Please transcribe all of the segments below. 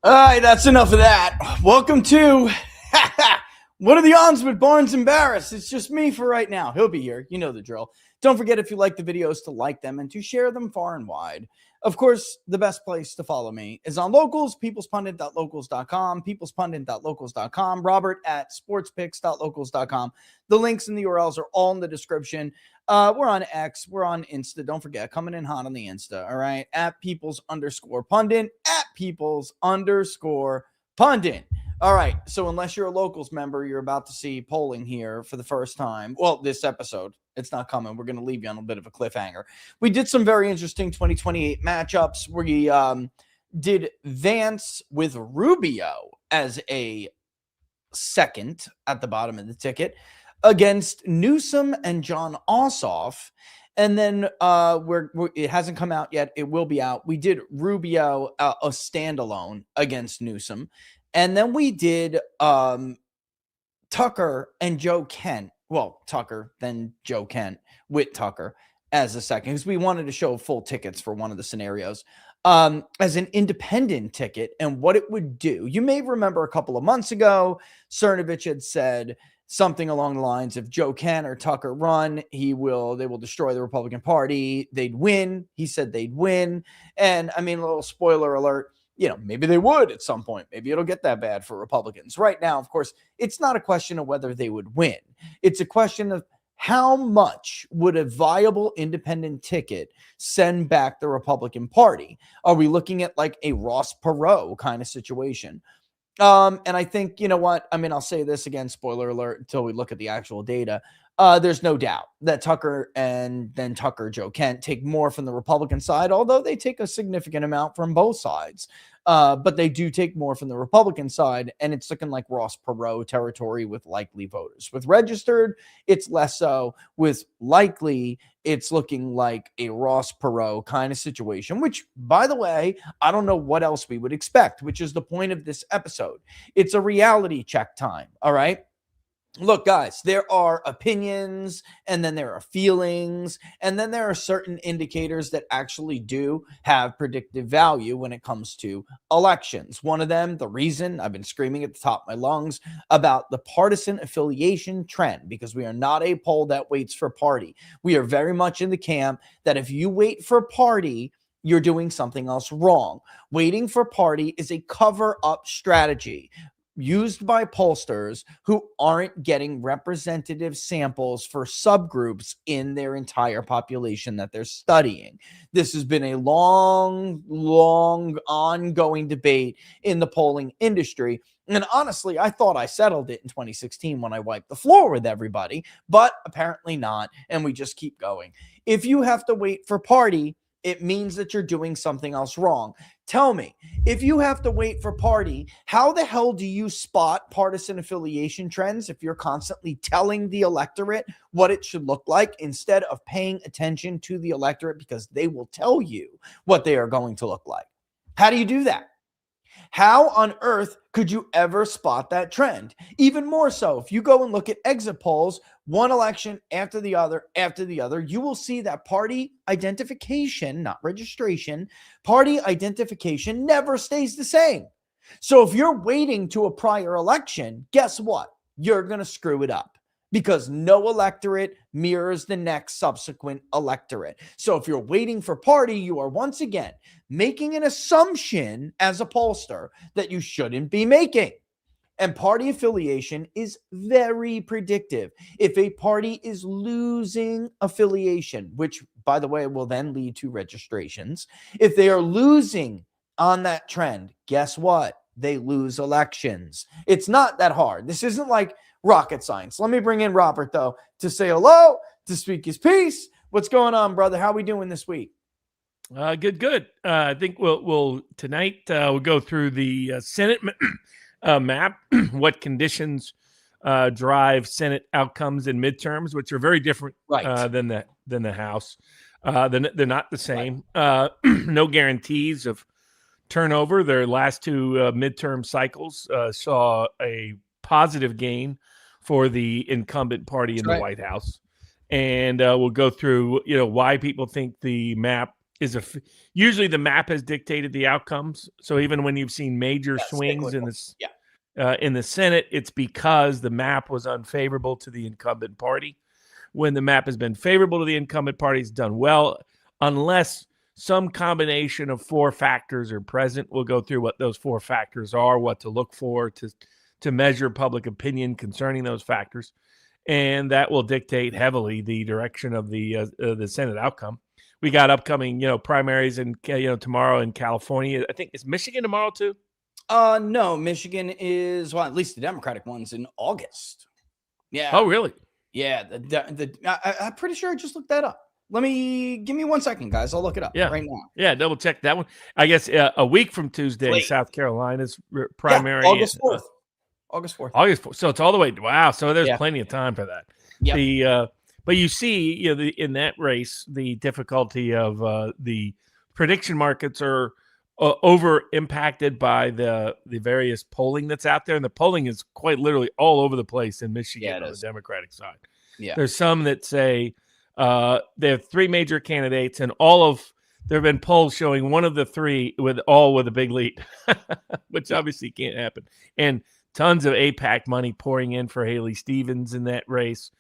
All right, that's enough of that. Welcome to What Are the Odds with Barnes and Baris? It's just me for right now. He'll be here. You know the drill. Don't forget, if you like the videos, to like them and to share them far and wide. Of course, the best place to follow me is on Locals, peoplespundit.locals.com, peoplespundit.locals.com, Robert at sportspicks.locals.com. The links and the URLs are all in the description. We're on X. We're on Insta. Don't forget, coming in hot on the Insta. All right. At peoples_pundit. At peoples_pundit. All right. So unless you're a Locals member, you're about to see polling here for the first time. Well, this episode. It's not coming. We're going to leave you on a bit of a cliffhanger. We did some very interesting 2028 matchups. We did Vance with Rubio as a second at the bottom of the ticket against Newsom and John Ossoff. And then it hasn't come out yet. It will be out. We did Rubio a standalone against Newsom. And then we did Tucker and Joe Kent. Well, Tucker, then Joe Kent with Tucker as a second, because we wanted to show full tickets for one of the scenarios as an independent ticket and what it would do. You may remember a couple of months ago, Cernovich had said something along the lines, if Joe Kent or Tucker run, they will destroy the Republican Party. They'd win. He said they'd win. And I mean, a little spoiler alert, maybe they would at some point. Maybe it'll get that bad for Republicans. Right now, of course, it's not a question of whether they would win. It's a question of how much would a viable independent ticket send back the Republican Party? Are we looking at like a Ross Perot kind of situation? And I think, you know what? I mean, I'll say this again, spoiler alert, until we look at the actual data. There's no doubt that Tucker and then Joe Kent take more from the Republican side, although they take a significant amount from both sides. But they do take more from the Republican side, and it's looking like Ross Perot territory with likely voters. With registered, it's less so. With likely, it's looking like a Ross Perot kind of situation, which, by the way, I don't know what else we would expect, which is the point of this episode. It's a reality check time, all right? Look, guys, there are opinions, and then there are feelings, and then there are certain indicators that actually do have predictive value when it comes to elections. One of them, the reason I've been screaming at the top of my lungs about the partisan affiliation trend, because we are not a poll that waits for party. We are very much in the camp that if you wait for party, you're doing something else wrong. Waiting for party is a cover-up strategy used by pollsters who aren't getting representative samples for subgroups in their entire population that they're studying. This has been a long ongoing debate in the polling industry. And honestly, I thought I settled it in 2016 when I wiped the floor with everybody, but apparently not. And we just keep going. If you have to wait for party, it means that you're doing something else wrong. Tell me, if you have to wait for party, how the hell do you spot partisan affiliation trends if you're constantly telling the electorate what it should look like instead of paying attention to the electorate because they will tell you what they are going to look like? How do you do that? How on earth could you ever spot that trend? Even more so, if you go and look at exit polls, one election after the other, you will see that party identification, not registration, party identification never stays the same. So if you're waiting to a prior election, guess what? You're going to screw it up, because no electorate mirrors the next subsequent electorate. So if you're waiting for party, you are once again making an assumption as a pollster that you shouldn't be making. And party affiliation is very predictive. If a party is losing affiliation, which, by the way, will then lead to registrations, if they are losing on that trend, guess what? They lose elections. It's not that hard. This isn't like rocket science. Let me bring in Robert, though, to say hello, to speak his piece. What's going on, brother? How are we doing this week? Good. I think we'll tonight we'll go through the Senate map, what conditions drive Senate outcomes in midterms, which are very different than the House. They're not the same. No guarantees of turnover. Their last two midterm cycles saw a positive gain for the incumbent party in the White House. And we'll go through, why people think the map usually the map has dictated the outcomes. So even when you've seen major swings in this in the Senate, it's because the map was unfavorable to the incumbent party. When the map has been favorable to the incumbent party, it's done well, unless some combination of 4 factors are present. We'll go through what those 4 factors are, what to look for to measure public opinion concerning those factors, and that will dictate heavily the direction of the Senate outcome. We got upcoming, primaries in tomorrow in California. I think, is Michigan tomorrow too? No, Michigan is, well, at least the Democratic one's in August. Yeah. Oh, really? Yeah. I'm pretty sure I just looked that up. Give me 1 second, guys. I'll look it up right now. Yeah, double check that one. I guess a week from Tuesday, South Carolina's primary. Yeah, August 4th. August 4th. August 4th. So it's all the way. Wow. So there's plenty of time for that. Yeah. But you see, in that race, the difficulty of the prediction markets are over impacted by the various polling that's out there, and the polling is quite literally all over the place in Michigan on the Democratic side. Yeah, there's some that say there are 3 major candidates, and there have been polls showing one of the 3 with a big lead, which obviously can't happen, and tons of AIPAC money pouring in for Haley Stevens in that race.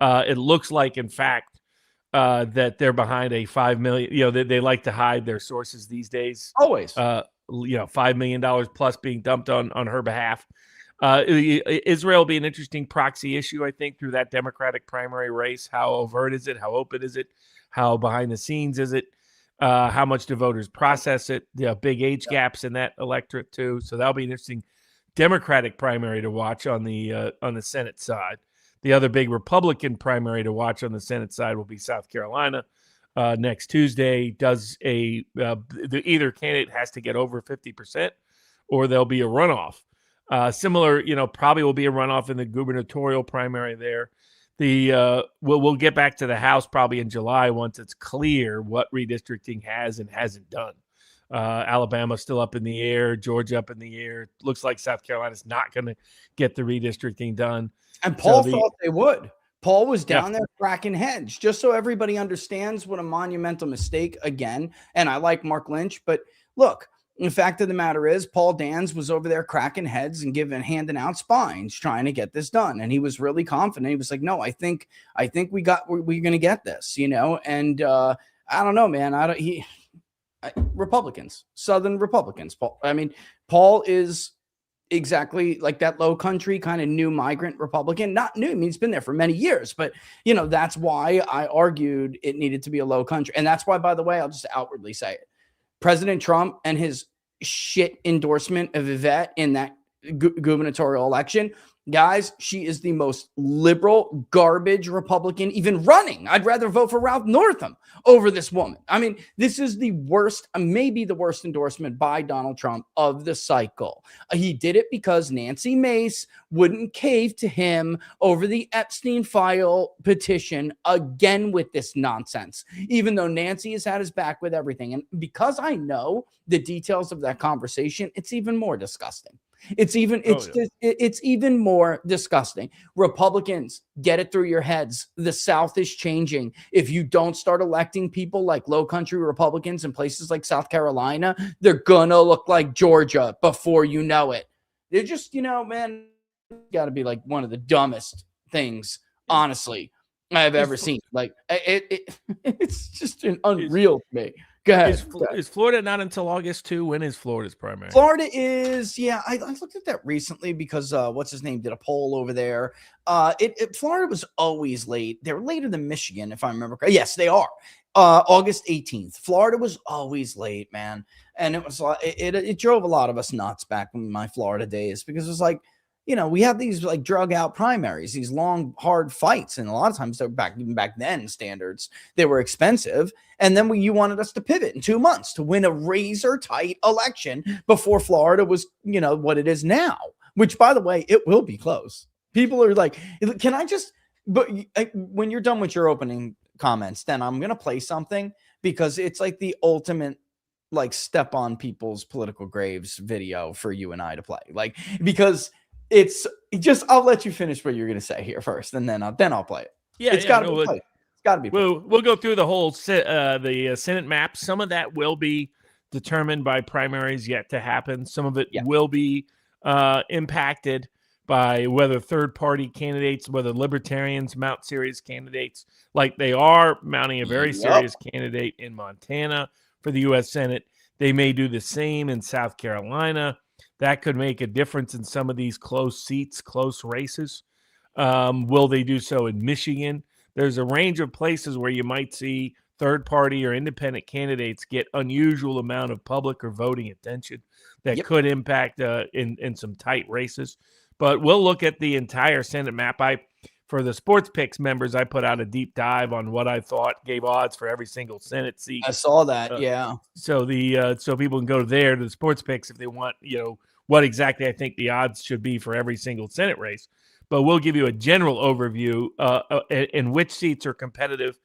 It looks like, in fact, that they're behind a $5 million. They like to hide their sources these days. Always. $5 million plus being dumped on her behalf. Israel will be an interesting proxy issue, I think, through that Democratic primary race. How overt is it? How open is it? How behind the scenes is it? How much do voters process it? Big age gaps in that electorate too. So that'll be an interesting Democratic primary to watch on the Senate side. The other big Republican primary to watch on the Senate side will be South Carolina next Tuesday. Either candidate has to get over 50%, or there'll be a runoff. Similar, probably will be a runoff in the gubernatorial primary there. We'll get back to the House probably in July once it's clear what redistricting has and hasn't done. Alabama's still up in the air, Georgia up in the air. Looks like South Carolina's not going to get the redistricting done. And Paul thought they would. Paul was down there cracking heads, just so everybody understands what a monumental mistake again. And I like Mark Lynch, but look, the fact of the matter is Paul Dans was over there cracking heads and handing out spines, trying to get this done. And he was really confident. He was like, no, I think we're going to get this, and I don't know, man. Republicans, Southern Republicans. Paul is exactly like that low country kind of new migrant Republican. Not new. I mean, he's been there for many years, but that's why I argued it needed to be a low country. And that's why, by the way, I'll just outwardly say it. President Trump and his shit endorsement of Yvette in that gubernatorial election, guys, she is the most liberal garbage Republican even running. I'd rather vote for Ralph Northam over this woman. I mean, this is the worst, maybe the worst endorsement by Donald Trump of the cycle. He did it because Nancy Mace wouldn't cave to him over the Epstein file petition again with this nonsense, even though Nancy has had his back with everything. And because I know the details of that conversation, it's even more disgusting. It's even more disgusting. Republicans, get it through your heads. The South is changing. If you don't start electing people like low country Republicans in places like South Carolina, they're gonna look like Georgia before you know it. They're just, man, got to be like one of the dumbest things, honestly, I've ever seen. Like it's just unreal to me. Go ahead. Is Florida not until August 2? When is Florida's primary? Florida is, I looked at that recently because what's his name did a poll over there. Florida was always late. They're later than Michigan, if I remember correctly. Yes, they are. August 18th. Florida was always late, man. And it was it drove a lot of us nuts back in my Florida days because it was like, we have these like drug out primaries, these long, hard fights. And a lot of times even back then standards, they were expensive. And then you wanted us to pivot in 2 months to win a razor tight election before Florida was, what it is now, which by the way, it will be close. People are like, when you're done with your opening comments, then I'm going to play something because it's like the ultimate like step on people's political graves video for you and I to play. Like, because it's just, I'll let you finish what you're going to say here first, and then I'll play it. Yeah, it's got to be played. Got to be perfect. We'll go through the whole Senate map. Some of that will be determined by primaries yet to happen. Some of it will be impacted by whether third-party candidates, whether libertarians mount serious candidates, like they are mounting a very serious candidate in Montana for the U.S. Senate. They may do the same in South Carolina. That could make a difference in some of these close seats, close races. Will they do so in Michigan? There's a range of places where you might see third-party or independent candidates get unusual amount of public or voting attention that could impact in some tight races. But we'll look at the entire Senate map. For the Sports Picks members, I put out a deep dive on what I thought gave odds for every single Senate seat. I saw that, So so people can go there to the Sports Picks if they want, what exactly I think the odds should be for every single Senate race. But we'll give you a general overview in which seats are competitive,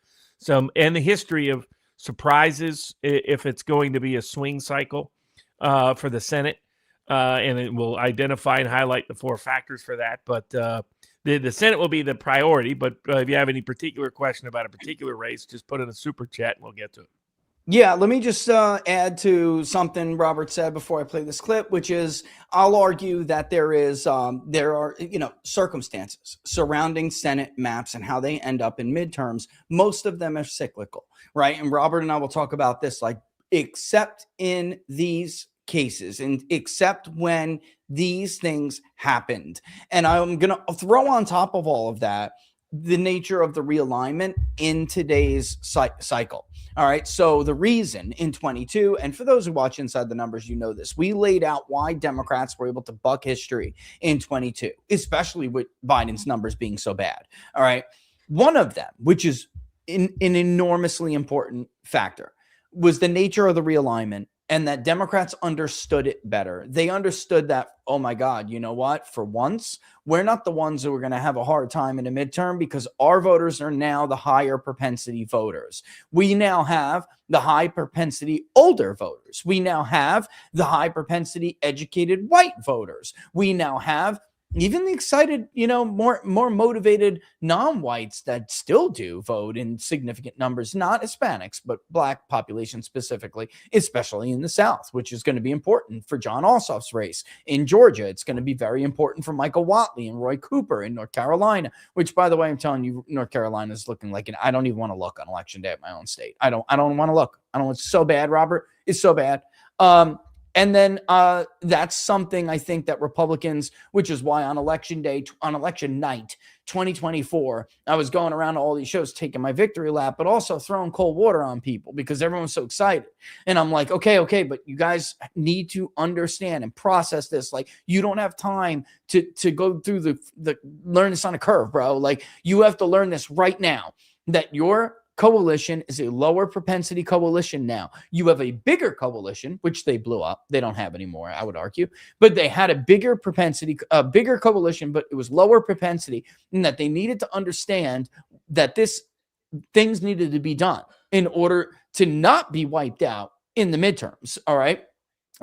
and the history of surprises if it's going to be a swing cycle for the Senate. And it will identify and highlight the 4 factors for that. But the Senate will be the priority. But if you have any particular question about a particular race, just put in a super chat and we'll get to it. Yeah, let me just add to something Robert said before I play this clip, which is I'll argue that there are circumstances surrounding Senate maps and how they end up in midterms. Most of them are cyclical, right? And Robert and I will talk about this, like, except in these cases and except when these things happened. And I'm going to throw on top of all of that the nature of the realignment in today's cycle. All right. So the reason in 22, and for those who watch Inside the Numbers, this, we laid out why Democrats were able to buck history in 22, especially with Biden's numbers being so bad. All right. One of them, which is an enormously important factor, was the nature of the realignment, and that Democrats understood it better. They understood that, oh my God, you know what? For once, we're not the ones who are going to have a hard time in a midterm because our voters are now the higher propensity voters. We now have the high propensity older voters. We now have the high propensity educated white voters. We now have even the excited, more motivated non-whites that still do vote in significant numbers, not Hispanics, but Black population specifically, especially in the South, which is going to be important for John Ossoff's race in Georgia. It's going to be very important for Michael Whatley and Roy Cooper in North Carolina, which, by the way, I'm telling you, North Carolina is looking like I don't even want to look on election day at my own state. I don't want to look. It's so bad, Robert. It's so bad. And then that's something I think that Republicans, which is why on election day, on election night, 2024, I was going around to all these shows taking my victory lap, but also throwing cold water on people because everyone's so excited. And I'm like, okay, but you guys need to understand and process this. Like, you don't have time to go through the learn this on a curve, bro. Like, you have to learn this right now, that your coalition is a lower propensity coalition now. You have a bigger coalition, which they blew up. They don't have anymore, I would argue. But they had a bigger propensity, a bigger coalition, but it was lower propensity, and that they needed to understand that things needed to be done in order to not be wiped out in the midterms. All right.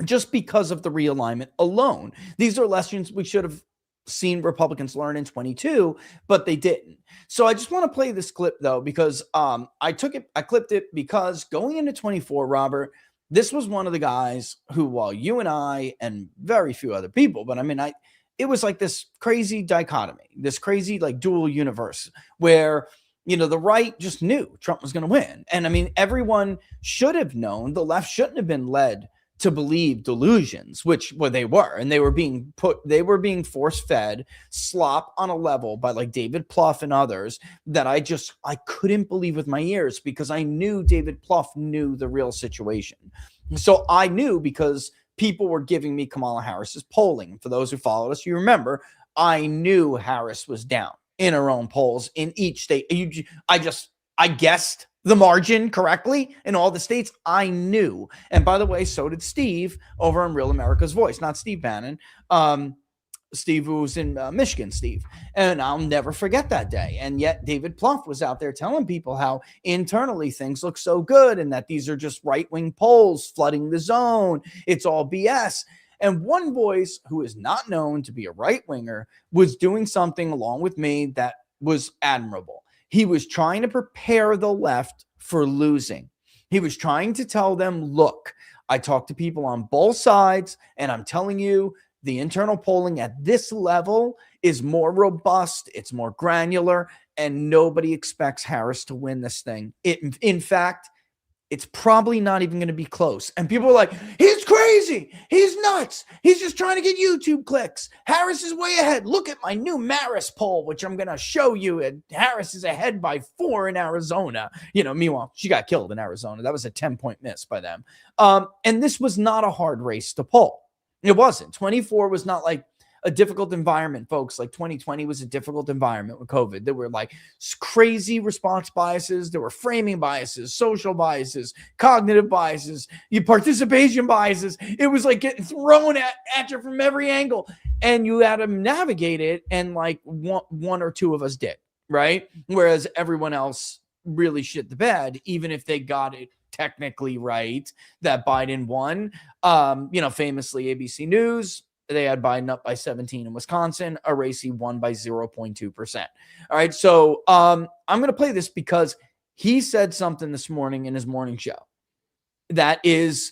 Just because of the realignment alone. These are lessons we should have seen Republicans learn in 22, but they didn't. So I just want to play this clip though, because I clipped it because going into 24, Robert, this was one of the guys who, while you and I and very few other people, but it was like this crazy dichotomy, this crazy like dual universe where, the right just knew Trump was going to win. And everyone should have known the left shouldn't have been led to believe delusions, which they were, and they were being force-fed slop on a level by like David Plouffe and others that I couldn't believe with my ears, because I knew David Plouffe knew the real situation. So I knew because people were giving me Kamala Harris's polling. For those who followed us, you remember, I knew Harris was down in her own polls in each state. I guessed the margin correctly in all the states. I knew. And by the way, so did Steve over on Real America's Voice, not Steve Bannon. Steve, who's in Michigan, Steve. And I'll never forget that day. And yet David Plouffe was out there telling people how internally things look so good and that these are just right-wing polls flooding the zone. It's all BS. And one voice who is not known to be a right-winger was doing something along with me that was admirable. He was trying to prepare the left for losing. He was trying to tell them, look, I talked to people on both sides, and I'm telling you, the internal polling at this level is more robust, it's more granular, and nobody expects Harris to win this thing. In fact, it's probably not even going to be close. And people are like, he's crazy. He's nuts. He's just trying to get YouTube clicks. Harris is way ahead. Look at my new Maris poll, which I'm going to show you. And Harris is ahead by 4 in Arizona. Meanwhile, she got killed in Arizona. That was a 10-point miss by them. And this was not a hard race to poll. It wasn't. 24 was not like a difficult environment, folks. Like 2020 was a difficult environment with COVID. There were like crazy response biases. There were framing biases, social biases, cognitive biases, participation biases. It was like getting thrown at you from every angle, and you had to navigate it. And like one or two of us did, right? Whereas everyone else really shit the bed, even if they got it technically right that Biden won. Famously ABC News, they had Biden up by 17 in Wisconsin, a race he won by 0.2%. All right. So I'm going to play this because he said something this morning in his morning show that is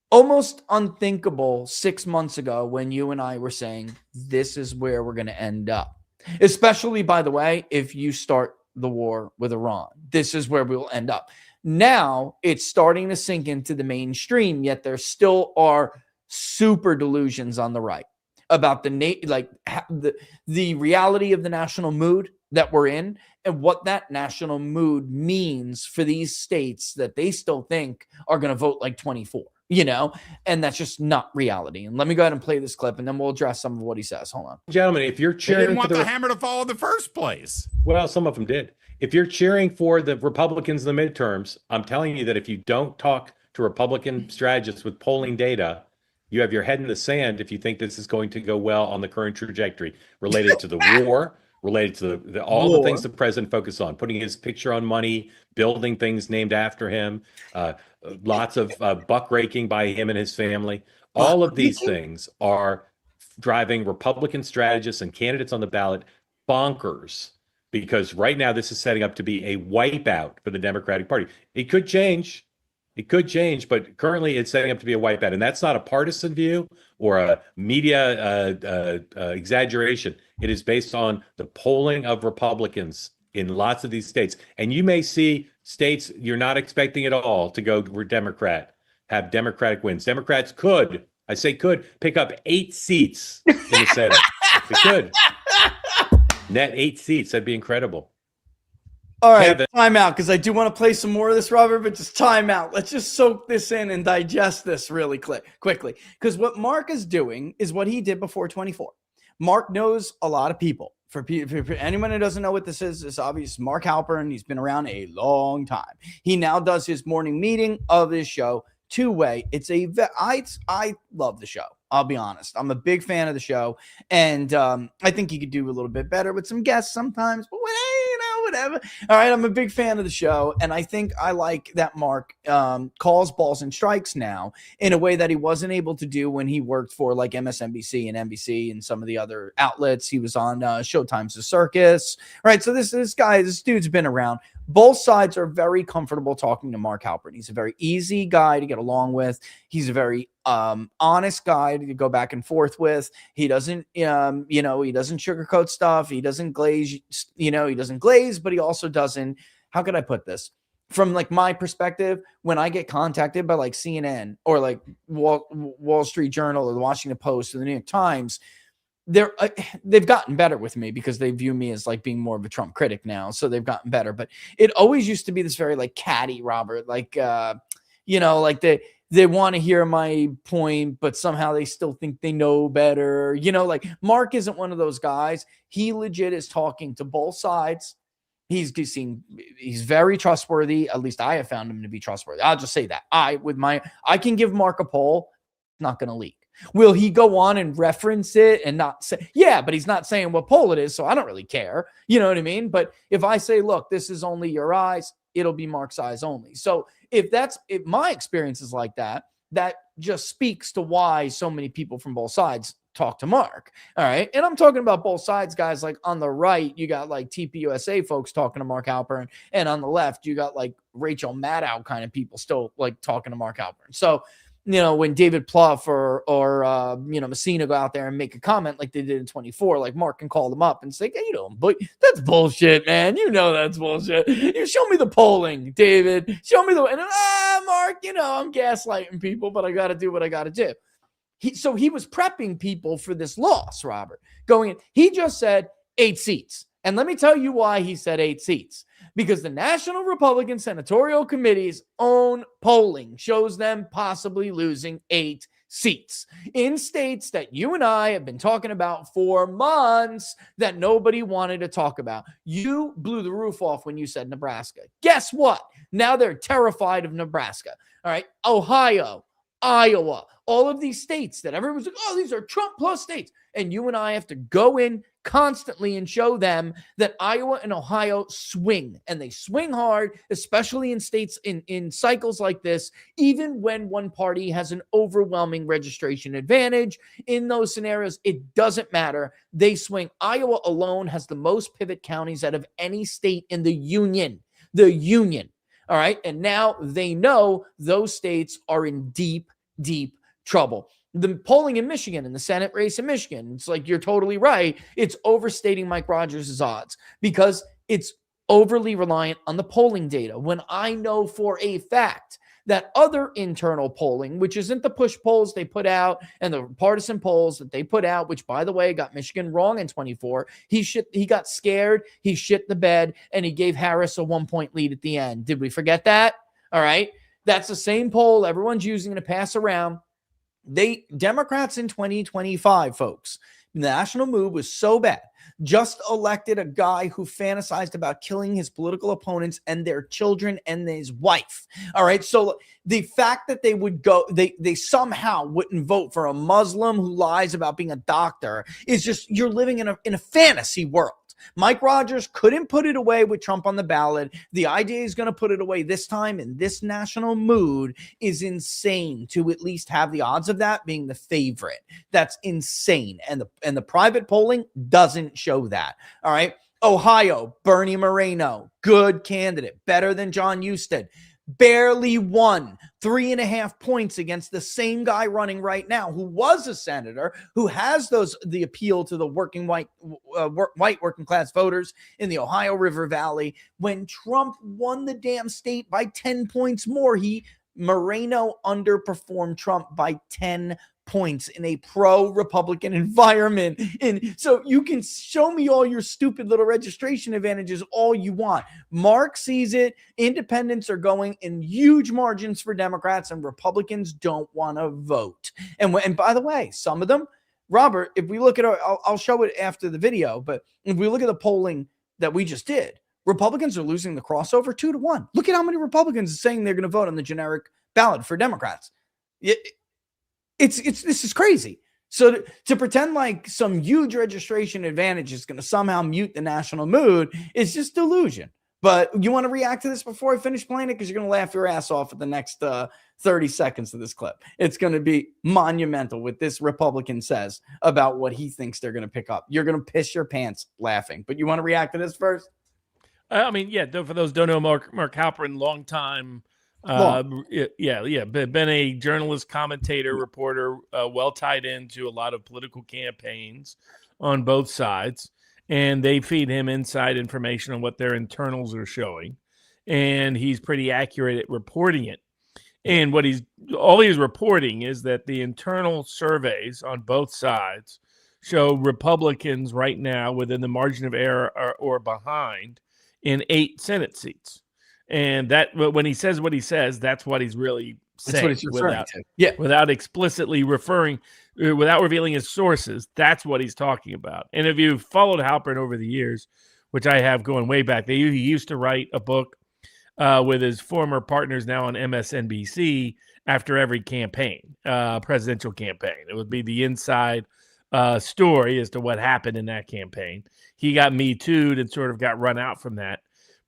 almost unthinkable 6 months ago when you and I were saying, this is where we're going to end up. Especially, by the way, if you start the war with Iran, this is where we will end up. Now it's starting to sink into the mainstream, yet there still are super delusions on the right about the reality of the national mood that we're in and what that national mood means for these states that they still think are going to vote like 24, and that's just not reality. And let me go ahead and play this clip, and then we'll address some of what he says. Hold on. Gentlemen, if you're They cheering didn't want for the hammer to fall in the first place. well, some of them did. If you're cheering for the Republicans in the midterms, I'm telling you that if you don't talk to Republican strategists with polling data, you have your head in the sand if you think this is going to go well on the current trajectory related to the war, related to all the things the president focused on, putting his picture on money, building things named after him, lots of buck raking by him and his family. All of these things are driving Republican strategists and candidates on the ballot bonkers, because right now this is setting up to be a wipeout for the Democratic Party. It could change. It could change, but currently it's setting up to be a wipeout. And that's not a partisan view or a media exaggeration. It is based on the polling of Republicans in lots of these states. And you may see states you're not expecting at all to go Democrat, have Democratic wins. Democrats could, I say could, pick up 8 seats in the Senate. They could. Net 8 seats. That'd be incredible. All right, Kevin. time out, because I do want to play some more of this, Robert, but just time out. Let's just soak this in and digest this really quickly. Because what Mark is doing is what he did before 24. Mark knows a lot of people. For anyone who doesn't know what this is, it's obvious. Mark Halpern, he's been around a long time. He now does his morning meeting of his show two-way. I love the show. I'll be honest. I'm a big fan of the show, and I think he could do a little bit better with some guests sometimes, but whatever. All right, I'm a big fan of the show, and I think I like that Mark calls balls and strikes now in a way that he wasn't able to do when he worked for like MSNBC and NBC and some of the other outlets. He was on Showtime's The Circus. All right, so this dude's been around. Both sides are very comfortable talking to Mark Halpern. He's a very easy guy to get along with. He's a very honest guy to go back and forth with. He doesn't, he doesn't sugarcoat stuff. He doesn't glaze, but he also doesn't, how could I put this? From like my perspective, when I get contacted by like CNN or like Wall Street Journal or the Washington Post or the New York Times, they've gotten better with me because they view me as like being more of a Trump critic now. So they've gotten better, but it always used to be this very like catty Robert, like, like they want to hear my point, but somehow they still think they know better. Like Mark isn't one of those guys. He legit is talking to both sides. He's very trustworthy. At least I have found him to be trustworthy. I'll just say that I can give Mark a poll. It's not going to leak. Will he go on and reference it and not say, yeah, but he's not saying what poll it is, so I don't really care. You know what I mean? But if I say, look, this is only your eyes, it'll be Mark's eyes only. So if my experience is like that, that just speaks to why so many people from both sides talk to Mark. All right. And I'm talking about both sides, guys. Like on the right, you got like TPUSA folks talking to Mark Halpern. And on the left, you got like Rachel Maddow kind of people still like talking to Mark Halpern. So, when David Plouffe or Messina go out there and make a comment like they did in 24, like Mark can call them up and say, hey, but that's bullshit, man. That's bullshit. You show me the polling, David. Show me and Mark, I'm gaslighting people, but I got to do what I got to do. So he was prepping people for this loss, Robert, going in. He just said 8 seats. And let me tell you why he said 8 seats. Because the National Republican Senatorial Committee's own polling shows them possibly losing 8 seats in states that you and I have been talking about for months that nobody wanted to talk about. You blew the roof off when you said Nebraska. Guess what? Now they're terrified of Nebraska. All right. Ohio, Iowa, all of these states that everyone's like, oh, these are Trump plus states. And you and I have to go in constantly and show them that Iowa and Ohio swing, and they swing hard, especially in states in cycles like this, even when one party has an overwhelming registration advantage. In those scenarios, it doesn't matter. They swing. Iowa alone has the most pivot counties out of any state in the union. All right. And now they know those states are in deep, deep trouble. The polling in Michigan, in the Senate race in Michigan, it's like, you're totally right. It's overstating Mike Rogers' odds because it's overly reliant on the polling data. When I know for a fact that other internal polling, which isn't the push polls they put out and the partisan polls that they put out, which, by the way, got Michigan wrong in 24, he got scared, he shit the bed, and he gave Harris a 1-point lead at the end. Did we forget that? All right. That's the same poll everyone's using to pass around. Democrats in 2025, folks, the national mood was so bad, just elected a guy who fantasized about killing his political opponents and their children and his wife. All right. So the fact that they would go, they somehow wouldn't vote for a Muslim who lies about being a doctor is just, you're living in a fantasy world. Mike Rogers couldn't put it away with Trump on the ballot. The idea is going to put it away this time, and this national mood is insane to at least have the odds of that being the favorite. That's insane. And the private polling doesn't show that. All right. Ohio, Bernie Moreno, good candidate, better than John Husted. Barely won 3.5 points against the same guy running right now, who was a senator, who has the appeal to the working white working class voters in the Ohio River Valley. When Trump won the damn state by 10 points more, Moreno underperformed Trump by 10 points in a pro-Republican environment. And so you can show me all your stupid little registration advantages all you want. Mark sees it. Independents are going in huge margins for Democrats, and Republicans don't want to vote. And by the way, some of them, Robert, if we look at I'll show it after the video, but if we look at the polling that we just did, Republicans are losing the crossover 2-1. Look at how many Republicans are saying they're going to vote on the generic ballot for Democrats. This is crazy. So to pretend like some huge registration advantage is going to somehow mute the national mood is just delusion. But you want to react to this before I finish playing it? Because you're going to laugh your ass off at the next 30 seconds of this clip. It's going to be monumental what this Republican says about what he thinks they're going to pick up. You're going to piss your pants laughing. But you want to react to this first? For those who don't know, Mark Halperin, long time. Been a journalist, commentator, reporter, well tied into a lot of political campaigns on both sides, and they feed him inside information on what their internals are showing, and he's pretty accurate at reporting it. And all he's reporting is that the internal surveys on both sides show Republicans right now within the margin of error or behind in 8 Senate seats. And that when he says what he says, that's what he's really saying. That's what he's referring to. Yeah. Without explicitly without revealing his sources, that's what he's talking about. And if you've followed Halperin over the years, which I have going way back, he used to write a book with his former partners now on MSNBC after every campaign, presidential campaign. It would be the inside story as to what happened in that campaign. He got Me Too'd and sort of got run out from that.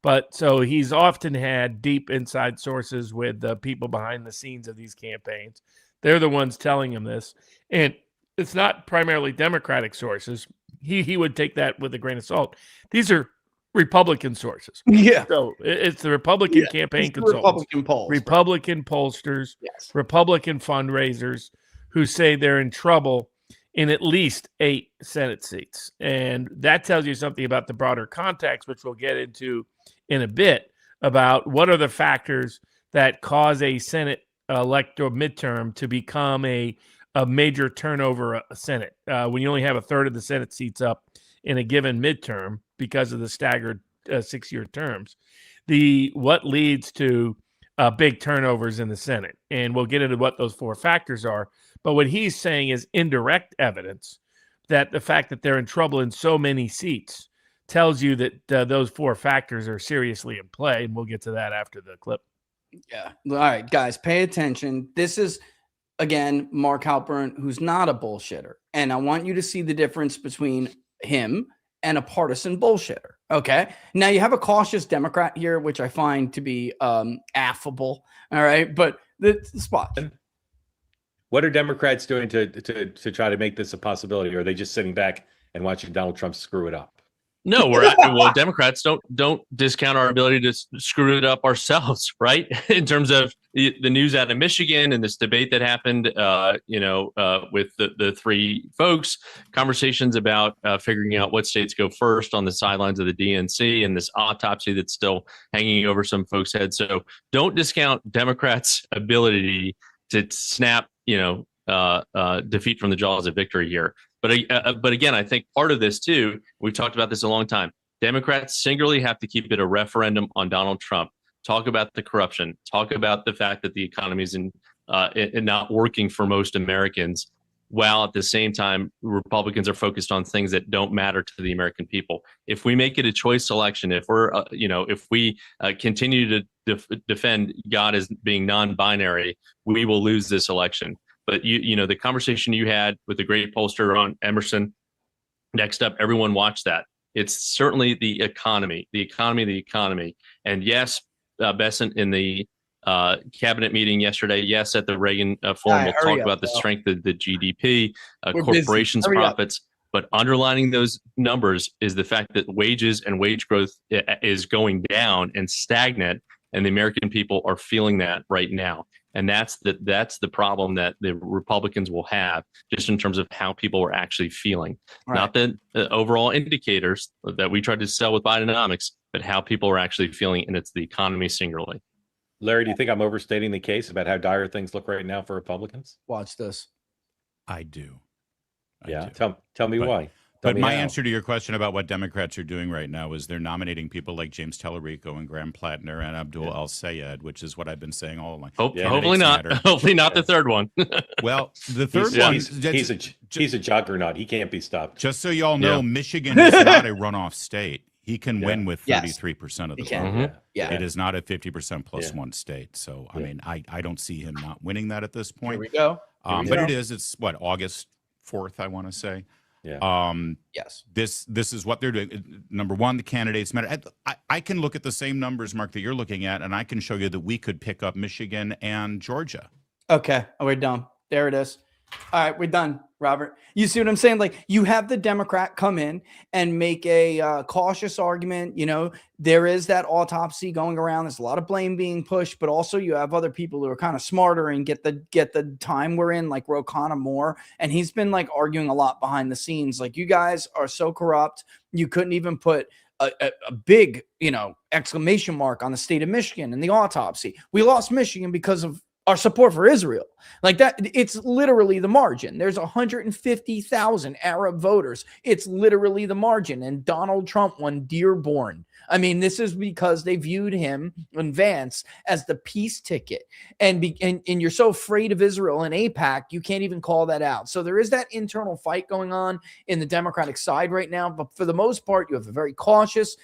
But so he's often had deep inside sources with the people behind the scenes of these campaigns. They're the ones telling him this. And it's not primarily Democratic sources. He would take that with a grain of salt. These are Republican sources. Yeah. So it's the Republican campaign consultants, Republican polls. Republican pollsters, Yes. Republican fundraisers who say they're in trouble in at least 8 Senate seats. And that tells you something about the broader context, which we'll get into in a bit, about what are the factors that cause a Senate electoral midterm to become a major turnover Senate. When you only have a third of the Senate seats up in a given midterm because of the staggered 6-year terms, what leads to big turnovers in the Senate. And we'll get into what those 4 factors are. But what he's saying is indirect evidence that the fact that they're in trouble in so many seats tells you that those 4 factors are seriously in play. And we'll get to that after the clip. Yeah. All right, guys, pay attention. This is, again, Mark Halpern, who's not a bullshitter. And I want you to see the difference between him and a partisan bullshitter. Okay. Now you have a cautious Democrat here, which I find to be affable. All right. But the spot. What are Democrats doing to try to make this a possibility? Or are they just sitting back and watching Donald Trump screw it up? No, well, Democrats don't discount our ability to screw it up ourselves, right? In terms of the news out of Michigan and this debate that happened, with the 3 folks, conversations about figuring out what states go first on the sidelines of the DNC, and this autopsy that's still hanging over some folks' heads. So don't discount Democrats' ability to snap, defeat from the jaws of victory here. But again, I think part of this too, we've talked about this a long time. Democrats singularly have to keep it a referendum on Donald Trump. Talk about the corruption. Talk about the fact that the economy is not working for most Americans, while at the same time Republicans are focused on things that don't matter to the American people. If we make it a choice election, if we continue to defend God as being non-binary, we will lose this election. But the conversation you had with the great pollster on Emerson, next up, everyone watched that. It's certainly the economy. And yes, Bessent, in the cabinet meeting yesterday, yes, at the Reagan forum, we'll talk about the strength of the GDP, corporations' profits. But underlining those numbers is the fact that wages and wage growth is going down and stagnant, and the American people are feeling that right now. And that's the problem that the Republicans will have, just in terms of how people are actually feeling. Right. Not the overall indicators that we tried to sell with Bidenomics, but how people are actually feeling, and it's the economy singularly. Larry, do you think I'm overstating the case about how dire things look right now for Republicans? Watch this. I do. Yeah, tell me why. But my answer to your question about what Democrats are doing right now is they're nominating people like James Tellerico and Graham Plattner and Abdul El-Sayed, which is what I've been saying all along. Hopefully not. Hopefully not the third one. Well, the third one. He's a juggernaut. He can't be stopped. Just so you all know, Michigan is not a runoff state. He can win with 33% of the vote. Mm-hmm. Yeah. It is not a 50% plus one state. So, I mean, I don't see him not winning that at this point. Here we go. But it's what, August 4th, I want to say. Yeah. Yes. This is what they're doing. Number one, the candidates matter. I can look at the same numbers, Mark, that you're looking at, and I can show you that we could pick up Michigan and Georgia. Okay. Oh, we're done. There it is. All right, we're done, Robert. You see what I'm saying? Like, you have the Democrat come in and make a cautious argument. There is that autopsy going around. There's a lot of blame being pushed, but also you have other people who are kind of smarter and get the time we're in, like Ro Khanna Moore. And he's been like arguing a lot behind the scenes. Like, you guys are so corrupt. You couldn't even put a big, exclamation mark on the state of Michigan in the autopsy. We lost Michigan because of our support for Israel. Like that, it's literally the margin. There's 150,000 Arab voters. It's literally the margin. And Donald Trump won Dearborn. I mean, this is because they viewed him and Vance as the peace ticket. And you're so afraid of Israel and AIPAC, you can't even call that out. So there is that internal fight going on in the Democratic side right now. But for the most part, you have a very cautious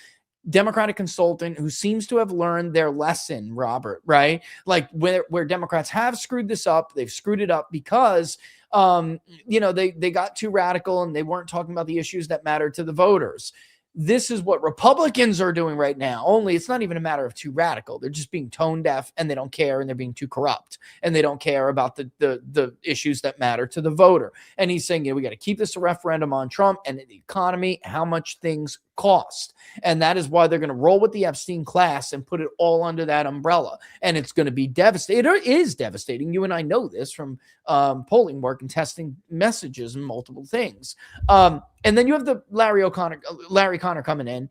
Democratic consultant who seems to have learned their lesson, Robert, right? Like where Democrats have screwed this up, they've screwed it up because, they got too radical and they weren't talking about the issues that matter to the voters. this is what Republicans are doing right now. Only it's not even a matter of too radical. They're just being tone deaf and they don't care, and they're being too corrupt, and they don't care about the issues that matter to the voter. And he's saying, we got to keep this a referendum on Trump and the economy, how much things cost. And that is why they're going to roll with the Epstein class and put it all under that umbrella. And it's going to be devastating. It is devastating. You and I know this from polling work and testing messages and multiple things. And then you have the Larry Connor coming in.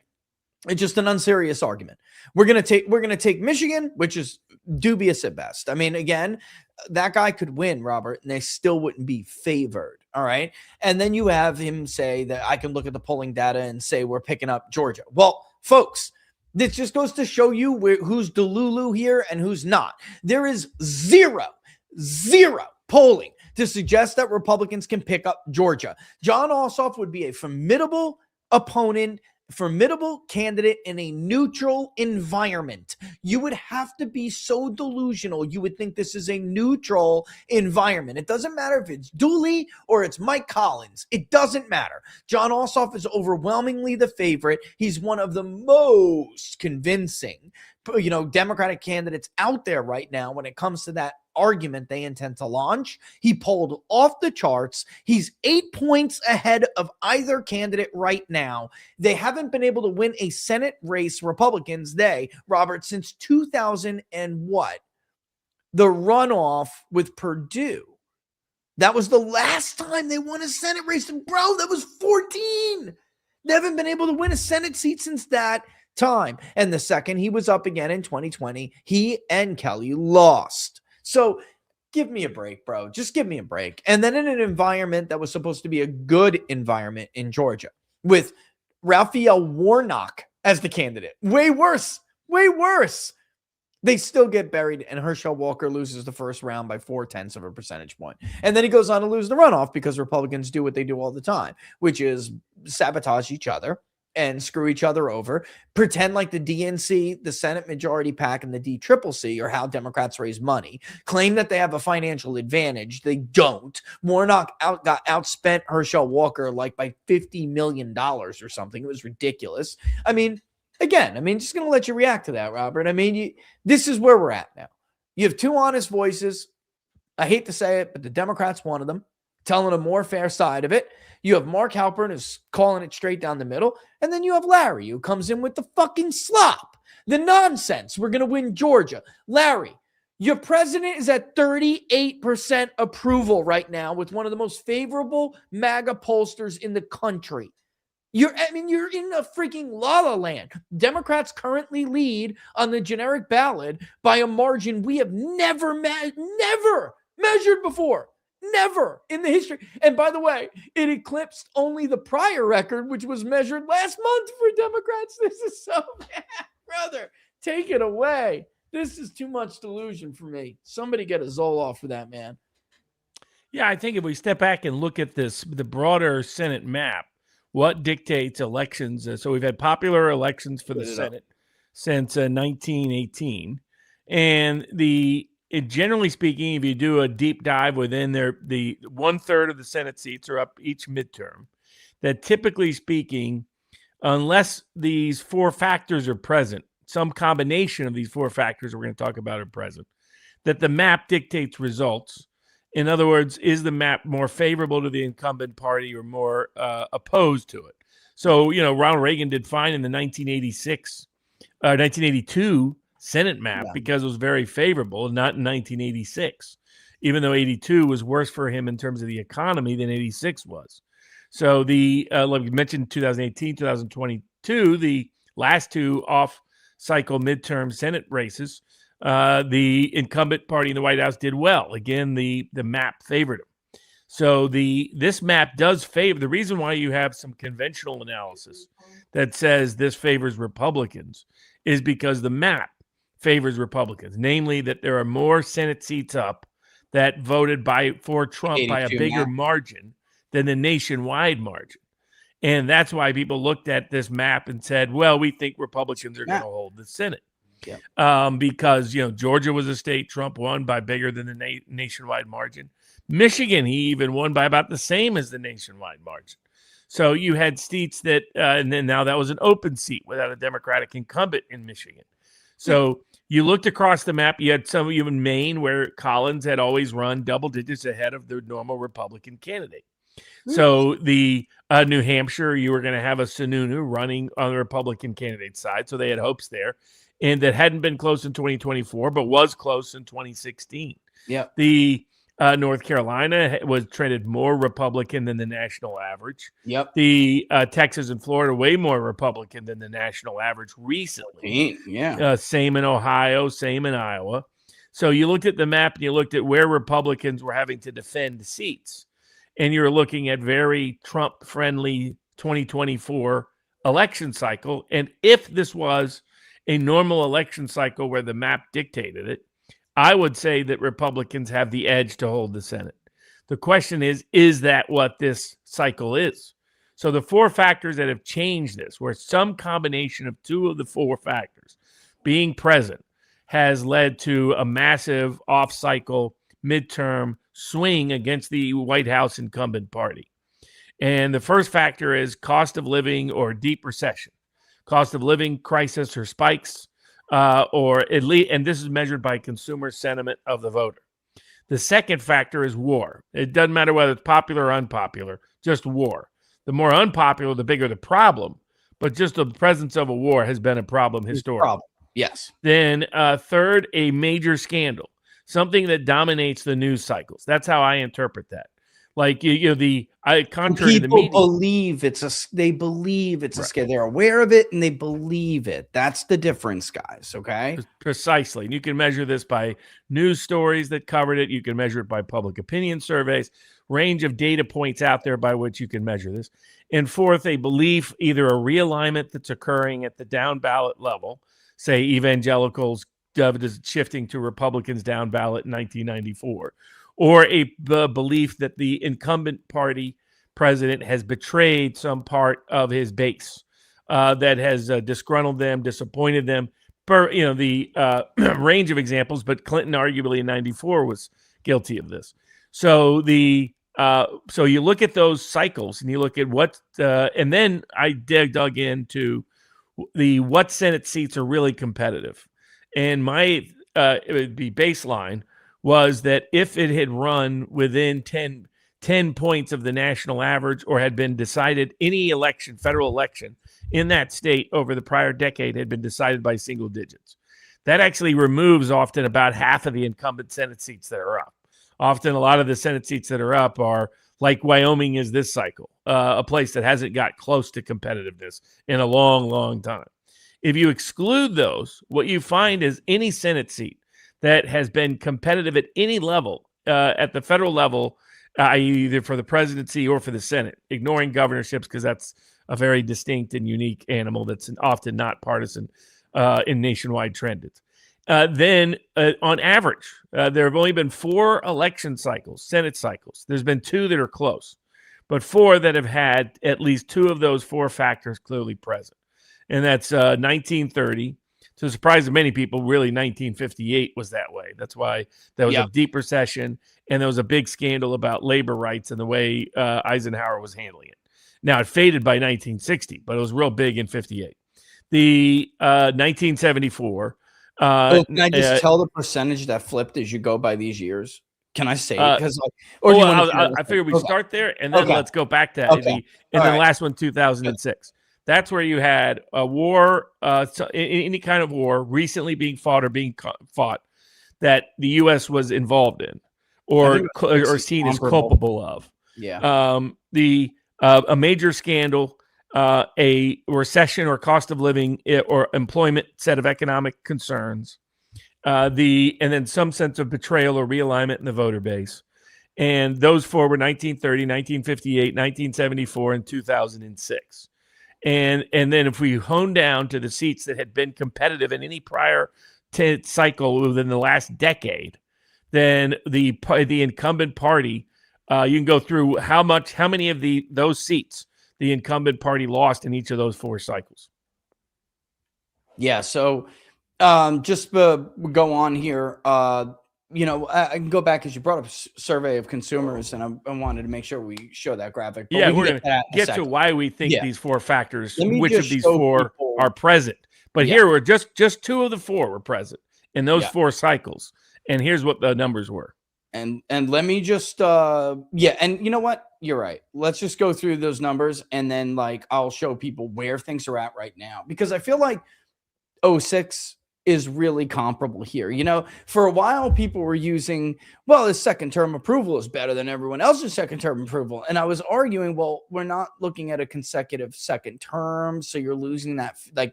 It's just an unserious argument. We're gonna take Michigan, which is dubious at best. I mean, again, that guy could win, Robert, and they still wouldn't be favored. All right. And then you have him say that I can look at the polling data and say we're picking up Georgia. Well, folks, this just goes to show you who's Delulu here and who's not. There is zero polling to suggest that Republicans can pick up Georgia. Jon Ossoff would be a formidable opponent, formidable candidate in a neutral environment. You would have to be so delusional. You would think this is a neutral environment. It doesn't matter if it's Dooley or it's Mike Collins. It doesn't matter. Jon Ossoff is overwhelmingly the favorite. He's one of the most convincing, Democratic candidates out there right now when it comes to that argument they intend to launch. He polled off the charts. He's 8 points ahead of either candidate right now. They haven't been able to win a Senate race, Republicans, Robert, since 2000 and what? The runoff with Purdue. That was the last time they won a Senate race. And bro, that was 14. They haven't been able to win a Senate seat since that time. And the second he was up again in 2020, he and Kelly lost. So give me a break, bro. Just give me a break. And then in an environment that was supposed to be a good environment in Georgia with Raphael Warnock as the candidate. Way worse. They still get buried, and Herschel Walker loses the first round by 0.4 of a percentage point. And then he goes on to lose the runoff because Republicans do what they do all the time, which is sabotage each other and screw each other over, pretend like the DNC, the Senate Majority PAC, and the DCCC are how Democrats raise money, claim that they have a financial advantage. They don't. Warnock got outspent Herschel Walker like by $50 million or something. It was ridiculous. I mean, just going to let you react to that, Robert. This is where we're at now. You have two honest voices. I hate to say it, but the Democrats wanted them, telling a more fair side of it. You have Mark Halpern who's calling it straight down the middle. And then you have Larry who comes in with the fucking slop, the nonsense. We're going to win Georgia. Larry, your president is at 38% approval right now with one of the most favorable MAGA pollsters in the country. You're in a freaking la-la land. Democrats currently lead on the generic ballot by a margin we have never measured before. Never in the history. And by the way, it eclipsed only the prior record, which was measured last month for Democrats. This is so bad, brother. Take it away. This is too much delusion for me. Somebody get a Zoloft for that, man. Yeah, I think if we step back and look at the broader Senate map, what dictates elections? So we've had popular elections for the Senate since 1918. And generally speaking, if you do a deep dive within the 1/3 of the Senate seats are up each midterm, that typically speaking, unless these four factors are present, some combination of these four factors we're going to talk about are present, that the map dictates results. In other words, is the map more favorable to the incumbent party or more opposed to it? So, Ronald Reagan did fine in the 1982 Senate map because it was very favorable, not in 1986, even though 82 was worse for him in terms of the economy than 86 was. So like you mentioned, 2018, 2022, the last two off-cycle midterm Senate races, the incumbent party in the White House did well. Again, the map favored him. So this map does favor. The reason why you have some conventional analysis that says this favors Republicans is because the map favors Republicans, namely that there are more Senate seats up that voted for Trump by a bigger margin than the nationwide margin. And that's why people looked at this map and said, well, we think Republicans are going to hold the Senate. Yeah. Because, Georgia was a state Trump won by bigger than the nationwide margin. Michigan, he even won by about the same as the nationwide margin. So you had seats that, and then now that was an open seat without a Democratic incumbent in Michigan. So you looked across the map. You had some of you in Maine where Collins had always run double digits ahead of the normal Republican candidate. So the New Hampshire, you were going to have a Sununu running on the Republican candidate side. So they had hopes there. And that hadn't been close in 2024, but was close in 2016. Yeah. The North Carolina was trended more Republican than the national average. Yep. The Texas and Florida way more Republican than the national average recently. Yeah. Same in Ohio, same in Iowa. So you looked at the map and you looked at where Republicans were having to defend seats. And you're looking at very Trump-friendly 2024 election cycle. And if this was a normal election cycle where the map dictated it, I would say that Republicans have the edge to hold the Senate. The question is that what this cycle is? So the four factors that have changed this, where some combination of two of the four factors being present has led to a massive off-cycle midterm swing against the White House incumbent party. And the first factor is cost of living or deep recession. Cost of living crisis or spikes, or at least, and this is measured by consumer sentiment of the voter. The second factor is war. It doesn't matter whether it's popular or unpopular, just war. The more unpopular, the bigger the problem, but just the presence of a war has been a problem historically. Yes. Then third, a major scandal, something that dominates the news cycles. That's how I interpret that. Like, contrary to the media, believe they believe it's a scandal. They're aware of it and they believe it. That's the difference, guys. Okay. Precisely. And you can measure this by news stories that covered it. You can measure it by public opinion surveys, range of data points out there by which you can measure this. And fourth, a belief, either a realignment that's occurring at the down ballot level, say evangelicals shifting to Republicans down ballot in 1994, or the belief that the incumbent party president has betrayed some part of his base that has disgruntled them, disappointed them. The range of examples, but Clinton arguably in 94 was guilty of this. So so you look at those cycles and you look at what, and then I dug into what Senate seats are really competitive. And my it would be baseline was that if it had run within 10 points of the national average or had been decided, any election, federal election in that state over the prior decade had been decided by single digits. That actually removes often about half of the incumbent Senate seats that are up. Often a lot of the Senate seats that are up are like Wyoming is this cycle, a place that hasn't got close to competitiveness in a long, long time. If you exclude those, what you find is any Senate seat that has been competitive at any level, at the federal level, either for the presidency or for the Senate, ignoring governorships because that's a very distinct and unique animal that's often not partisan in nationwide trends. Then on average, there have only been 4 election cycles, Senate cycles. There's been 2 that are close, but 4 that have had at least 2 of those 4 factors clearly present. And that's 1930. To the surprise of many people, really 1958 was that way. That's why there was a deep recession and there was a big scandal about labor rights and the way Eisenhower was handling it. Now, it faded by 1960, but it was real big in 58. The 1974. Can I just tell the percentage that flipped as you go by these years? Can I say it? Because I figured we'd start there and then let's go back to the last one, 2006. That's where you had a war, any kind of war recently being fought or being fought that the U.S. was involved in or seen as culpable of. Yeah. A major scandal, a recession or cost of living or employment set of economic concerns, and then some sense of betrayal or realignment in the voter base. And those 4 were 1930, 1958, 1974, and 2006. And then if we hone down to the seats that had been competitive in any prior cycle within the last decade, then the incumbent party, you can go through how many of those seats the incumbent party lost in each of those 4 cycles. Yeah. So just go on here. I can go back because you brought up survey of consumers, and I wanted to make sure we show that graphic. But Yeah, we we're can going to that to in a get to second. why we think Yeah. these 4 factors, Let me which of just these show 4 people- are present. But Yeah. here we're just 2 of the 4 were present in those Yeah. 4 cycles. And here's what the numbers were. And let me just and you know what? You're right. Let's just go through those numbers, and then like I'll show people where things are at right now, because I feel like 06 is really comparable here. For a while people were using, well, his second term approval is better than everyone else's second term approval. And I was arguing, well, we're not looking at a consecutive second term, so you're losing that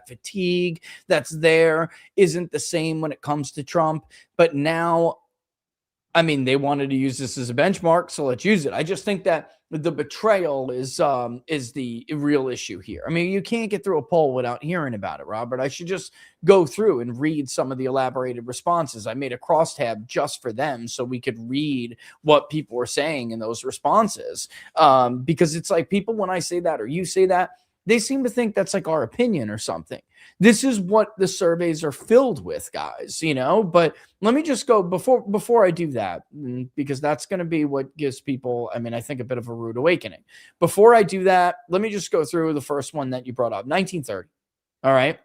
fatigue that's there isn't the same when it comes to Trump. But now, I mean, they wanted to use this as a benchmark, so let's use it. I just think that the betrayal is the real issue here. I mean, you can't get through a poll without hearing about it, Robert. I should just go through and read some of the elaborated responses. I made a crosstab just for them so we could read what people were saying in those responses. Because it's like people, when I say that or you say that, they seem to think that's like our opinion or something. This is what the surveys are filled with, guys, but let me just go before I do that, because that's going to be what gives people, I think, a bit of a rude awakening. Before I do that, let me just go through the first one that you brought up, 1930. All right.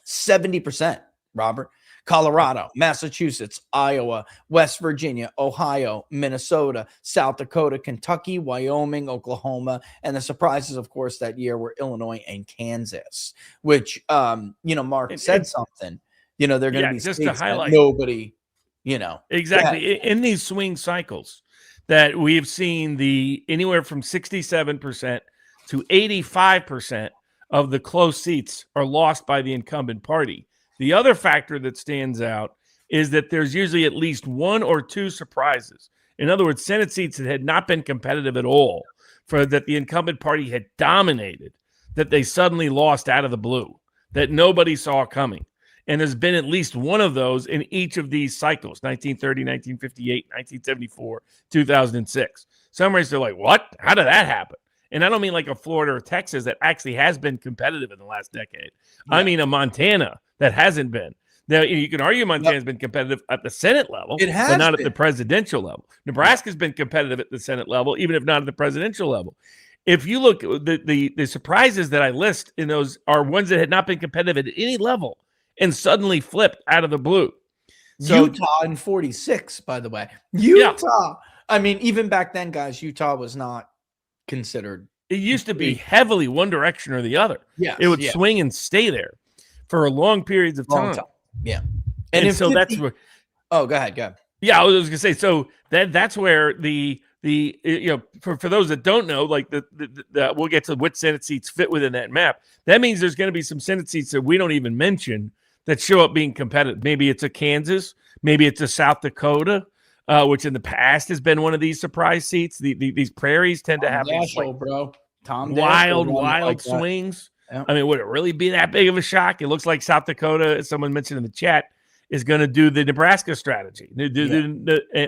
70%, Robert. Colorado, Massachusetts, Iowa, West Virginia, Ohio, Minnesota, South Dakota, Kentucky, Wyoming, Oklahoma, and the surprises, of course, that year were Illinois and Kansas, which, Mark said something, they're going to be just states to highlight that nobody, exactly in these swing cycles that we've seen anywhere from 67% to 85% of the close seats are lost by the incumbent party. The other factor that stands out is that there's usually at least 1 or 2 surprises. In other words, Senate seats that had not been competitive at all, for that the incumbent party had dominated, that they suddenly lost out of the blue, that nobody saw coming. And there's been at least one of those in each of these cycles, 1930, 1958, 1974, 2006. Some races are like, what? How did that happen? And I don't mean like a Florida or Texas that actually has been competitive in the last decade. Yeah. I mean a Montana that hasn't been. Now, you can argue Montana's been competitive at the Senate level, but not at the presidential level. Nebraska's been competitive at the Senate level, even if not at the presidential level. If you look, the surprises that I list in those are ones that had not been competitive at any level and suddenly flipped out of the blue. So, Utah in 46, by the way. Utah. I mean, even back then, guys, Utah was not considered. It used to be heavily one direction or the other. Yeah, it would swing and stay there for long periods of time. Yeah, and so that's where. Oh, go ahead. Yeah, I was going to say. So that's where for those that don't know, like we'll get to what Senate seats fit within that map. That means there's going to be some Senate seats that we don't even mention that show up being competitive. Maybe it's a Kansas, maybe it's a South Dakota. Which in the past has been one of these surprise seats. These prairies tend to have these wild swings. Yeah. I mean, would it really be that big of a shock? It looks like South Dakota, as someone mentioned in the chat, is going to do the Nebraska strategy,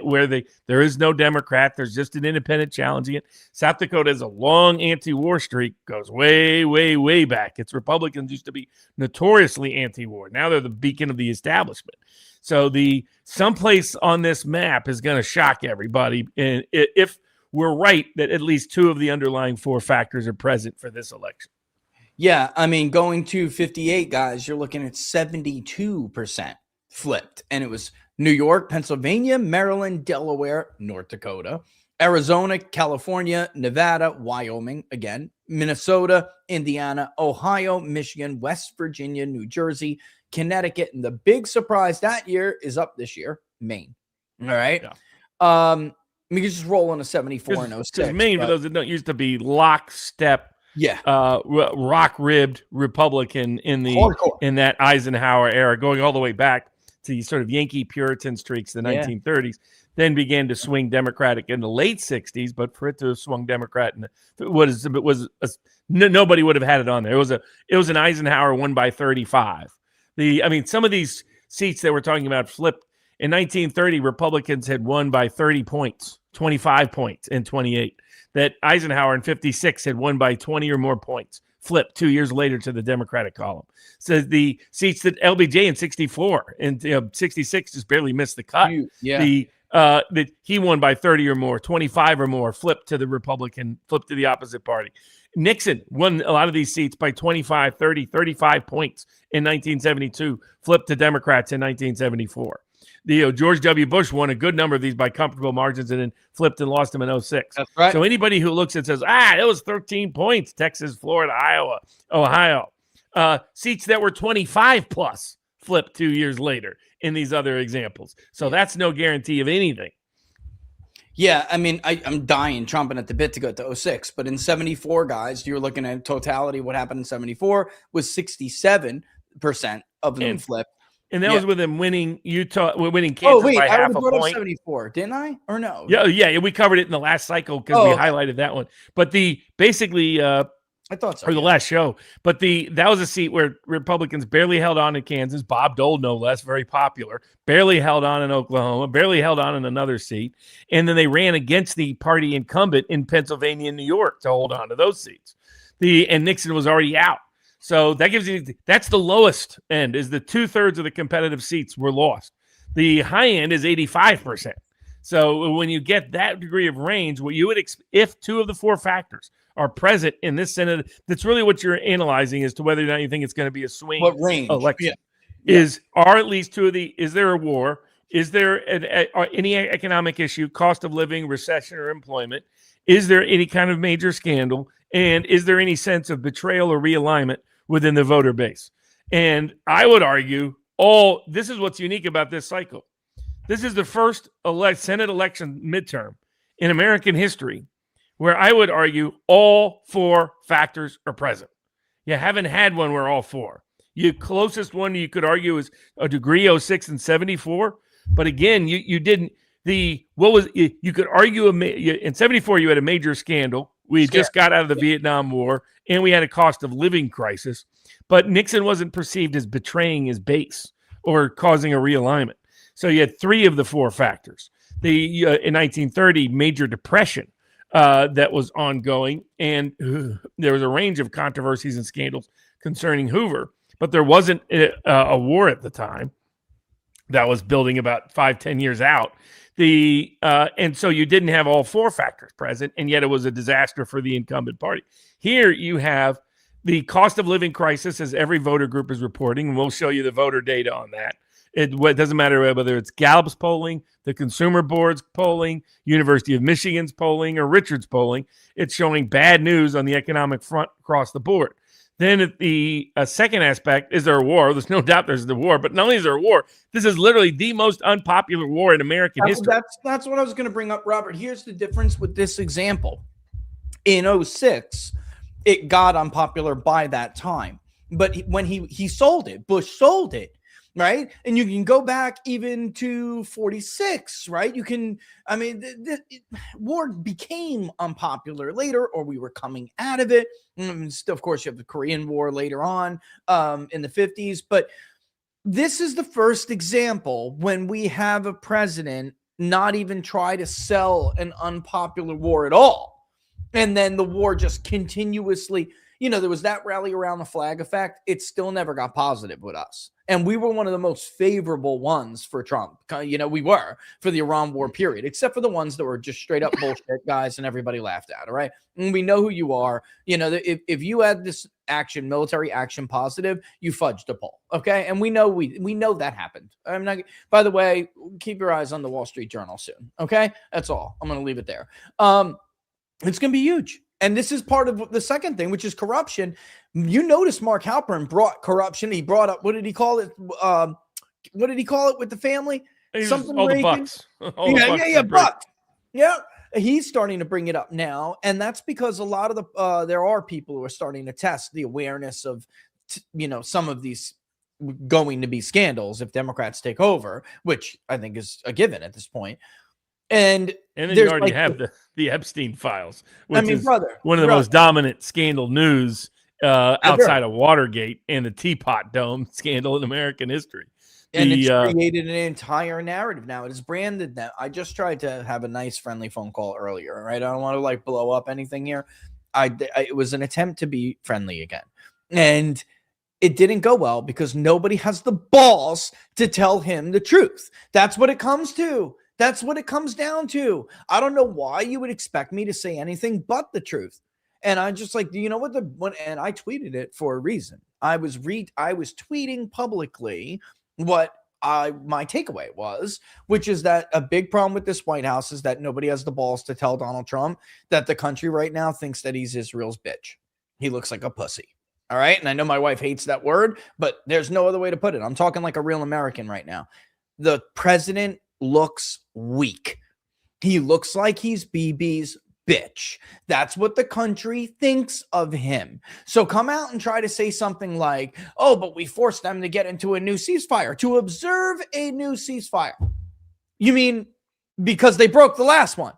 where there is no Democrat. There's just an independent challenging it. South Dakota has a long anti-war streak, goes way, way, way back. Its Republicans used to be notoriously anti-war. Now they're the beacon of the establishment. So someplace on this map is going to shock everybody. And if we're right that at least 2 of the underlying 4 factors are present for this election. Yeah, I mean, going to 58, guys, you're looking at 72% flipped. And it was New York, Pennsylvania, Maryland, Delaware, North Dakota, Arizona, California, Nevada, Wyoming, again, Minnesota, Indiana, Ohio, Michigan, West Virginia, New Jersey, Connecticut, and the big surprise that year is up this year, Maine. All right. Yeah. We can just roll on a 74 and 06. Maine, for those that don't, used to be lockstep. Yeah. Rock-ribbed Republican in that Eisenhower era, going all the way back to the sort of Yankee Puritan streaks in the 1930s, then began to swing Democratic in the late 60s, but for it to have swung Democrat nobody would have had it on there. It was an Eisenhower won by 35. Some of these seats that we're talking about flipped. In 1930, Republicans had won by 30 points, 25 points in 28. That Eisenhower in 56 had won by 20 or more points, flipped 2 years later to the Democratic column. So the seats that LBJ in 64 and 66 just barely missed the cut. Yeah. That he won by 30 or more, 25 or more, flipped to the opposite party. Nixon won a lot of these seats by 25, 30, 35 points in 1972, flipped to Democrats in 1974. George W. Bush won a good number of these by comfortable margins and then flipped and lost them in 06. That's right. So anybody who looks and says, it was 13 points, Texas, Florida, Iowa, Ohio, seats that were 25 plus flipped 2 years later in these other examples. So that's no guarantee of anything. Yeah, I mean, I'm dying, chomping at the bit to go to 06. But in 74, guys, you're looking at totality. What happened in 74 was 67% of them flipped. And that was with them winning Kansas by half a point. 74, didn't I? Or no? Yeah, we covered it in the last cycle because we highlighted that one. But I thought so. Or the last show. But that was a seat where Republicans barely held on in Kansas. Bob Dole, no less, very popular. Barely held on in Oklahoma. Barely held on in another seat. And then they ran against the party incumbent in Pennsylvania and New York to hold on to those seats. And Nixon was already out. So that's the lowest end, is the 2/3 of the competitive seats were lost. The high end is 85%. So when you get that degree of range, what you would if 2 of the 4 factors are present in this Senate, that's really what you're analyzing as to whether or not you think it's going to be a swing election. Are at least 2 of is there a war? Is there any economic issue, cost of living, recession, or employment? Is there any kind of major scandal? And is there any sense of betrayal or realignment within the voter base? And I would argue this is what's unique about this cycle. This is the first Senate election midterm in American history where I would argue all 4 factors are present. You haven't had one where all 4. Your closest one you could argue is a degree 06 and 74. But again, you didn't. You could argue in 74 you had a major scandal. We just got out of the Vietnam War, and we had a cost of living crisis. But Nixon wasn't perceived as betraying his base or causing a realignment. So you had 3 of the 4 factors. In 1930, major depression that was ongoing, and there was a range of controversies and scandals concerning Hoover, but there wasn't a war at the time that was building about 5-10 years out. And so you didn't have all 4 factors present, and yet it was a disaster for the incumbent party. Here you have the cost of living crisis, as every voter group is reporting, and we'll show you the voter data on that. It doesn't matter whether it's Gallup's polling, the Consumer Board's polling, University of Michigan's polling, or Richard's polling. It's showing bad news on the economic front across the board. Then the second aspect, is there a war? There's no doubt there's the war, but not only is there a war, this is literally the most unpopular war in American history. That's what I was going to bring up, Robert. Here's the difference with this example. In 06, it got unpopular by that time. But when he sold it, Bush sold it, right? And you can go back even to 46, right? War became unpopular later, or we were coming out of it. Of course, you have the Korean War later on in the 50s. But this is the first example when we have a president not even try to sell an unpopular war at all. And then the war just continuously, there was that rally around the flag effect. It still never got positive with us. And we were one of the most favorable ones for Trump. We were for the Iran war period, except for the ones that were just straight up bullshit guys and everybody laughed at. All right. And we know who you are. If you had this military action positive, you fudged the poll. Okay. And we know that happened. By the way, keep your eyes on the Wall Street Journal soon. Okay. That's all. I'm going to leave it there. It's going to be huge. And this is part of the second thing, which is corruption. You notice Mark Halpern brought corruption. He brought up, what did he call it? What did he call it with the family? Something all Reagan. The bucks. Bucks. Yeah. He's starting to bring it up now. And that's because a lot of there are people who are starting to test the awareness of, some of these going to be scandals if Democrats take over, which I think is a given at this point. And then you already have the Epstein files, which is one of the most dominant scandal news outside of Watergate and the Teapot Dome scandal in American history. And it's created an entire narrative now. It is branded that. I just tried to have a nice, friendly phone call earlier, right? I don't want to blow up anything here. it was an attempt to be friendly again. And it didn't go well because nobody has the balls to tell him the truth. That's what it comes to. That's what it comes down to. I don't know why you would expect me to say anything but the truth. And I'm just like, you know what? And I tweeted it for a reason. I was tweeting publicly what my takeaway was, which is that a big problem with this White House is that nobody has the balls to tell Donald Trump that the country right now thinks that he's Israel's bitch. He looks like a pussy. All right. And I know my wife hates that word, but there's no other way to put it. I'm talking like a real American right now. The president looks weak. He looks like he's BB's bitch. That's what the country thinks of him. So come out and try to say something like, oh, but we forced them to get into a new ceasefire, to observe a new ceasefire. You mean because they broke the last one?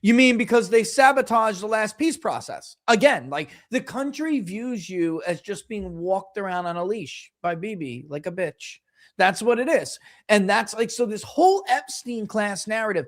You mean because they sabotaged the last peace process? Again, like the country views you as just being walked around on a leash by Bibi like a bitch. That's what it is. And that's like, so this whole Epstein class narrative,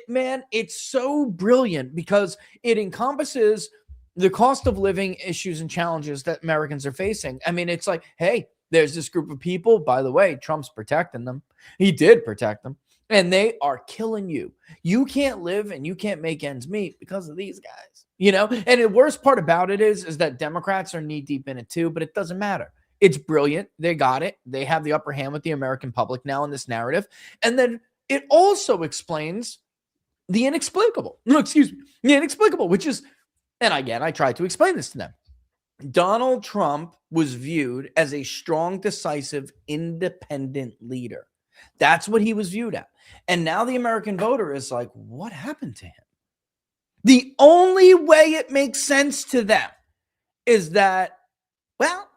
man, it's so brilliant because it encompasses the cost of living issues and challenges that Americans are facing. I mean, it's like, hey, there's this group of people, by the way, Trump's protecting them. He did protect them. And they are killing you. You can't live and you can't make ends meet because of these guys, you know? And the worst part about it is that Democrats are knee deep in it too, but it doesn't matter. It's brilliant. They got it. They have the upper hand with the American public now in this narrative. And then it also explains the inexplicable. No, excuse me. The inexplicable, which is, and again, I tried to explain this to them. Donald Trump was viewed as a strong, decisive, independent leader. That's what he was viewed at. And now the American voter is like, what happened to him? The only way it makes sense to them is that, well,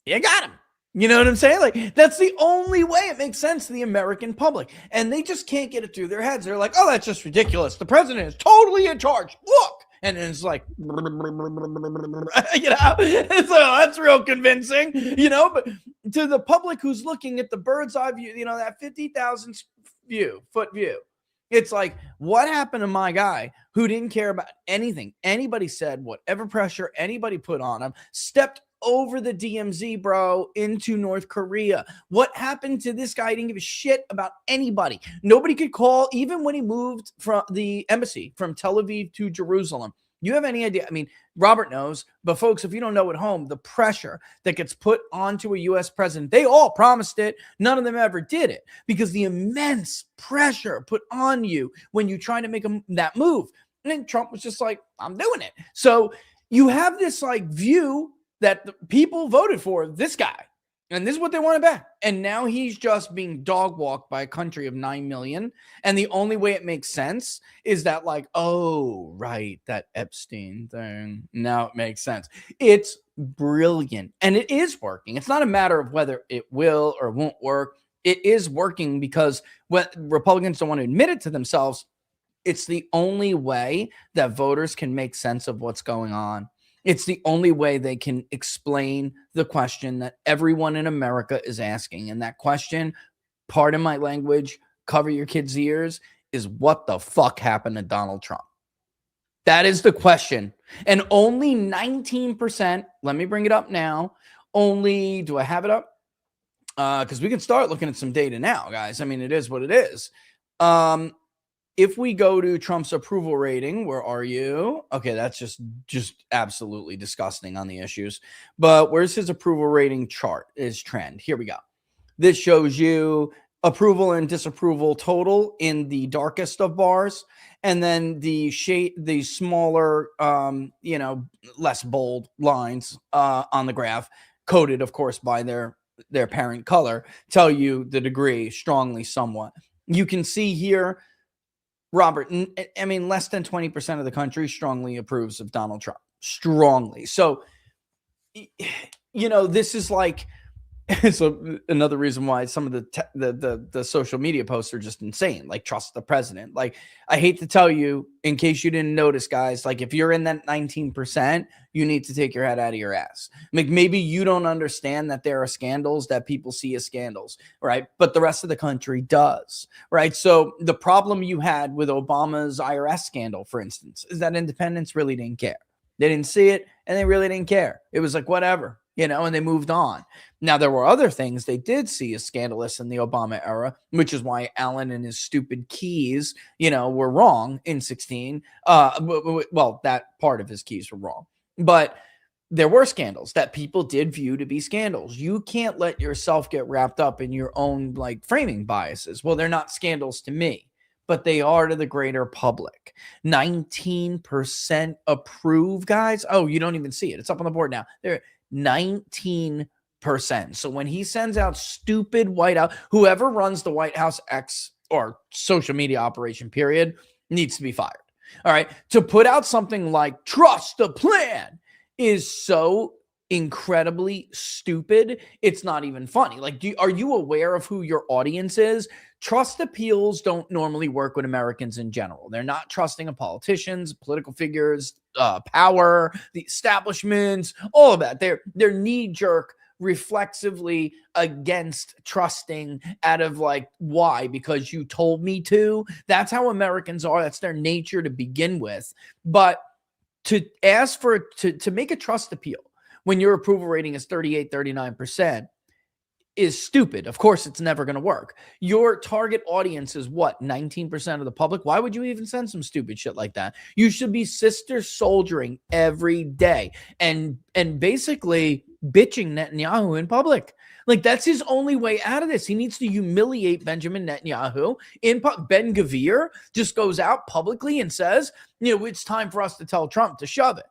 you got him. You know what I'm saying? Like, that's the only way it makes sense to the American public. And they just can't get it through their heads. They're like, oh, that's just ridiculous. The president is totally in charge. Look. And it's like, you know, so that's real convincing, you know, but to the public who's looking at the bird's eye view, you know, that 50,000 foot view, it's like, what happened to my guy who didn't care about anything anybody said, whatever pressure anybody put on him, stepped over the DMZ, bro, into North Korea? What happened to this guy? He didn't give a shit about anybody. Nobody could call, even when he moved from the embassy from Tel Aviv to Jerusalem. You have any idea? I mean, Robert knows, but folks, if you don't know at home, the pressure that gets put onto a U.S. president, they all promised it. None of them ever did it because the immense pressure put on you when you try to make that move. And then Trump was just like, I'm doing it. So you have this like view that the people voted for this guy, and this is what they wanted back. And now he's just being dog walked by a country of 9 million. And the only way it makes sense is that, like, oh, right, that Epstein thing. Now it makes sense. It's brilliant. And it is working. It's not a matter of whether it will or won't work. It is working because when Republicans don't want to admit it to themselves, it's the only way that voters can make sense of what's going on. It's the only way they can explain the question that everyone in America is asking. And that question, pardon my language, cover your kids' ears, is what the fuck happened to Donald Trump? That is the question. And only 19%, let me bring it up now. Only, do I have it up? Because we can start looking at some data now, guys. I mean, it is what it is. If we go to Trump's approval rating, where are you? Okay, that's just absolutely disgusting on the issues. But where's his approval rating chart? His trend. Here we go. This shows you approval and disapproval total in the darkest of bars, and then the smaller, less bold lines on the graph, coded, of course, by their parent color, tell you the degree strongly, somewhat. You can see here, Robert, I mean, less than 20% of the country strongly approves of Donald Trump. Strongly. So, you know, this is like, so another reason why some of the social media posts are just insane. Like, trust the president. Like, I hate to tell you, in case you didn't notice, guys, like, if you're in that 19%, you need to take your head out of your ass. Like, maybe you don't understand that there are scandals that people see as scandals, right? But the rest of the country does, right? So the problem you had with Obama's IRS scandal, for instance, is that independents really didn't care. They didn't see it, and they really didn't care. It was like, whatever, and they moved on. Now, there were other things they did see as scandalous in the Obama era, which is why Allen and his stupid keys, were wrong in 16. Well, that part of his keys were wrong. But there were scandals that people did view to be scandals. You can't let yourself get wrapped up in your own framing biases. Well, they're not scandals to me, but they are to the greater public. 19% approve, guys. Oh, you don't even see it. It's up on the board now. They're 19%. So when he sends out stupid White House, whoever runs the White House X or social media operation period needs to be fired. All right. To put out something like trust the plan is so incredibly stupid. It's not even funny. Are you aware of who your audience is? Trust appeals don't normally work with Americans in general. They're not trusting of politicians, political figures, power, the establishments, all of that. They're knee-jerk reflexively against trusting out of why? Because you told me to. That's how Americans are. That's their nature to begin with. But to ask for to make a trust appeal when your approval rating is 38, 39% is stupid. Of course, it's never going to work. Your target audience is what? 19% of the public. Why would you even send some stupid shit like that? You should be sister soldiering every day and basically bitching Netanyahu in public. That's his only way out of this. He needs to humiliate Benjamin Netanyahu. Ben Gvir just goes out publicly and says, it's time for us to tell Trump to shove it.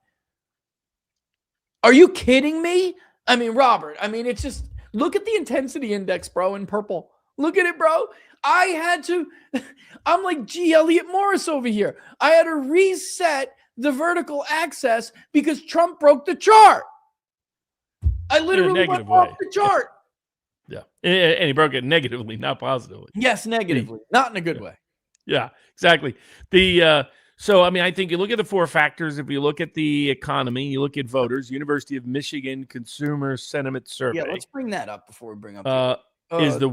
Are you kidding me? I mean, Robert, it's just, look at the intensity index, bro, in purple. Look at it, bro. I'm like G. Elliott Morris over here. I had to reset the vertical axis because Trump broke the chart. I literally went off the chart. Yeah. And he broke it negatively, not positively. Yes, negatively, not in a good way. Yeah, exactly. So, I think you look at the four factors. If you look at the economy, you look at voters, University of Michigan Consumer Sentiment Survey. Yeah, let's bring that up before we bring up is the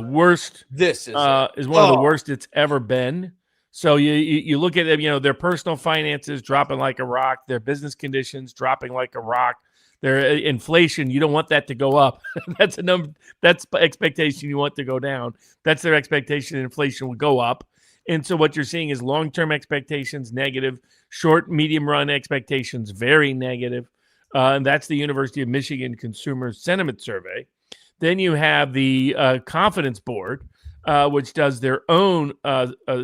worst. This is one of the worst it's ever been. So you look at them, their personal finances dropping like a rock, their business conditions dropping like a rock. Their inflation, you don't want that to go up. That's a number. That's expectation you want to go down. That's their expectation. Inflation will go up. And so what you're seeing is long-term expectations negative, short, medium-run expectations very negative. And that's the University of Michigan Consumer Sentiment Survey. Then you have the Confidence Board, which does their own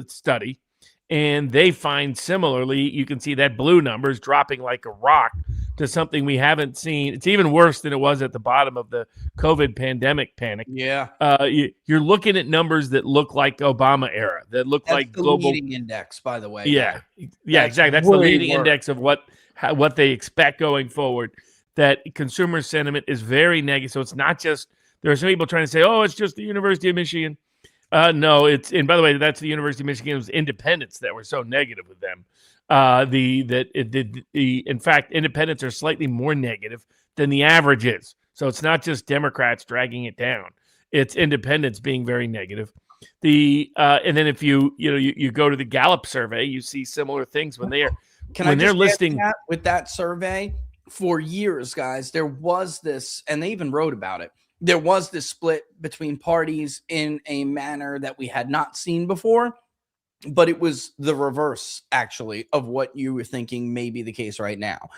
study. And they find similarly, you can see that blue number is dropping like a rock to something we haven't seen. It's even worse than it was at the bottom of the COVID pandemic panic. Yeah. You're looking at numbers that look like Obama era, that look like the global leading index, by the way. Yeah. Yeah, exactly. That's the leading index of what they expect going forward. That consumer sentiment is very negative. So it's not just, there are some people trying to say, oh, it's just the University of Michigan. No, and by the way, that's the University of Michigan. It was independents that were so negative with them. In fact, independents are slightly more negative than the average is. So it's not just Democrats dragging it down; it's independents being very negative. And then if you go to the Gallup survey, you see similar things when they're listing with that survey for years, guys. There was this, and they even wrote about it. There was this split between parties in a manner that we had not seen before. But it was the reverse, actually, of what you were thinking may be the case right now.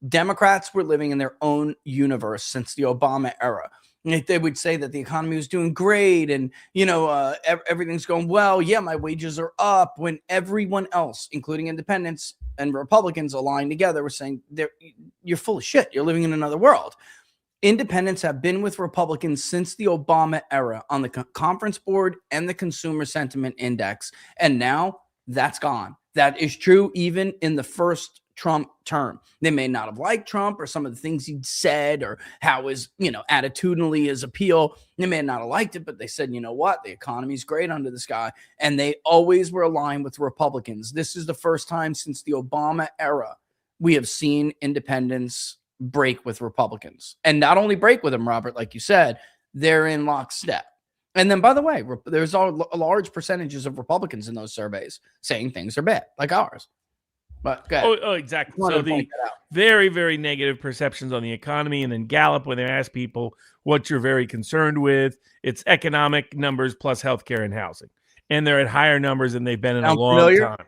Democrats were living in their own universe since the Obama era. They would say that the economy was doing great and, everything's going well. Yeah, my wages are up. When everyone else, including independents and Republicans aligned together, were saying, you're full of shit. You're living in another world. Independents have been with Republicans since the Obama era on the Conference Board and the Consumer Sentiment Index. And now that's gone. That is true even in the first Trump term. They may not have liked Trump or some of the things he'd said or how his, attitudinally his appeal. They may not have liked it, but they said, you know what? The economy's great under this guy. And they always were aligned with Republicans. This is the first time since the Obama era we have seen independents break with Republicans, and not only break with them, Robert, like you said, they're in lockstep. And then, by the way, there's large percentages of Republicans in those surveys saying things are bad, like ours. But go ahead. Oh, exactly. Wanted So to point the that out. very, very negative perceptions on the economy, and then Gallup, when they ask people what you're very concerned with, it's economic numbers plus healthcare and housing, and they're at higher numbers than they've been in Sound a long familiar? time.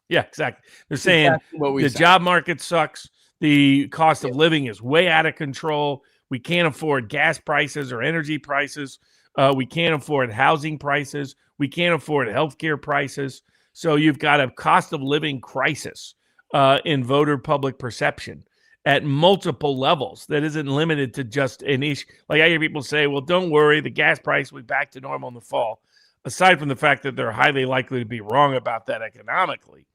Yeah, exactly. They're saying Exactly what we the said. job market sucks, the cost of living is way out of control. We can't afford gas prices or energy prices. We can't afford housing prices. We can't afford healthcare prices. So you've got a cost of living crisis in voter public perception at multiple levels that isn't limited to just an issue. Like I hear people say, well, don't worry, the gas price will be back to normal in the fall. Aside from the fact that they're highly likely to be wrong about that economically,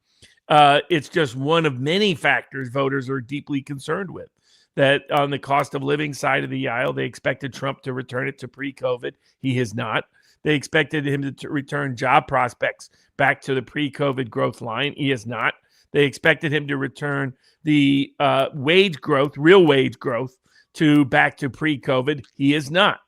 it's just one of many factors voters are deeply concerned with. That on the cost of living side of the aisle, they expected Trump to return it to pre-COVID. He has not. They expected him to return job prospects back to the pre-COVID growth line. He has not. They expected him to return the wage growth, real wage growth, to back to pre-COVID. He is not.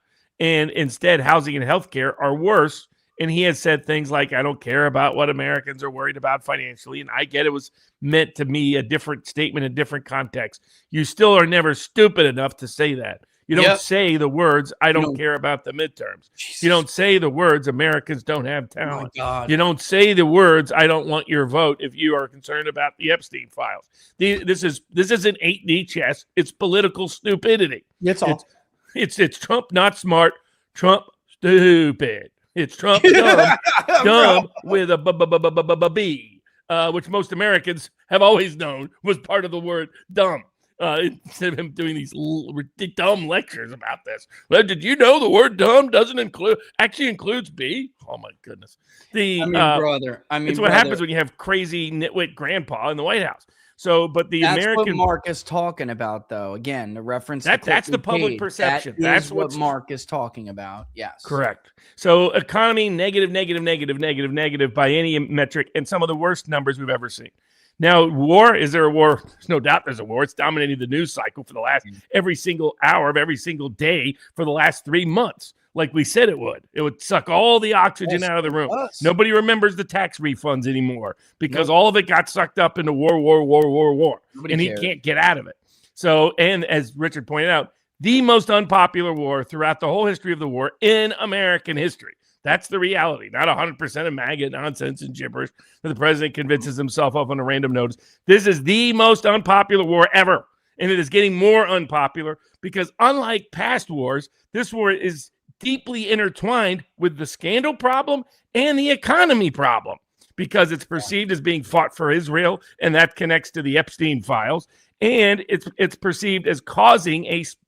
And instead, housing and healthcare are worse. And he has said things like, I don't care about what Americans are worried about financially. And I get it was meant to be a different statement, a different context. You still are never stupid enough to say that. You don't say the words, I don't care about the midterms. Jesus. You don't say the words, Americans don't have Oh my talent. God. You don't say the words, I don't want your vote if you are concerned about the Epstein files. This isn't 8D chess. It's political stupidity. It's all. It's Trump not smart, Trump stupid. It's Trump dumb with a B, which most Americans have always known was part of the word dumb. Instead of him doing these dumb lectures about this. Well, did you know the word dumb actually includes B? Oh my goodness. Brother. It's what happens when you have crazy nitwit grandpa in the White House. So, but the that's American what Mark is talking about, though. Again, the reference. That's the public perception. That's what Mark is talking about. Yes, correct. So, economy negative by any metric, and some of the worst numbers we've ever seen. Now, war, is there a war? There's no doubt there's a war. It's dominating the news cycle for the last every single hour of every single day for the last 3 months. Like we said it would. It would suck all the oxygen out of the room. Nobody remembers the tax refunds anymore because all of it got sucked up into war. And he can't get out of it. So, and as Richard pointed out, the most unpopular war throughout the whole history of the war in American history. That's the reality, not 100% of MAGA nonsense and gibberish that the president convinces himself of on a random notice. This is the most unpopular war ever, and it is getting more unpopular because unlike past wars, this war is deeply intertwined with the scandal problem and the economy problem because it's perceived as being fought for Israel, and that connects to the Epstein files, and it's perceived as causing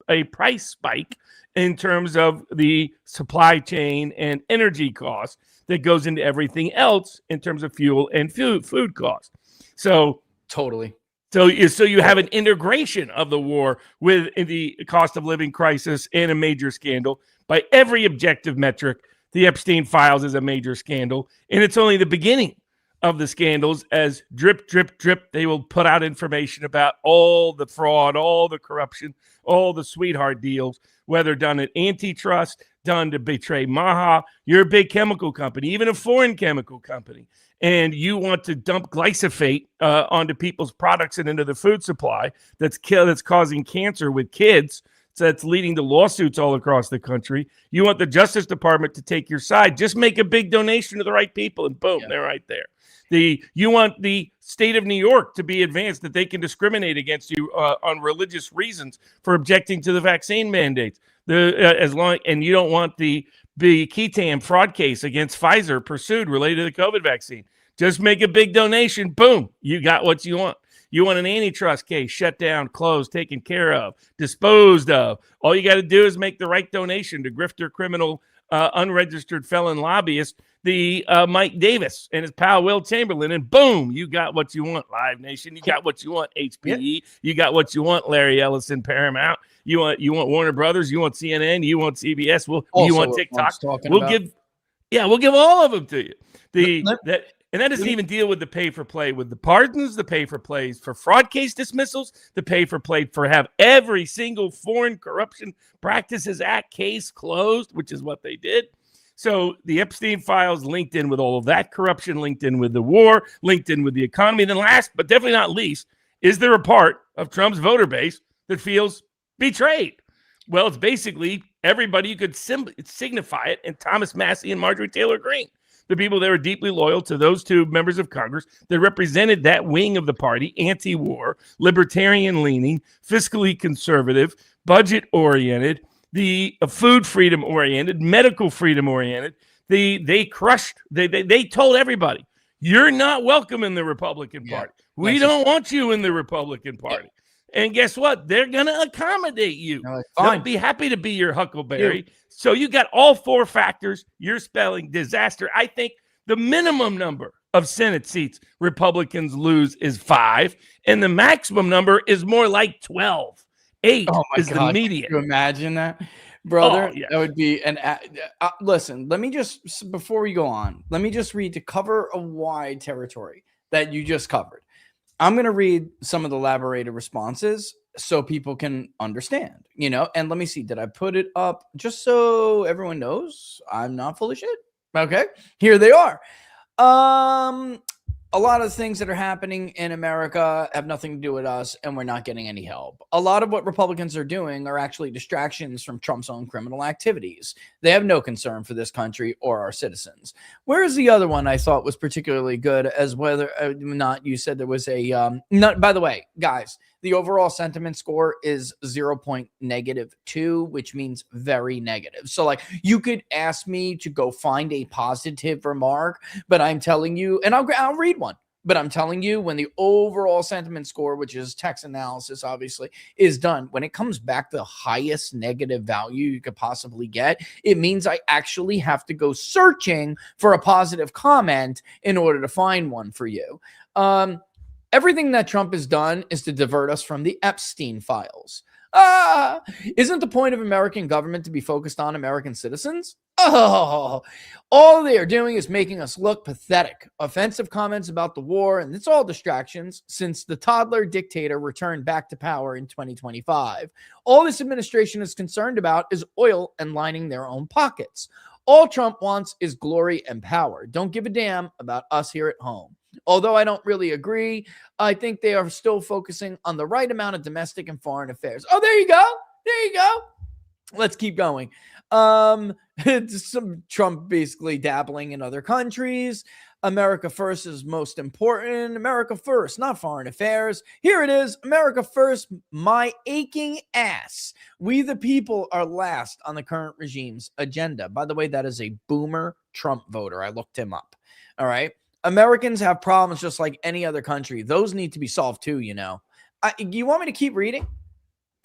a price spike in terms of the supply chain and energy costs that goes into everything else in terms of fuel and food costs. So totally. So you have an integration of the war with the cost of living crisis and a major scandal. By every objective metric, the Epstein files is a major scandal, and it's only the beginning of the scandals as drip, drip, drip, they will put out information about all the fraud, all the corruption, all the sweetheart deals, whether done at antitrust, done to betray Maha. You're a big chemical company, even a foreign chemical company, and you want to dump glyphosate onto people's products and into the food supply that's causing cancer with kids. So that's leading to lawsuits all across the country. You want the Justice Department to take your side. Just make a big donation to the right people, and boom, they're right there. You want the state of New York to be advanced, that they can discriminate against you on religious reasons for objecting to the vaccine mandates. And you don't want the Ketam fraud case against Pfizer pursued related to the COVID vaccine. Just make a big donation. Boom, you got what you want. You want an antitrust case shut down, closed, taken care of, disposed of. All you got to do is make the right donation to grifter, criminal, unregistered felon lobbyist, the Mike Davis and his pal Will Chamberlain, and boom, you got what you want, Live Nation. You got what you want, HPE. You got what you want, Larry Ellison, Paramount. You want Warner Brothers. You want CNN. You want CBS. You want TikTok. We'll give all of them to you. And that doesn't even deal with the pay for play, with the pardons, the pay for plays for fraud case dismissals, the pay for play for have every single Foreign Corruption Practices Act case closed, which is what they did. So the Epstein files linked in with all of that corruption, linked in with the war, linked in with the economy. And then last, but definitely not least, is there a part of Trump's voter base that feels betrayed? Well, it's basically everybody you could signify it, and Thomas Massey and Marjorie Taylor Greene, the people that were deeply loyal to those two members of Congress that represented that wing of the party, anti-war, libertarian-leaning, fiscally conservative, budget-oriented, the food freedom-oriented, medical freedom-oriented. They crushed. They told everybody, you're not welcome in the Republican Party. We don't want you in the Republican Party. And guess what? They're going to accommodate you. They'll be happy to be your huckleberry. So you got all four factors. You're spelling disaster. I think the minimum number of Senate seats Republicans lose is 5, and the maximum number is more like 12. 8 is the median. Can you imagine that, brother? Oh, yes. That would be an listen, let me just, before we go on, let me just read to cover a wide territory that you just covered. I'm going to read some of the elaborated responses so people can understand, and let me see. Did I put it up just so everyone knows I'm not full of shit? Okay, here they are. A lot of things that are happening in America have nothing to do with us, and we're not getting any help. A lot of what Republicans are doing are actually distractions from Trump's own criminal activities. They have no concern for this country or our citizens. Where's the other one I thought was particularly good, as whether or not you said there was a by the way, guys, the overall sentiment score is -2, which means very negative. So like you could ask me to go find a positive remark, but I'm telling you, and I'll read one. But I'm telling you, when the overall sentiment score, which is text analysis, obviously, is done, when it comes back to the highest negative value you could possibly get, it means I actually have to go searching for a positive comment in order to find one for you. Everything that Trump has done is to divert us from the Epstein files. Isn't the point of American government to be focused on American citizens? Oh, all they are doing is making us look pathetic. Offensive comments about the war, and it's all distractions since the toddler dictator returned back to power in 2025. All this administration is concerned about is oil and lining their own pockets. All Trump wants is glory and power. Don't give a damn about us here at home. Although I don't really agree, I think they are still focusing on the right amount of domestic and foreign affairs. Oh, there you go. There you go. Let's keep going. Some Trump basically dabbling in other countries. America first is most important. America first, not foreign affairs. Here it is. America first, my aching ass. We the people are last on the current regime's agenda. By the way, that is a boomer Trump voter. I looked him up. All right. Americans have problems just like any other country. Those need to be solved too, You want me to keep reading?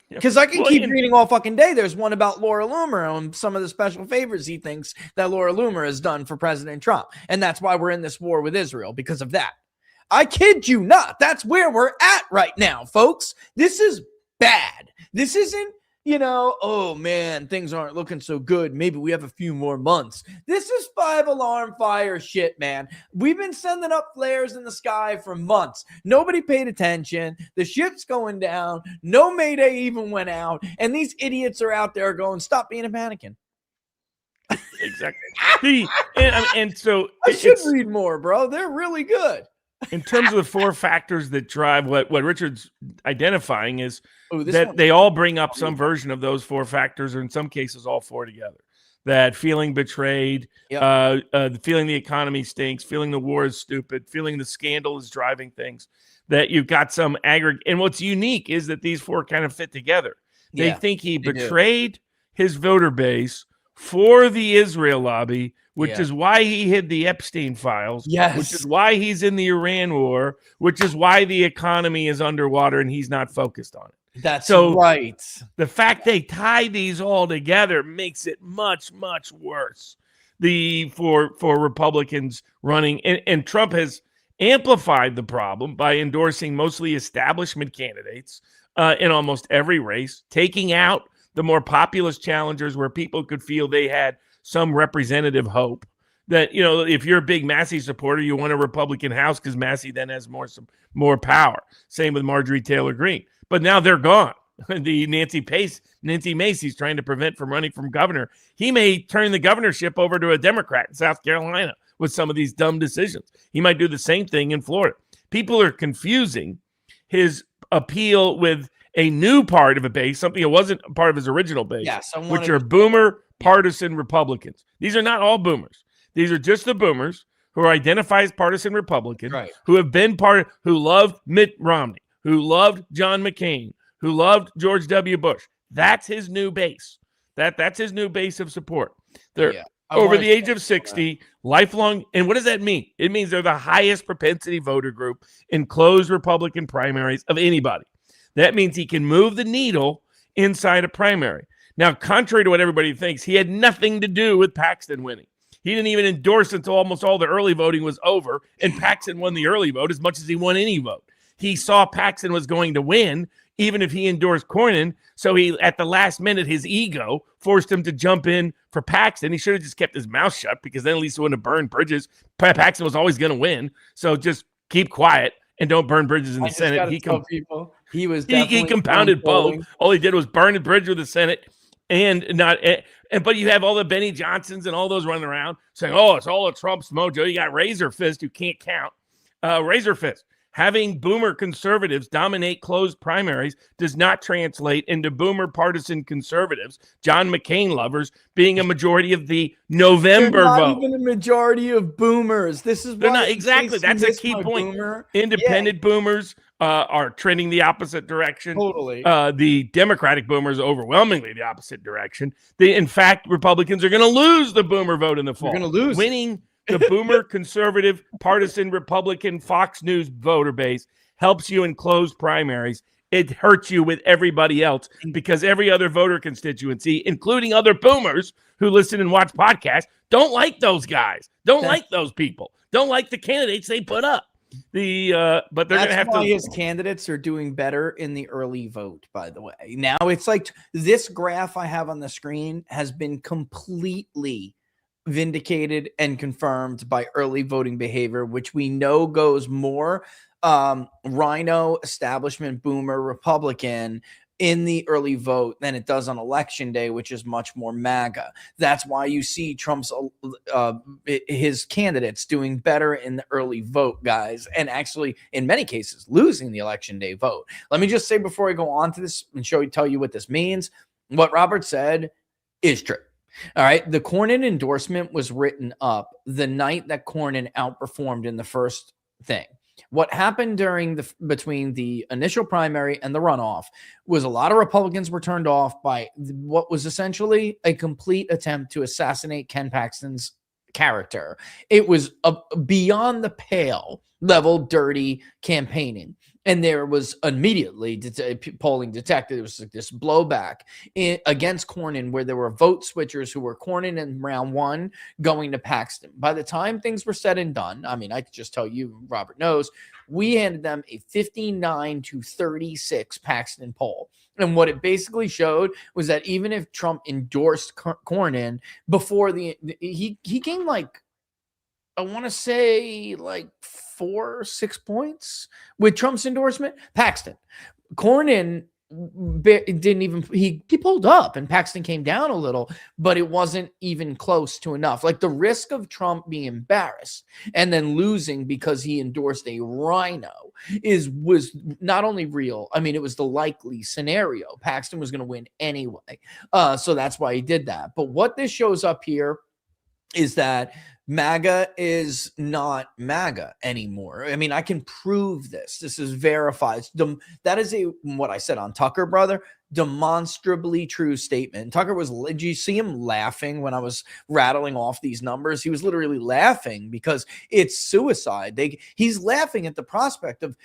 Because I can keep reading all fucking day. There's one about Laura Loomer and some of the special favors he thinks that Laura Loomer has done for President Trump. And that's why we're in this war with Israel, because of that. I kid you not. That's where we're at right now, folks. This is bad. This isn't, oh man, things aren't looking so good. Maybe we have a few more months. This is 5-alarm fire shit, man. We've been sending up flares in the sky for months. Nobody paid attention. The shit's going down. No Mayday even went out. And these idiots are out there going, stop being a mannequin. Exactly. And so I should read more, bro. They're really good. In terms of the four factors that drive what Richard's identifying is that they all bring up some version of those four factors, or in some cases, all four together. That feeling betrayed, feeling the economy stinks, feeling the war is stupid, feeling the scandal is driving things, that you've got some aggregate. And what's unique is that these four kind of fit together. They think he betrayed his voter base for the Israel lobby, which is why he hid the Epstein files, which is why he's in the Iran war, which is why the economy is underwater and he's not focused on it. That's right. The fact they tie these all together makes it much, much worse. For Republicans running, and Trump has amplified the problem by endorsing mostly establishment candidates in almost every race, taking out the more populist challengers where people could feel they had some representative hope. That, if you're a big Massey supporter, you want a Republican House because Massey then has more power. Same with Marjorie Taylor Greene. But now they're gone. the Nancy Macy's trying to prevent from running from governor. He may turn the governorship over to a Democrat in South Carolina with some of these dumb decisions. He might do the same thing in Florida. People are confusing his appeal with a new part of a base, something that wasn't part of his original base, Yes, which are boomer partisan Republicans. These are not all boomers. These are just the boomers who identify as partisan Republicans, Right. who have been who loved Mitt Romney, who loved John McCain, who loved George W. Bush. That's his new base. That's his new base of support. They're over the age of 60, lifelong. And what does that mean? It means they're the highest propensity voter group in closed Republican primaries of anybody. That means he can move the needle inside a primary. Now, contrary to what everybody thinks, he had nothing to do with Paxton winning. He didn't even endorse until almost all the early voting was over, and Paxton won the early vote as much as he won any vote. He saw Paxton was going to win, even if he endorsed Cornyn. So he, at the last minute, his ego forced him to jump in for Paxton. He should have just kept his mouth shut, because then at least he wouldn't have burned bridges. Paxton was always going to win. So just keep quiet and don't burn bridges in the Senate. He compounded both. All he did was burn a bridge with the Senate, but you have all the Benny Johnsons and all those running around saying, "Oh, it's all a Trump's mojo." You got Razor Fist, who can't count. Razor Fist. Having boomer conservatives dominate closed primaries does not translate into boomer partisan conservatives, John McCain lovers, being a majority of the November vote. Not even a majority of boomers. This is they're not exactly. That's a key point. Independent boomers are trending the opposite direction. Totally. The Democratic boomers overwhelmingly the opposite direction. In fact, Republicans are going to lose the boomer vote in the fall. They're going to lose. Winning the boomer, conservative, partisan, Republican, Fox News voter base helps you in closed primaries. It hurts you with everybody else, because every other voter constituency, including other boomers who listen and watch podcasts, don't like those guys, don't like those people, don't like the candidates they put up. But they're going to have to. His candidates are doing better in the early vote, by the way. Now it's like this graph I have on the screen has been completely vindicated and confirmed by early voting behavior, which we know goes more rhino, establishment, boomer, Republican in the early vote than it does on election day, which is much more MAGA. That's why you see Trump's his candidates doing better in the early vote, guys, and actually in many cases losing the election day vote. Let me just say before I go on to this and tell you what this means, what Robert said is true. All right. The Cornyn endorsement was written up the night that Cornyn outperformed in the first thing. What happened between the initial primary and the runoff was a lot of Republicans were turned off by what was essentially a complete attempt to assassinate Ken Paxton's character. It was a beyond the pale level dirty campaigning. And there was immediately polling detected. There was this blowback against Cornyn, where there were vote switchers who were Cornyn in round one going to Paxton. By the time things were said and done, I mean, I could just tell you, Robert knows, we handed them a 59-36 Paxton poll. And what it basically showed was that even if Trump endorsed Cornyn before he gained like, I want to say like 4-6 points with Trump's endorsement. Paxton, Cornyn didn't even, he pulled up and Paxton came down a little, but it wasn't even close to enough. Like the risk of Trump being embarrassed and then losing because he endorsed a rhino was not only real. I mean, it was the likely scenario. Paxton was going to win anyway. So that's why he did that. But what this shows up here is that MAGA is not MAGA anymore. I mean, I can prove this. This is verified. That is what I said on Tucker, brother, demonstrably true statement. Tucker did you see him laughing when I was rattling off these numbers? He was literally laughing because it's suicide. He's laughing at the prospect of,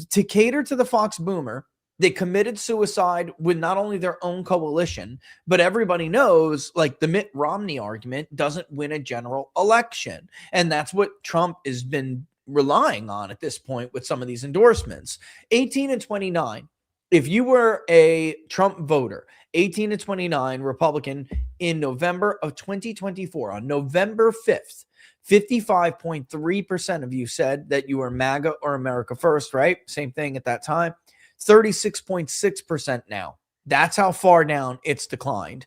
to cater to the Fox boomer, they committed suicide with not only their own coalition, but everybody knows, like, the Mitt Romney argument doesn't win a general election. And that's what Trump has been relying on at this point with some of these endorsements. 18 and 29. If you were a Trump voter, 18 to 29 Republican in November of 2024, on November 5th, 55.3% of you said that you were MAGA or America First, right? Same thing at that time. 36.6% now That's how far down it's declined.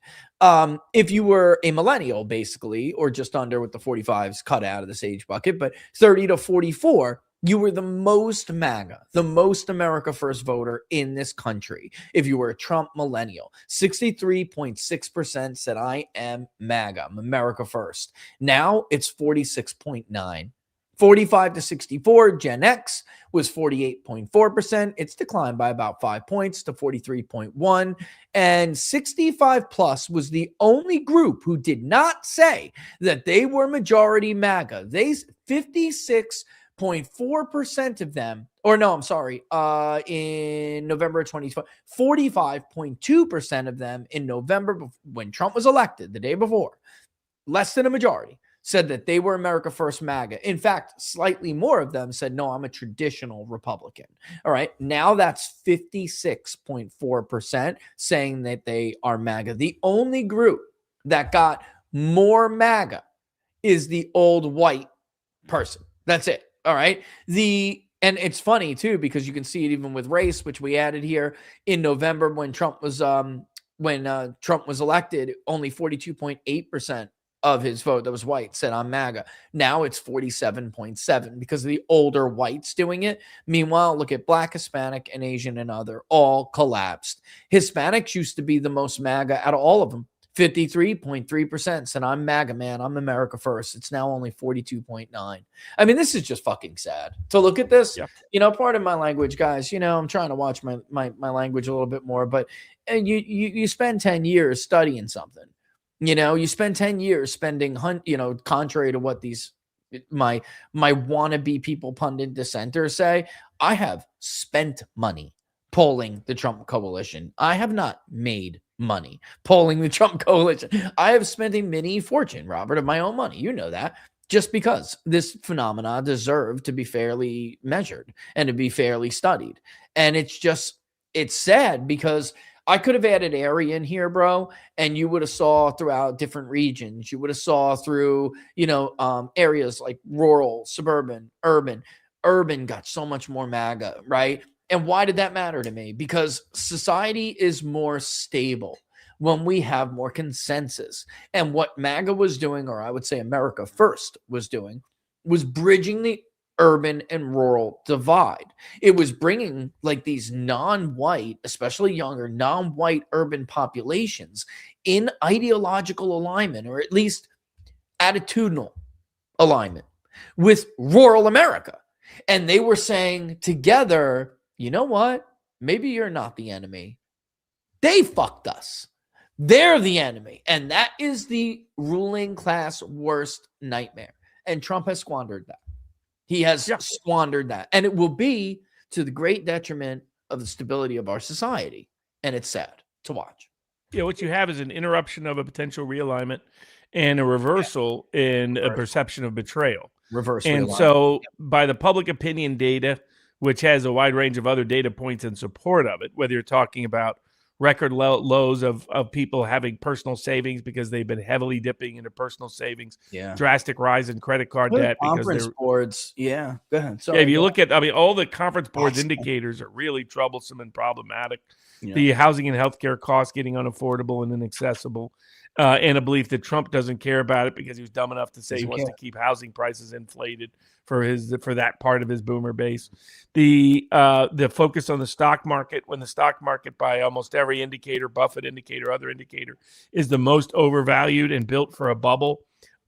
If you were a millennial, basically, or just under with the 45s cut out of this age bucket, but 30 to 44, you were the most MAGA, the most America First voter in this country. If you were a Trump millennial, 63.6% said, I am MAGA, I'm America First. Now it's 46.9%. 45 to 64, Gen X was 48.4%. It's declined by about 5 points to 43.1. And 65 plus was the only group who did not say that they were majority MAGA. They 56.4% of them, or no, I'm sorry, in November of 2012, 45.2% of them in November when Trump was elected, the day before, less than a majority, said that they were America First MAGA. In fact, slightly more of them said, no, I'm a traditional Republican. All right. Now that's 56.4% saying that they are MAGA. The only group that got more MAGA is the old white person. That's it. All right. And it's funny too, because you can see it even with race, which we added here in November when Trump was elected, only 42.8% of his vote that was white said I'm MAGA. Now it's 47.7% because of the older whites doing it. Meanwhile, look at Black, Hispanic, and Asian and other all collapsed. Hispanics used to be the most MAGA out of all of them. 53.3% said I'm MAGA, man. I'm America First. It's now only 42.9%. I mean, this is just fucking sad to look at this. Yep. Pardon my language, guys. I'm trying to watch my language a little bit more, but you spend 10 years studying something. You spend 10 years spending, contrary to what these my wannabe people, pundit dissenters say, I have spent money polling the Trump coalition. I have not made money polling the Trump coalition. I have spent a mini fortune, Robert, of my own money. You know that. Just because this phenomena deserved to be fairly measured and to be fairly studied. And it's sad because I could have added area in here, bro, and you would have saw throughout different regions. You would have saw through, areas like rural, suburban, urban. Urban got so much more MAGA, right? And why did that matter to me? Because society is more stable when we have more consensus. And what MAGA was doing, or I would say America First was doing, was bridging the urban and rural divide. It was bringing like these non-white, especially younger, non-white urban populations in ideological alignment, or at least attitudinal alignment with rural America. And they were saying together, you know what? Maybe you're not the enemy. They fucked us. They're the enemy. And that is the ruling class worst nightmare. And Trump has squandered that. He has squandered that. And it will be to the great detriment of the stability of our society. And it's sad to watch. Yeah, what you have is an interruption of a potential realignment and a reversal in a perception of betrayal. And so by the public opinion data, which has a wide range of other data points in support of it, whether you're talking about record lows of people having personal savings because they've been heavily dipping into personal savings, drastic rise in credit card debt. Conference boards. Yeah, go ahead. Sorry, if you look at, all the conference boards indicators are really troublesome and problematic. Yeah. The housing and healthcare costs getting unaffordable and inaccessible, and a belief that Trump doesn't care about it because he was dumb enough to say he wants to keep housing prices inflated for that part of his boomer base. The focus on the stock market, when the stock market by almost every indicator, Buffett indicator, other indicator, is the most overvalued and built for a bubble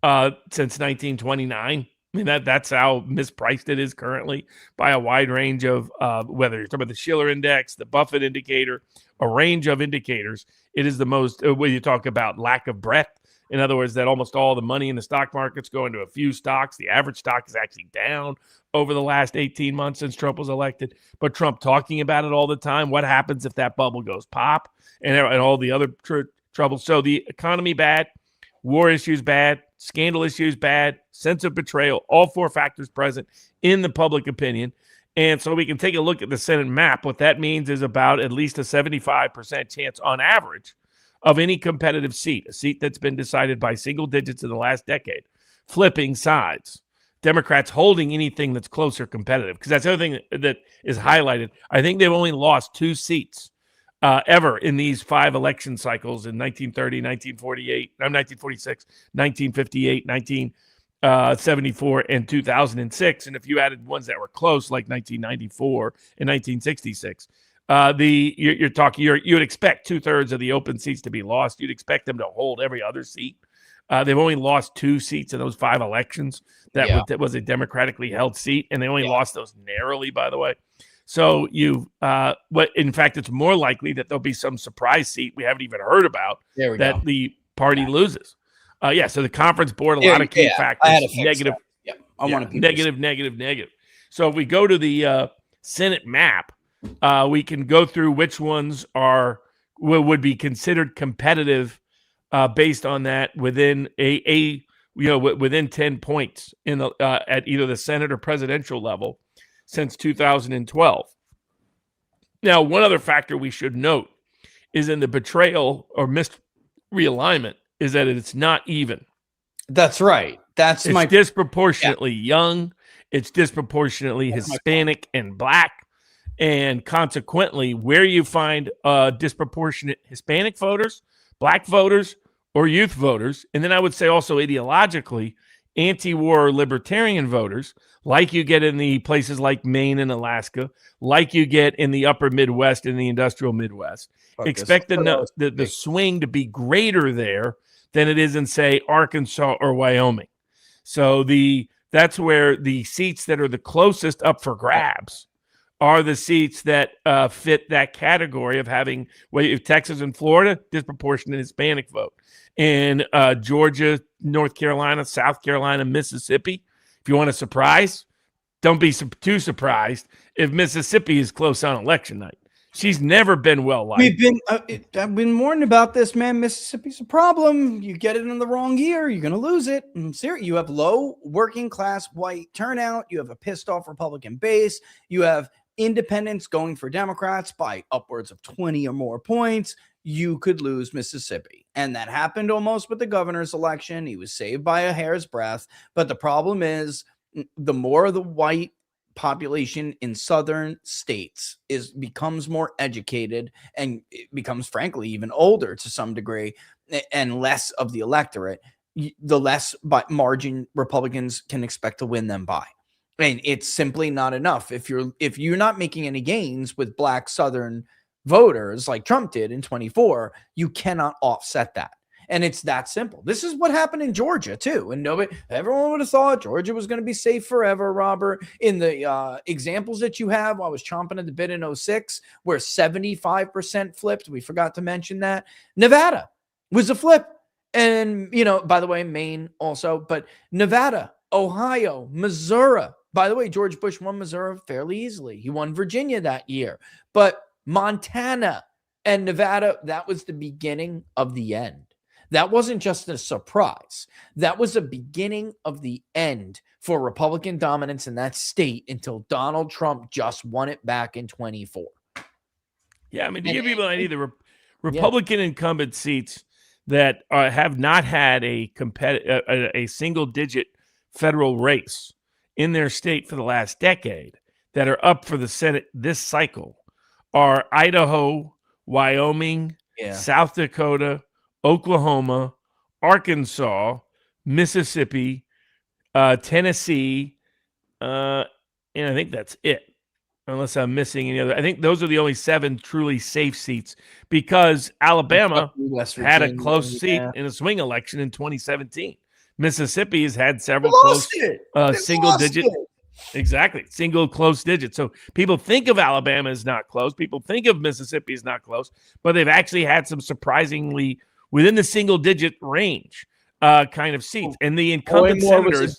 since 1929. I mean, that's how mispriced it is currently by a wide range of whether you're talking about the Shiller Index, the Buffett indicator, a range of indicators. It is the most, when you talk about lack of breadth, in other words, that almost all the money in the stock market's going to a few stocks. The average stock is actually down over the last 18 months since Trump was elected. But Trump talking about it all the time. What happens if that bubble goes pop and all the other troubles? So the economy bad, war issues bad, scandal issues bad, sense of betrayal, all four factors present in the public opinion. And so we can take a look at the Senate map. What that means is about at least a 75% chance on average of any competitive seat, a seat that's been decided by single digits in the last decade, flipping sides. Democrats holding anything that's close or competitive, because that's the other thing that is highlighted. I think they've only lost 2 seats ever in these 5 election cycles in 1930, 1948, 1946, 1958, 1974, and 2006. And if you added ones that were close, like 1994 and 1966, you're talking, you would expect 2/3 of the open seats to be lost. You'd expect them to hold every other seat. They've only lost 2 seats in those 5 elections. That was a democratically held seat, and they only lost those narrowly, by the way. So in fact, it's more likely that there'll be some surprise seat we haven't even heard about that the party loses. So the conference board, a lot of key factors, negative. I want to negative. So if we go to the Senate map, we can go through which ones would be considered competitive based on that within within 10 points in the at either the Senate or presidential level since 2012. Now, one other factor we should note is in the betrayal or missed realignment is that it's not even. That's right. It's disproportionately young. It's disproportionately Hispanic and Black. And consequently, where you find disproportionate Hispanic voters, Black voters, or youth voters, and then I would say also ideologically, anti-war libertarian voters, like you get in the places like Maine and Alaska, like you get in the upper Midwest and the industrial Midwest. Expect the swing to be greater there than it is in, say, Arkansas or Wyoming. So that's where the seats that are the closest up for grabs are the seats that fit that category of having, Texas and Florida, disproportionate Hispanic vote. In Georgia, North Carolina, South Carolina, Mississippi, if you want a surprise, don't be too surprised if Mississippi is close on election night. She's never been well liked. I've been warned about this, man. Mississippi's a problem. You get it in the wrong year, you're going to lose it. I'm serious. You have low working class white turnout. You have a pissed off Republican base. You have independents going for Democrats by upwards of 20 or more points. You could lose Mississippi. And that happened almost with the governor's election. He was saved by a hair's breadth. But the problem is the more the white population in southern states becomes more educated and it becomes, frankly, even older to some degree and less of the electorate, the less margin Republicans can expect to win them by. And it's simply not enough. If you're not making any gains with Black Southern voters like Trump did in 24, you cannot offset that. And it's that simple. This is what happened in Georgia too. And everyone would have thought Georgia was going to be safe forever, Robert. In the examples that you have, I was chomping at the bit in 06, where 75% flipped. We forgot to mention that. Nevada was a flip. And, by the way, Maine also, but Nevada, Ohio, Missouri. By the way, George Bush won Missouri fairly easily. He won Virginia that year. But Montana and Nevada, that was the beginning of the end. That wasn't just a surprise. That was a beginning of the end for Republican dominance in that state until Donald Trump just won it back in 24. Yeah, I mean, to give people an idea, the Republican incumbent seats that have not had a single-digit federal race in their state for the last decade that are up for the Senate this cycle are Idaho, Wyoming, South Dakota, Oklahoma, Arkansas, Mississippi, Tennessee, and I think that's it, unless I'm missing any other. I think those are the only 7 truly safe seats because Alabama had a close seat in a swing election in 2017. Mississippi has had several close single-digit. Exactly. Single close digits. So people think of Alabama as not close. People think of Mississippi as not close, but they've actually had some surprisingly within the single digit range kind of seats. And the incumbent senators.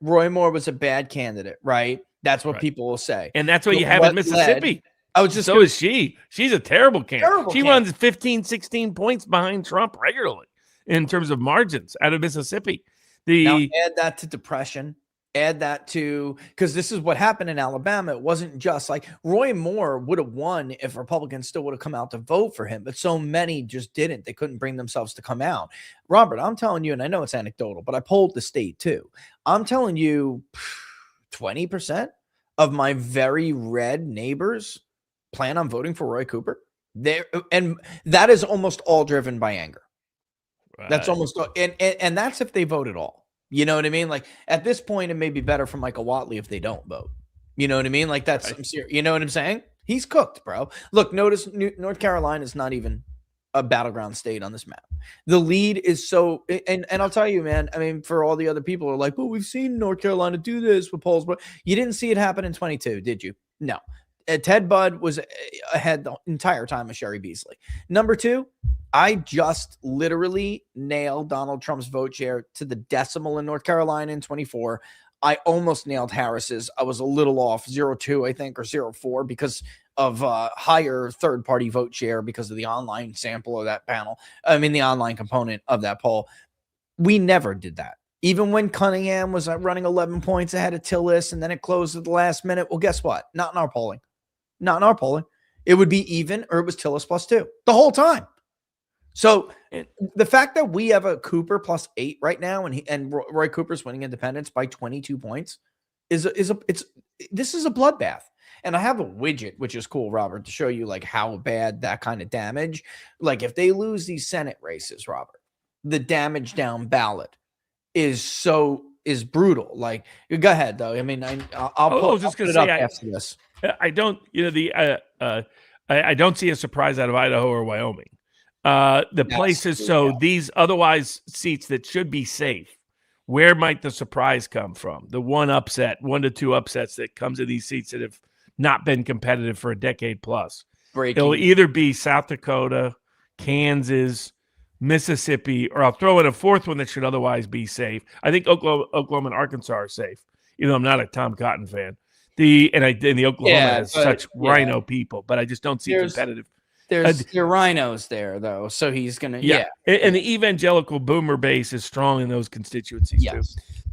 Roy Moore was a bad candidate, right? That's what people will say. And that's what you have in Mississippi. Is she. She's a terrible candidate. She runs 15, 16 points behind Trump regularly in terms of margins out of Mississippi. Now add that to depression. Add that to, because this is what happened in Alabama. It wasn't just like Roy Moore would have won if Republicans still would have come out to vote for him, but so many just didn't. They couldn't bring themselves to come out. Robert, I'm telling you, and I know it's anecdotal, but I polled the state too. I'm telling you, 20% of my very red neighbors plan on voting for Roy Cooper. There, and that is almost all driven by anger. That's Right. almost and that's if they vote at all. You know what I mean? Like at this point, it may be better for Michael Watley if they don't vote. You know what I mean? Like that's Right. I'm serious. You know what I'm saying? He's cooked, bro. Look, notice North Carolina is not even a battleground state on this map. The lead is so, and I'll tell you, man. I mean, for all the other people who are like, "Well, we've seen North Carolina do this with polls," but you didn't see it happen in 22, did you? No. Ted Budd was ahead the entire time of Sherry Beasley. Number two, I just literally nailed Donald Trump's vote share to the decimal in North Carolina in 24. I almost nailed Harris's. I was a little off, 0.2, I think, or 0.4 because of higher third-party vote share because of the online sample of that panel. I mean, the online component of that poll. We never did that. Even when Cunningham was running 11 points ahead of Tillis and then it closed at the last minute. Well, guess what? Not in our polling. Not in our polling. It would be even or it was Tillis +2 the whole time. So the fact that we have a Cooper +8 right now and Roy Cooper's winning independents by 22 points this is a bloodbath. And I have a widget, which is cool, Robert, to show you like how bad that kind of damage. Like if they lose these Senate races, Robert, the damage down ballot is brutal. Like, go ahead though. I mean, I'll just put gonna it say up after this. I don't, I don't see a surprise out of Idaho or Wyoming. The places, so these otherwise seats that should be safe, where might the surprise come from? The one to two upsets that comes in these seats that have not been competitive for a decade plus. It'll either be South Dakota, Kansas, Mississippi, or I'll throw in a fourth one that should otherwise be safe. I think Oklahoma and Arkansas are safe, even though I'm not a Tom Cotton fan. The Oklahoma has such rhino people, but I just don't see competitive. There's rhinos there though, so he's gonna And the evangelical boomer base is strong in those constituencies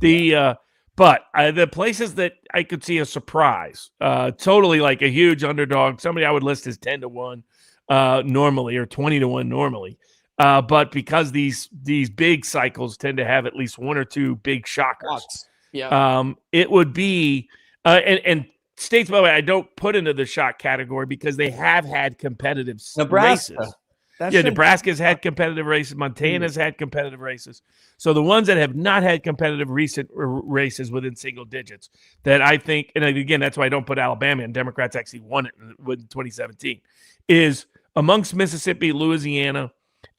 too. But the places that I could see a surprise, totally like a huge underdog, somebody I would list as 10-1 normally or 20-1 normally. But because these big cycles tend to have at least one or two big shockers, it would be and states, by the way, I don't put into the shock category because they have had competitive races. Nebraska's had competitive races. Montana's had competitive races. So the ones that have not had competitive recent races within single digits that I think, and again, that's why I don't put Alabama in. Democrats actually won it in 2017, is amongst Mississippi, Louisiana,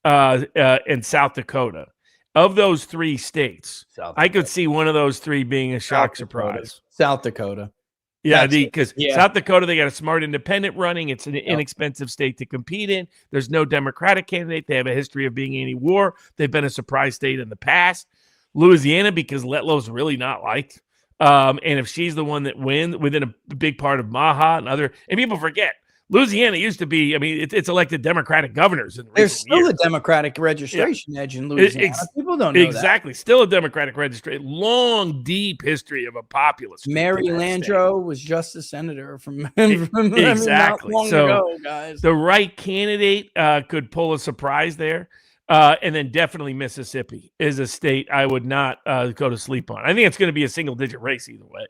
and South Dakota. Of those three states, I could see one of those three being a shock surprise. South Dakota. Yeah, because South Dakota, they got a smart independent running. It's an inexpensive state to compete in. There's no Democratic candidate. They have a history of being anti-war. They've been a surprise state in the past. Louisiana, because Letlow's really not liked. And if she's the one that wins within a big part of Maha and people forget, Louisiana used to be, I mean, it's elected Democratic governors. There's still a Democratic registration edge in Louisiana. People don't know exactly. Still a Democratic registration. Long, deep history of a populist. Mary Landrieu was just a senator from exactly. not long ago, guys. The right candidate could pull a surprise there. And then definitely Mississippi is a state I would not go to sleep on. I think it's going to be a single-digit race either way.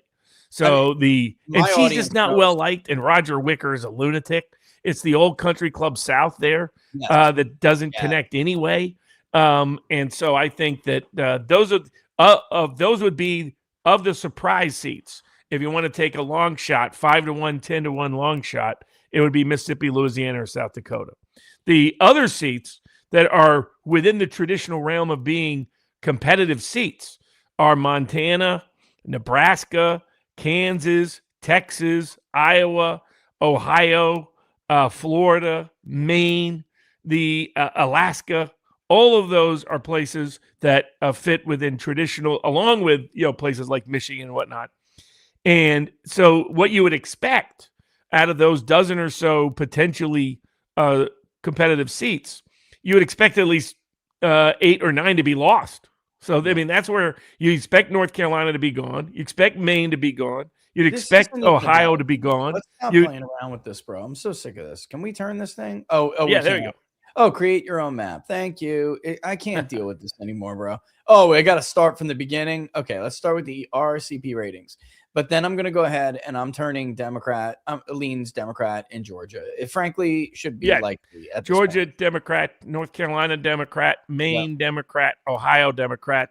So she's just not well liked, and Roger Wicker is a lunatic. It's the old country club South there that doesn't connect anyway. And so I think that those would be of the surprise seats. If you want to take a long shot, 5-1, 10-1 long shot, it would be Mississippi, Louisiana, or South Dakota. The other seats that are within the traditional realm of being competitive seats are Montana, Nebraska, Kansas, Texas, Iowa, Ohio, Florida, Maine, Alaska. All of those are places that fit within traditional, along with places like Michigan and whatnot. And so, what you would expect out of those dozen or so potentially competitive seats, you would expect at least 8 or 9 to be lost. So, I mean, that's where you expect North Carolina to be gone. You expect Maine to be gone. You'd expect Ohio to be gone. Let's stop playing around with this, bro. I'm so sick of this. Can we turn this thing? Oh, yeah, there you go. Oh, create your own map. Thank you. I can't deal with this anymore, bro. Oh, I got to start from the beginning. Okay, let's start with the RCP ratings. But then I'm going to go ahead and I'm turning Democrat, leans Democrat in Georgia. It frankly should be likely at this Georgia point. Democrat, North Carolina Democrat, Maine Democrat, Ohio Democrat,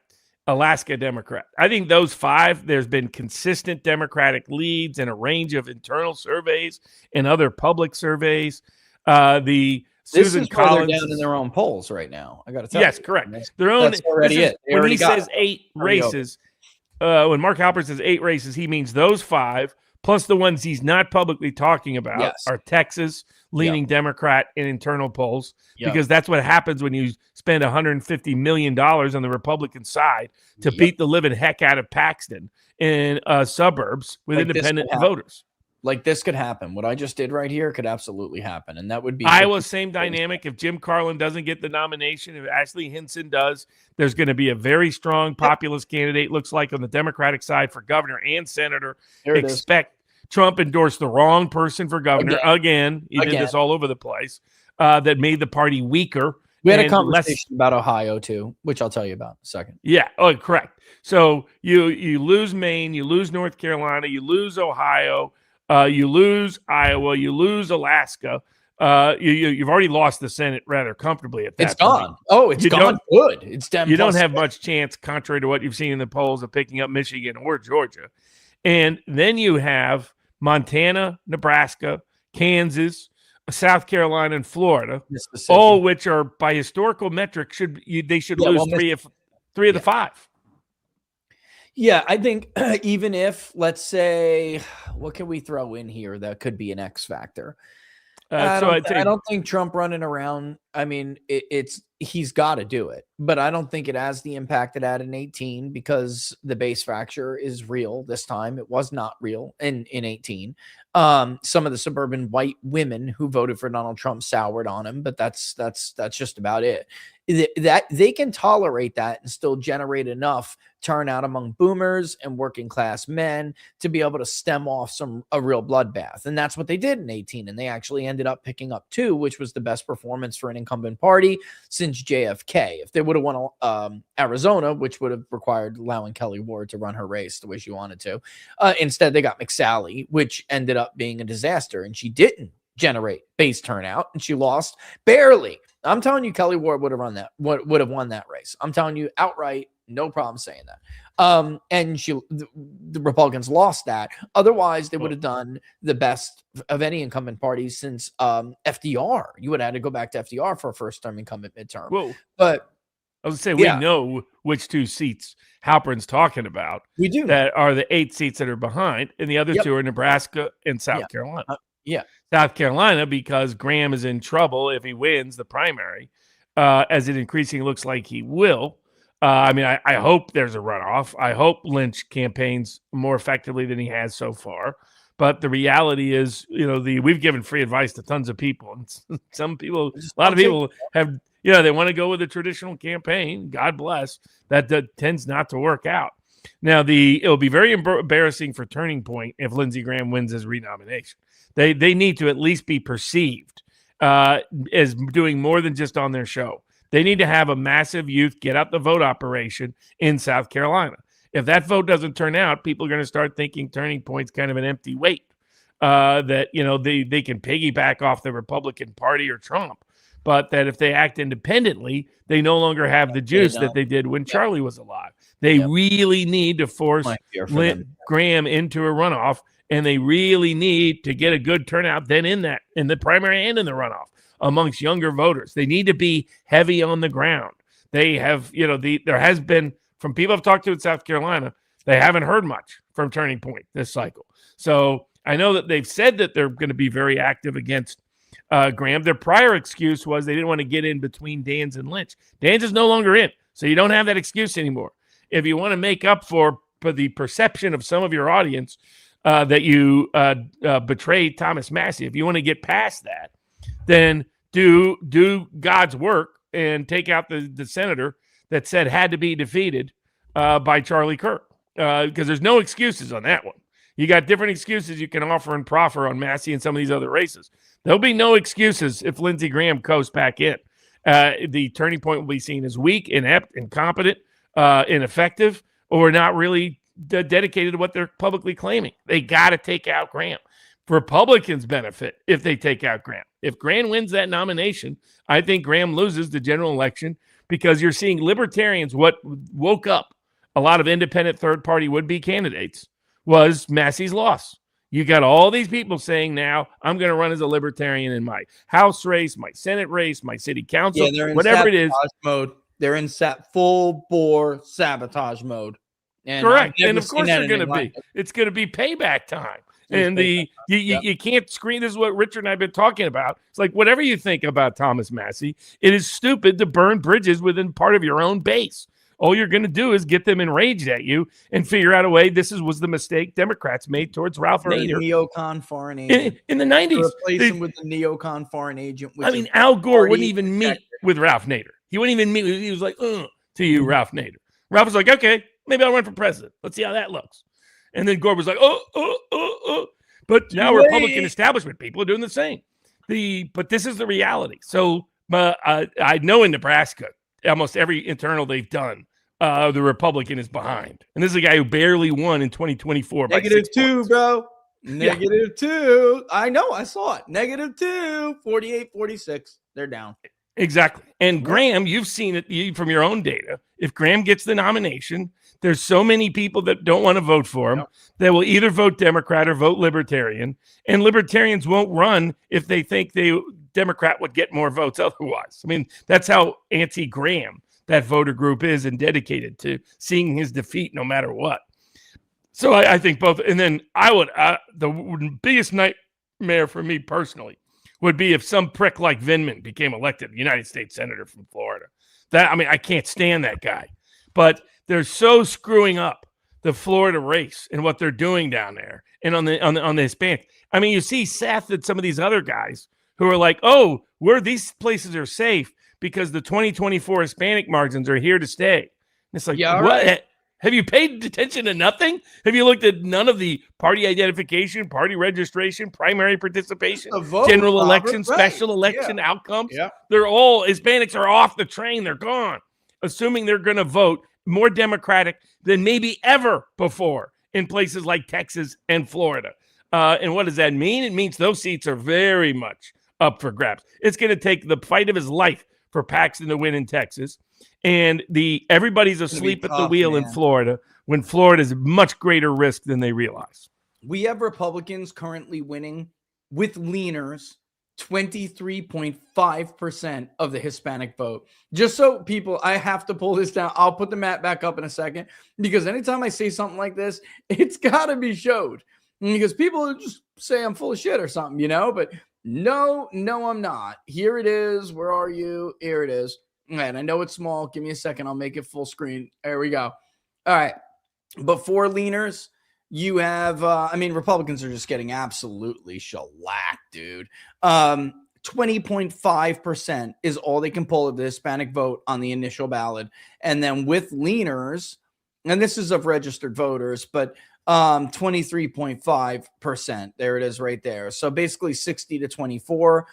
Alaska Democrat. I think those 5, there's been consistent Democratic leads in a range of internal surveys and other public surveys. This Susan is where Collins they're down in their own polls right now. I got to tell you. Yes, correct. Their own. That's already it. They When already he got says it. 8 Already over. races, when Mark Halpern says 8 races, he means those 5 plus the ones he's not publicly talking about are Texas leaning Democrat in internal polls, because that's what happens when you spend $150 million on the Republican side to beat the living heck out of Paxton in suburbs with independent voters. Like this could happen. What I just did right here could absolutely happen. And that would be Iowa, same dynamic. If Jim Carlin doesn't get the nomination, if Ashley Hinson does, there's going to be a very strong populist candidate, looks like, on the Democratic side for governor and senator. Expect Trump endorsed the wrong person for governor. Again. He did this all over the place. That made the party weaker. We had a conversation about Ohio too, which I'll tell you about in a second. Yeah. Oh, correct. So you lose Maine, you lose North Carolina, you lose Ohio. You lose Iowa, you lose Alaska. You've already lost the Senate rather comfortably at that It's gone. point. Oh, it's gone. Good. It's Dem. You don't have much chance, contrary to what you've seen in the polls, of picking up Michigan or Georgia. And then you have Montana, Nebraska, Kansas, South Carolina, and Florida, all which are, by historical metrics, they should lose three of the 5. Yeah, I think even if, let's say, what can we throw in here that could be an X factor? I don't think Trump running around. I mean, he's got to do it, but I don't think it has the impact it had in 18, because the base fracture is real this time. It was not real in 18. Some of the suburban white women who voted for Donald Trump soured on him, but that's just about it. That they can tolerate that and still generate enough turnout among boomers and working class men to be able to stem off a real bloodbath. And that's what they did in 18. And they actually ended up picking up 2, which was the best performance for an incumbent party since JFK. If they would have won Arizona, which would have required allowing Kelly Ward to run her race the way she wanted to, instead they got McSally, which ended up being a disaster. And she didn't generate base turnout, and she lost barely. I'm telling you, Kelly Ward would have won that race. I'm telling you outright, no problem saying that. And the Republicans lost that. Otherwise, they would have done the best of any incumbent party since FDR. You would have had to go back to FDR for a first-term incumbent midterm. Whoa. But I was going to say, we know which 2 seats Halpern's talking about. We do. That are the 8 seats that are behind, and the other 2 are Nebraska and South Carolina. South Carolina, because Graham is in trouble if he wins the primary, as it increasingly looks like he will. I mean, I hope there's a runoff. I hope Lynch campaigns more effectively than he has so far. But the reality is, we've given free advice to tons of people. And some people, a lot of people have, they want to go with a traditional campaign. God bless. That tends not to work out. Now, it'll be very embarrassing for Turning Point if Lindsey Graham wins his renomination. They need to at least be perceived as doing more than just on their show. They need to have a massive youth get out the vote operation in South Carolina. If that vote doesn't turn out, people are going to start thinking Turning Point's kind of an empty weight, that they can piggyback off the Republican Party or Trump, but that if they act independently, they no longer have the juice that they did when Charlie was alive. They really need to force Graham into a runoff, and they really need to get a good turnout then in the primary and in the runoff amongst younger voters. They need to be heavy on the ground. They have, there has been, from people I've talked to in South Carolina, they haven't heard much from Turning Point this cycle. So I know that they've said that they're going to be very active against Graham. Their prior excuse was they didn't want to get in between Dans and Lynch. Dans is no longer in, so you don't have that excuse anymore. If you want to make up for the perception of some of your audience that you betrayed Thomas Massey, if you want to get past that, then do God's work and take out the senator that said had to be defeated by Charlie Kirk, because there's no excuses on that one. You got different excuses you can offer and proffer on Massey and some of these other races. There'll be no excuses if Lindsey Graham coasts back in. The Turning Point will be seen as weak, inept, incompetent, ineffective, or not really dedicated to what they're publicly claiming. They got to take out Graham. Republicans benefit if they take out Graham. If Graham wins that nomination, I think Graham loses the general election because you're seeing libertarians. What woke up a lot of independent third-party would-be candidates was Massey's loss. You got all these people saying now, I'm going to run as a libertarian in my House race, my Senate race, my city council, whatever it is. Mode. They're in full-bore sabotage mode. And correct. And of course they're going to be. It's going to be payback time. And you can't screen. This is what Richard and I have been talking about. It's like whatever you think about Thomas Massey, it is stupid to burn bridges within part of your own base. All you're going to do is get them enraged at you and figure out a way. This was the mistake Democrats made towards Ralph Nader. Neocon foreign agent. In the 90s. Replace him with the neocon foreign agent. I mean, Al Gore wouldn't even meet with Ralph Nader. He wouldn't even meet. He was like, to you, Ralph Nader. Ralph was like, okay, maybe I'll run for president. Let's see how that looks. And then Gore was like, But now Republican establishment people are doing the same. But this is the reality. So I know in Nebraska, almost every internal they've done, the Republican is behind. And this is a guy who barely won in 2024. -2, bro. -2. I know. I saw it. -2. 48-46. They're down. Exactly. And Graham, you've seen it from your own data. If Graham gets the nomination, there's so many people that don't want to vote for him that will either vote Democrat or vote Libertarian. And Libertarians won't run if they think Democrat would get more votes otherwise. I mean, that's how anti-Graham that voter group is and dedicated to seeing his defeat no matter what. So I think both. And then the biggest nightmare for me personally would be if some prick like Vindman became elected United States Senator from Florida. I can't stand that guy. But they're so screwing up the Florida race and what they're doing down there and on the Hispanic. I mean, you see Seth and some of these other guys who are like, these places are safe because the 2024 Hispanic margins are here to stay. And it's like, what? Right. Have you paid attention to nothing? Have you looked at none of the party identification, party registration, primary participation, general election, special election outcomes? Yeah. They're all, Hispanics are off the train. They're gone, assuming they're going to vote more Democratic than maybe ever before in places like Texas and Florida. And what does that mean? It means those seats are very much up for grabs. It's going to take the fight of his life for Paxton to win in Texas. And everybody's asleep at the wheel in Florida when Florida is much greater risk than they realize. We have Republicans currently winning with leaners 23.5% of the Hispanic vote. Just so people, I have to pull this down. I'll put the map back up in a second because anytime I say something like this, it's got to be showed because people just say I'm full of shit or something, but no, I'm not. Here it is. Where are you? Here it is. And I know it's small. Give me a second. I'll make it full screen. There we go. All right. Before leaners, you have, Republicans are just getting absolutely shellacked, dude. 20.5% is all they can pull of the Hispanic vote on the initial ballot. And then with leaners, and this is of registered voters, but 23.5%. There it is right there. So basically 60 to 24.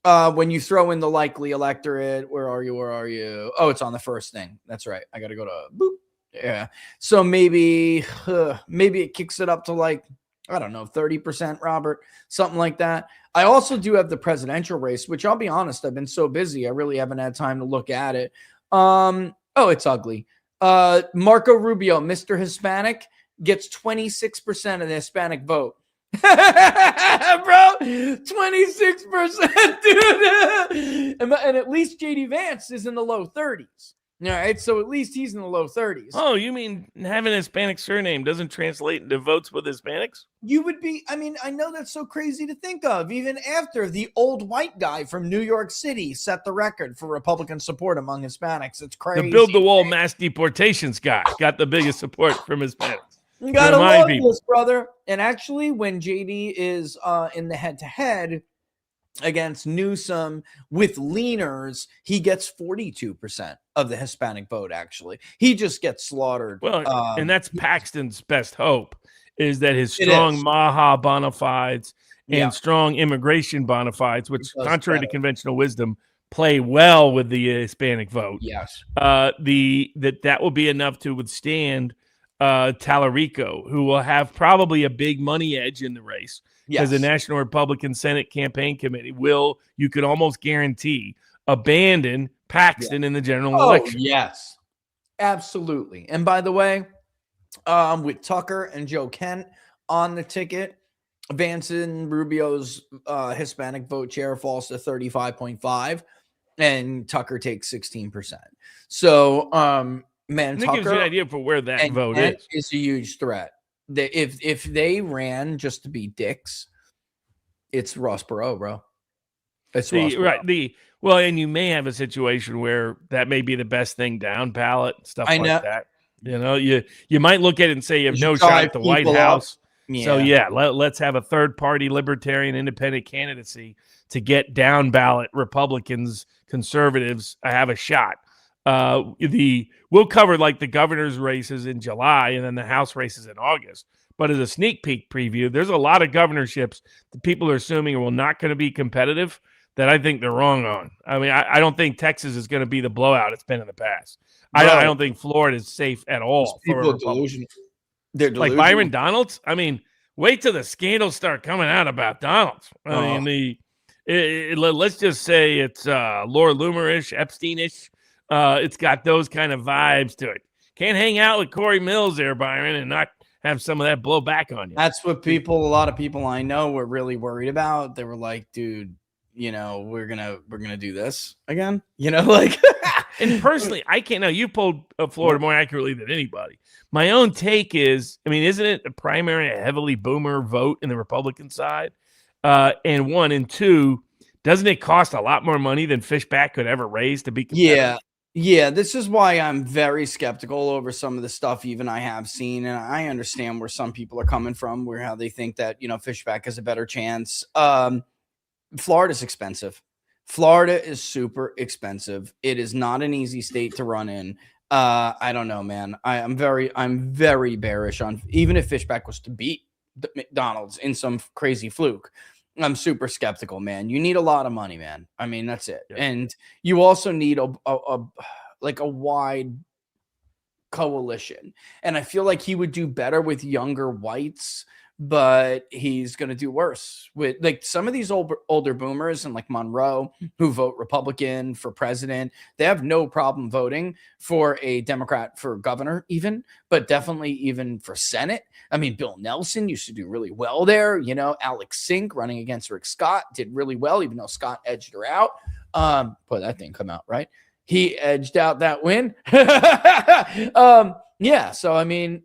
When you throw in the likely electorate, where are you? Oh, it's on the first thing. That's right. I got to go to boop. Yeah. So maybe it kicks it up to 30%, Robert, something like that. I also do have the presidential race, which I'll be honest, I've been so busy. I really haven't had time to look at it. It's ugly. Marco Rubio, Mr. Hispanic, gets 26% of the Hispanic vote. Bro, 26%, dude. And at least JD Vance is in the low 30s. All right, so at least he's in the low 30s. Oh, you mean having a Hispanic surname doesn't translate into votes with Hispanics? You would be, I know that's so crazy to think of, even after the old white guy from New York City set the record for Republican support among Hispanics. It's crazy. The Build the Wall mass deportations guy got the biggest support from Hispanics. You gotta love this, brother. And actually, when JD is in the head-to-head against Newsom with leaners, he gets 42% of the Hispanic vote, actually. He just gets slaughtered. Well, and that's Paxton's best hope, is that his strong Maha bona fides and strong immigration bona fides, which, contrary to conventional wisdom, play well with the Hispanic vote. Yes. That will be enough to withstand Tallarico, who will have probably a big money edge in the race because the National Republican Senate Campaign Committee will, you could almost guarantee, abandon Paxton in the general election. Yes, absolutely. And by the way, with Tucker and Joe Kent on the ticket, Vance and Rubio's Hispanic vote share falls to 35.5, and Tucker takes 16%. So, man, That gives you an Tucker idea for where that and vote Kent is. is a huge threat. If they ran just to be dicks, it's Ross Perot, bro. It's Ross Perot. Well, and you may have a situation where that may be the best thing down ballot, stuff like that. You know, you might look at it and say you have no shot at the White House. So let's have a third party libertarian independent candidacy to get down ballot Republicans, conservatives have a shot. We'll cover like the governor's races in July and then the House races in August. But as a sneak peek preview, there's a lot of governorships that people are assuming are not going to be competitive that I think they're wrong on. I mean, I don't think Texas is going to be the blowout it's been in the past. I don't think Florida is safe at all. People are delusional. They're delusional. Like Byron Donalds. I mean, wait till the scandals start coming out about Donalds. I mean, let's just say it's Laura Loomer-ish, Epstein-ish. It's got those kind of vibes to it. Can't hang out with Corey Mills there, Byron, and not have some of that blow back on you. That's what a lot of people I know were really worried about. They were like, dude, you know, we're gonna do this again. You know, like. And personally, I can't know. You pulled Florida more accurately than anybody. My own take is, I mean, isn't it a primary a heavily boomer vote in the Republican side? And one and two, doesn't it cost a lot more money than Fishback could ever raise to be competitive? Yeah. This is why I'm very skeptical over some of the stuff even I have seen, and I understand where some people are coming from, where how they think that Fishback has a better chance. Florida's expensive. Florida is super expensive. It is not an easy state to run in. I don't know, man. I'm very bearish on, even if Fishback was to beat McDonald's in some crazy fluke. I'm super skeptical, man. You need a lot of money, man. I mean, that's it. Yeah. And you also need a wide coalition. And I feel like he would do better with younger whites, but he's going to do worse with like some of these older boomers and like Monroe who vote Republican for president. They have no problem voting for a Democrat for governor even, but definitely even for Senate. I mean, Bill Nelson used to do really well there. You know, Alex Sink running against Rick Scott did really well, even though Scott edged her out. Boy, that didn't come out right. He edged out that win. Yeah. So, I mean,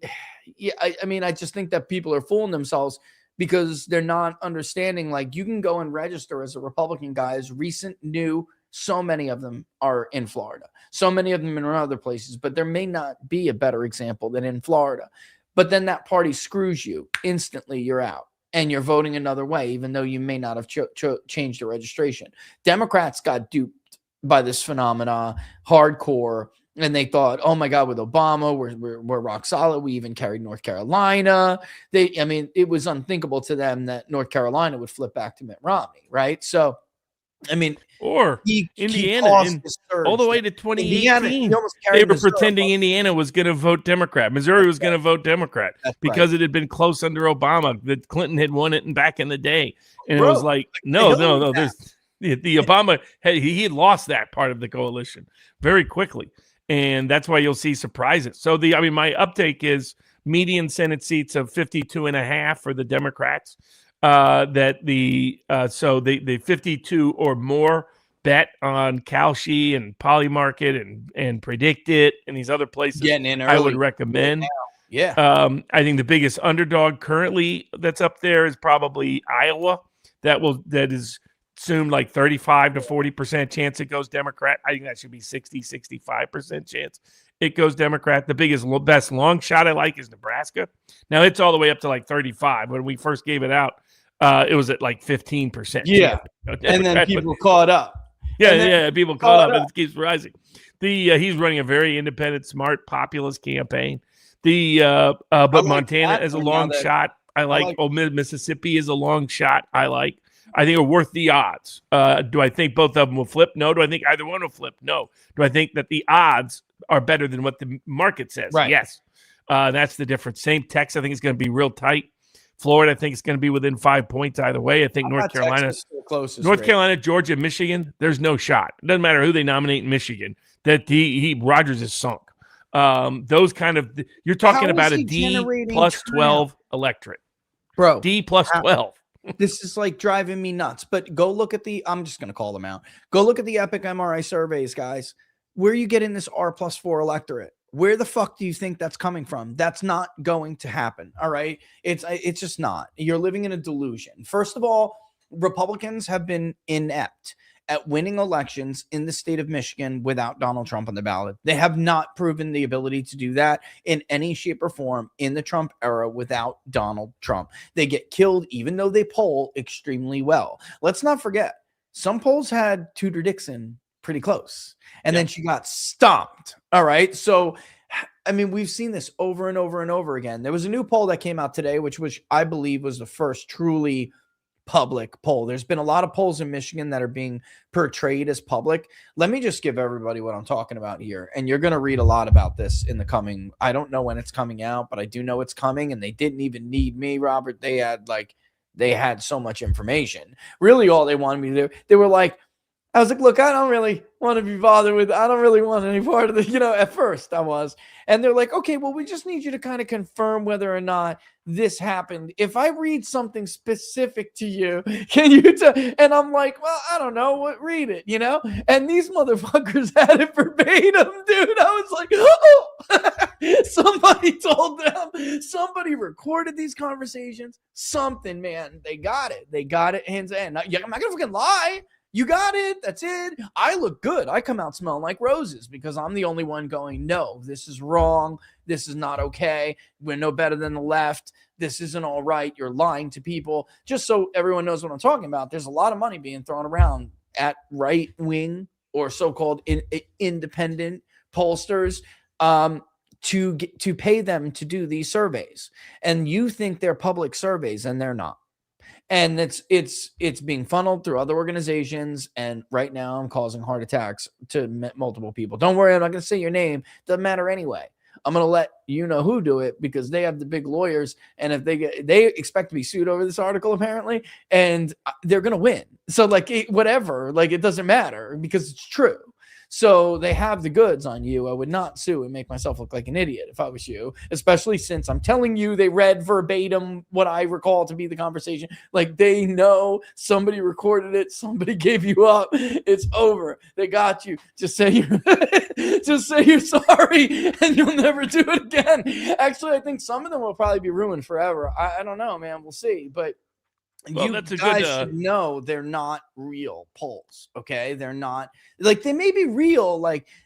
I just think that people are fooling themselves because they're not understanding, like, you can go and register as a Republican, guys. Recent, new, so many of them are in Florida. So many of them in other places, but there may not be a better example than in Florida. But then that party screws you. Instantly, you're out. And you're voting another way, even though you may not have changed the registration. Democrats got duped by this phenomena hardcore. And they thought, oh my God, with Obama, we're rock solid. We even carried North Carolina. It was unthinkable to them that North Carolina would flip back to Mitt Romney, right? So, I mean, or Indiana, all the way to 2018, they were pretending Indiana was going to vote Democrat. Missouri was going to vote Democrat because it had been close under Obama. That Clinton had won it back in the day, and it was like, no. There's the Obama he had lost that part of the coalition very quickly. And that's why you'll see surprises. So my uptake is median Senate seats of 52.5 for the Democrats. That the 52 or more bet on Kalshi and Polymarket and Predict It and these other places. Getting in early. I would recommend. Yeah. I think the biggest underdog currently that's up there is probably Iowa. That is assumed like 35 to 40% chance it goes Democrat. I think that should be 60-65% chance it goes Democrat. The best long shot I like is Nebraska. Now it's all the way up to like 35. When we first gave it out, it was at like 15%. Yeah, and then people caught up. Yeah, people caught up, and it keeps rising. He's running a very independent, smart, populist campaign. But Montana is a long shot. I like. Mississippi is a long shot. I think are worth the odds. Do I think both of them will flip? No. Do I think either one will flip? No. Do I think that the odds are better than what the market says? Right. Yes. That's the difference. Same Texas, I think it's going to be real tight. Florida, I think it's going to be within 5 points either way. I think North Carolina, Georgia, Michigan, there's no shot. It doesn't matter who they nominate in Michigan. That Rogers is sunk. Those kind of you're talking about a D plus 12 electorate, bro. D plus 12. This is like driving me nuts. But go look at I'm just going to call them out. Go look at the Epic MRI surveys, guys. Where are you getting this R+4 electorate? Where the fuck do you think that's coming from? That's not going to happen. All right. It's just not. You're living in a delusion. First of all, Republicans have been inept at winning elections in the state of Michigan without Donald Trump on the ballot. They have not proven the ability to do that in any shape or form in the Trump era without Donald Trump. They get killed even though they poll extremely well. Let's not forget, some polls had Tudor Dixon pretty close, and then she got stomped. All right. So, I mean, we've seen this over and over and over again. There was a new poll that came out today, which I believe was the first truly public poll. There's been a lot of polls in Michigan that are being portrayed as public. Let me just give everybody what I'm talking about here. And you're going to read a lot about this in the coming. I don't know when it's coming out, but I do know it's coming. And they didn't even need me, Robert. They had so much information. Really, all they wanted me to do, they were like, I was like, look, I don't really want to be bothered with, I don't really want any part of the, at first I was. And they're like, okay, well, we just need you to kind of confirm whether or not this happened. If I read something specific to you, can you tell? And I'm like, well, I don't know what, read it, And these motherfuckers had it verbatim, dude. I was like, oh, somebody told them, somebody recorded these conversations, something, man. They got it hands down. I'm not gonna fucking lie. You got it. That's it. I look good. I come out smelling like roses because I'm the only one going, no, this is wrong. This is not okay. We're no better than the left. This isn't all right. You're lying to people. Just so everyone knows what I'm talking about, there's a lot of money being thrown around at right wing or so-called independent pollsters to pay them to do these surveys. And you think they're public surveys, and they're not. And it's being funneled through other organizations. And right now I'm causing heart attacks to multiple people. Don't worry, I'm not going to say your name. Doesn't matter anyway. I'm going to let you know who do it because they have the big lawyers. And if they expect to be sued over this article, apparently, and they're going to win. So whatever, it doesn't matter because it's true. So they have the goods on you. I would not sue and make myself look like an idiot if I was you, especially since I'm telling you they read verbatim what I recall to be the conversation. They know somebody recorded it. Somebody gave you up. It's over. They got you. Just say you're sorry and you'll never do it again. Actually, I think some of them will probably be ruined forever. I don't know, man. We'll see. But you guys should know they're not real polls, okay? They're not they may be real,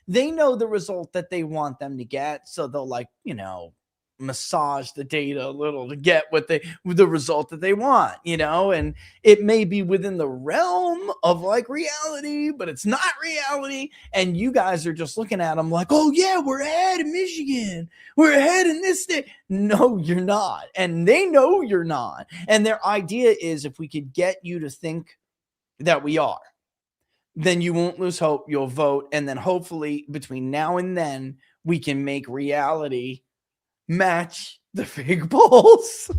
they know the result that they want them to get, so they'll massage the data a little to get the result that they want, and it may be within the realm of reality, but it's not reality. And you guys are just looking at them like, oh yeah, we're ahead in Michigan, we're ahead in this state. No, you're not. And they know you're not. And their idea is, if we could get you to think that we are, then you won't lose hope. You'll vote. And then hopefully between now and then we can make reality match the fake polls.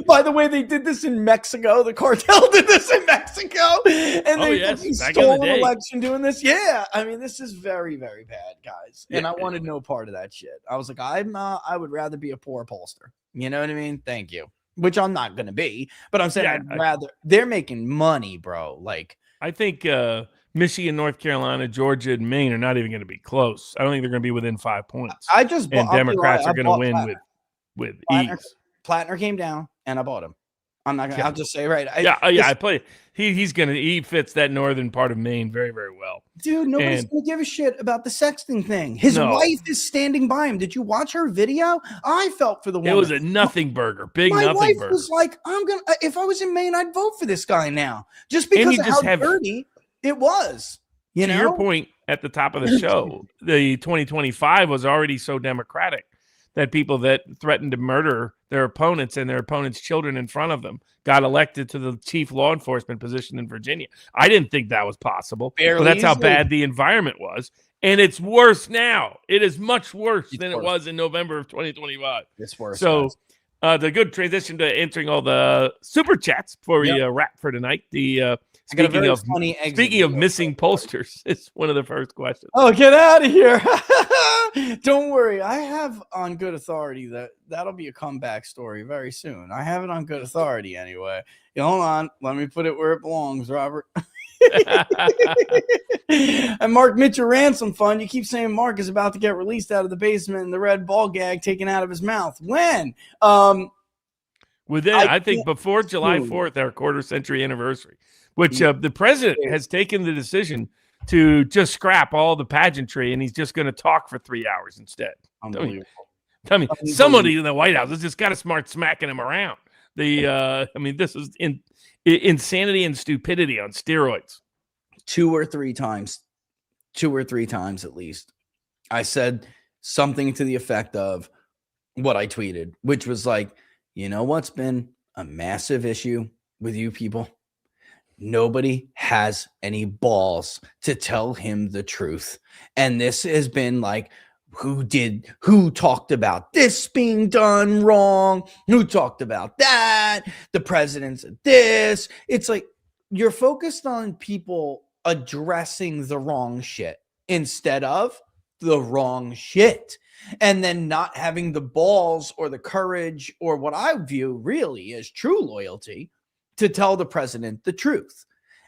By the way, they did this in Mexico. The cartel did this in Mexico, and they stole an election doing this. Yeah, I mean, this is very, very bad, guys. And I wanted no part of that shit. I was like, I would rather be a poor pollster. You know what I mean? Thank you. Which I'm not going to be, but I'm saying I'd rather. They're making money, bro. I think Michigan, North Carolina, Georgia, and Maine are not even going to be close. I don't think they're going to be within 5 points. Democrats are going to win with ease. Plattner came down, and I bought him. I'm not gonna. I'll just say I play. He fits that northern part of Maine very, very well. Dude, nobody's gonna give a shit about the sexting thing. His wife is standing by him. Did you watch her video? I felt for the woman. It was a nothing burger. My wife was like, I'm gonna. If I was in Maine, I'd vote for this guy now, just because of how dirty it was. To your point at the top of the show, the 2025 was already so Democratic that people that threatened to murder their opponents and their opponents' children in front of them got elected to the chief law enforcement position in Virginia. I didn't think that was possible, but that's how bad the environment was. And it's worse now. It is much worse than it was in November of 2025. It's worse. So the good transition to answering all the super chats before we wrap for tonight. Speaking of missing pollsters, it's one of the first questions. Oh, get out of here. Don't worry. I have on good authority that'll be a comeback story very soon. I have it on good authority anyway. Hold on. Let me put it where it belongs, Robert. And Mark Mitchell Ransom Fund. You keep saying Mark is about to get released out of the basement and the red ball gag taken out of his mouth. When? Within, I think, before July 4th, our quarter century anniversary, which the president has taken the decision to just scrap all the pageantry, and he's just going to talk for 3 hours instead. Unbelievable. I mean, somebody in the White House has just got to start smacking him around. This is insanity and stupidity on steroids. 2 or 3 times at least, I said something to the effect of what I tweeted, which was like, you know what's been a massive issue with you people? Nobody has any balls to tell him the truth. And this has been like, who talked about this being done wrong? Who talked about that? The president said this. It's like you're focused on people addressing the wrong shit instead of the wrong shit. And then not having the balls or the courage or what I view really as true loyalty to tell the president the truth.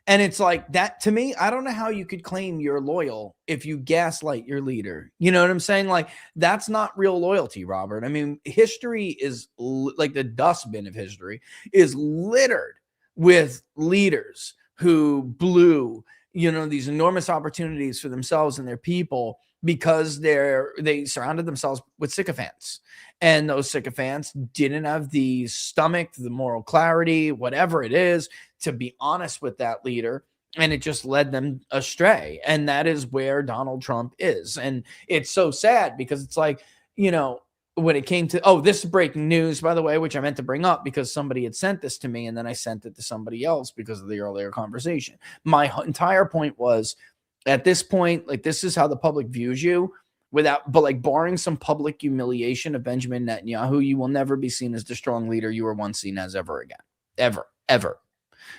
And it's like that to me. I don't know how you could claim you're loyal if you gaslight your leader. You know what I'm saying? Like, that's not real loyalty, Robert. I mean, history is like the dustbin of history is littered with leaders who blew, these enormous opportunities for themselves and their people because they surrounded themselves with sycophants. And those sycophants didn't have the stomach, the moral clarity, whatever it is, to be honest with that leader. And it just led them astray. And that is where Donald Trump is. And it's so sad because it's like, when it came to, this is breaking news, by the way, which I meant to bring up because somebody had sent this to me and then I sent it to somebody else because of the earlier conversation. My entire point was, at this point, like, this is how the public views you barring some public humiliation of Benjamin Netanyahu, you will never be seen as the strong leader you were once seen as ever again. Ever.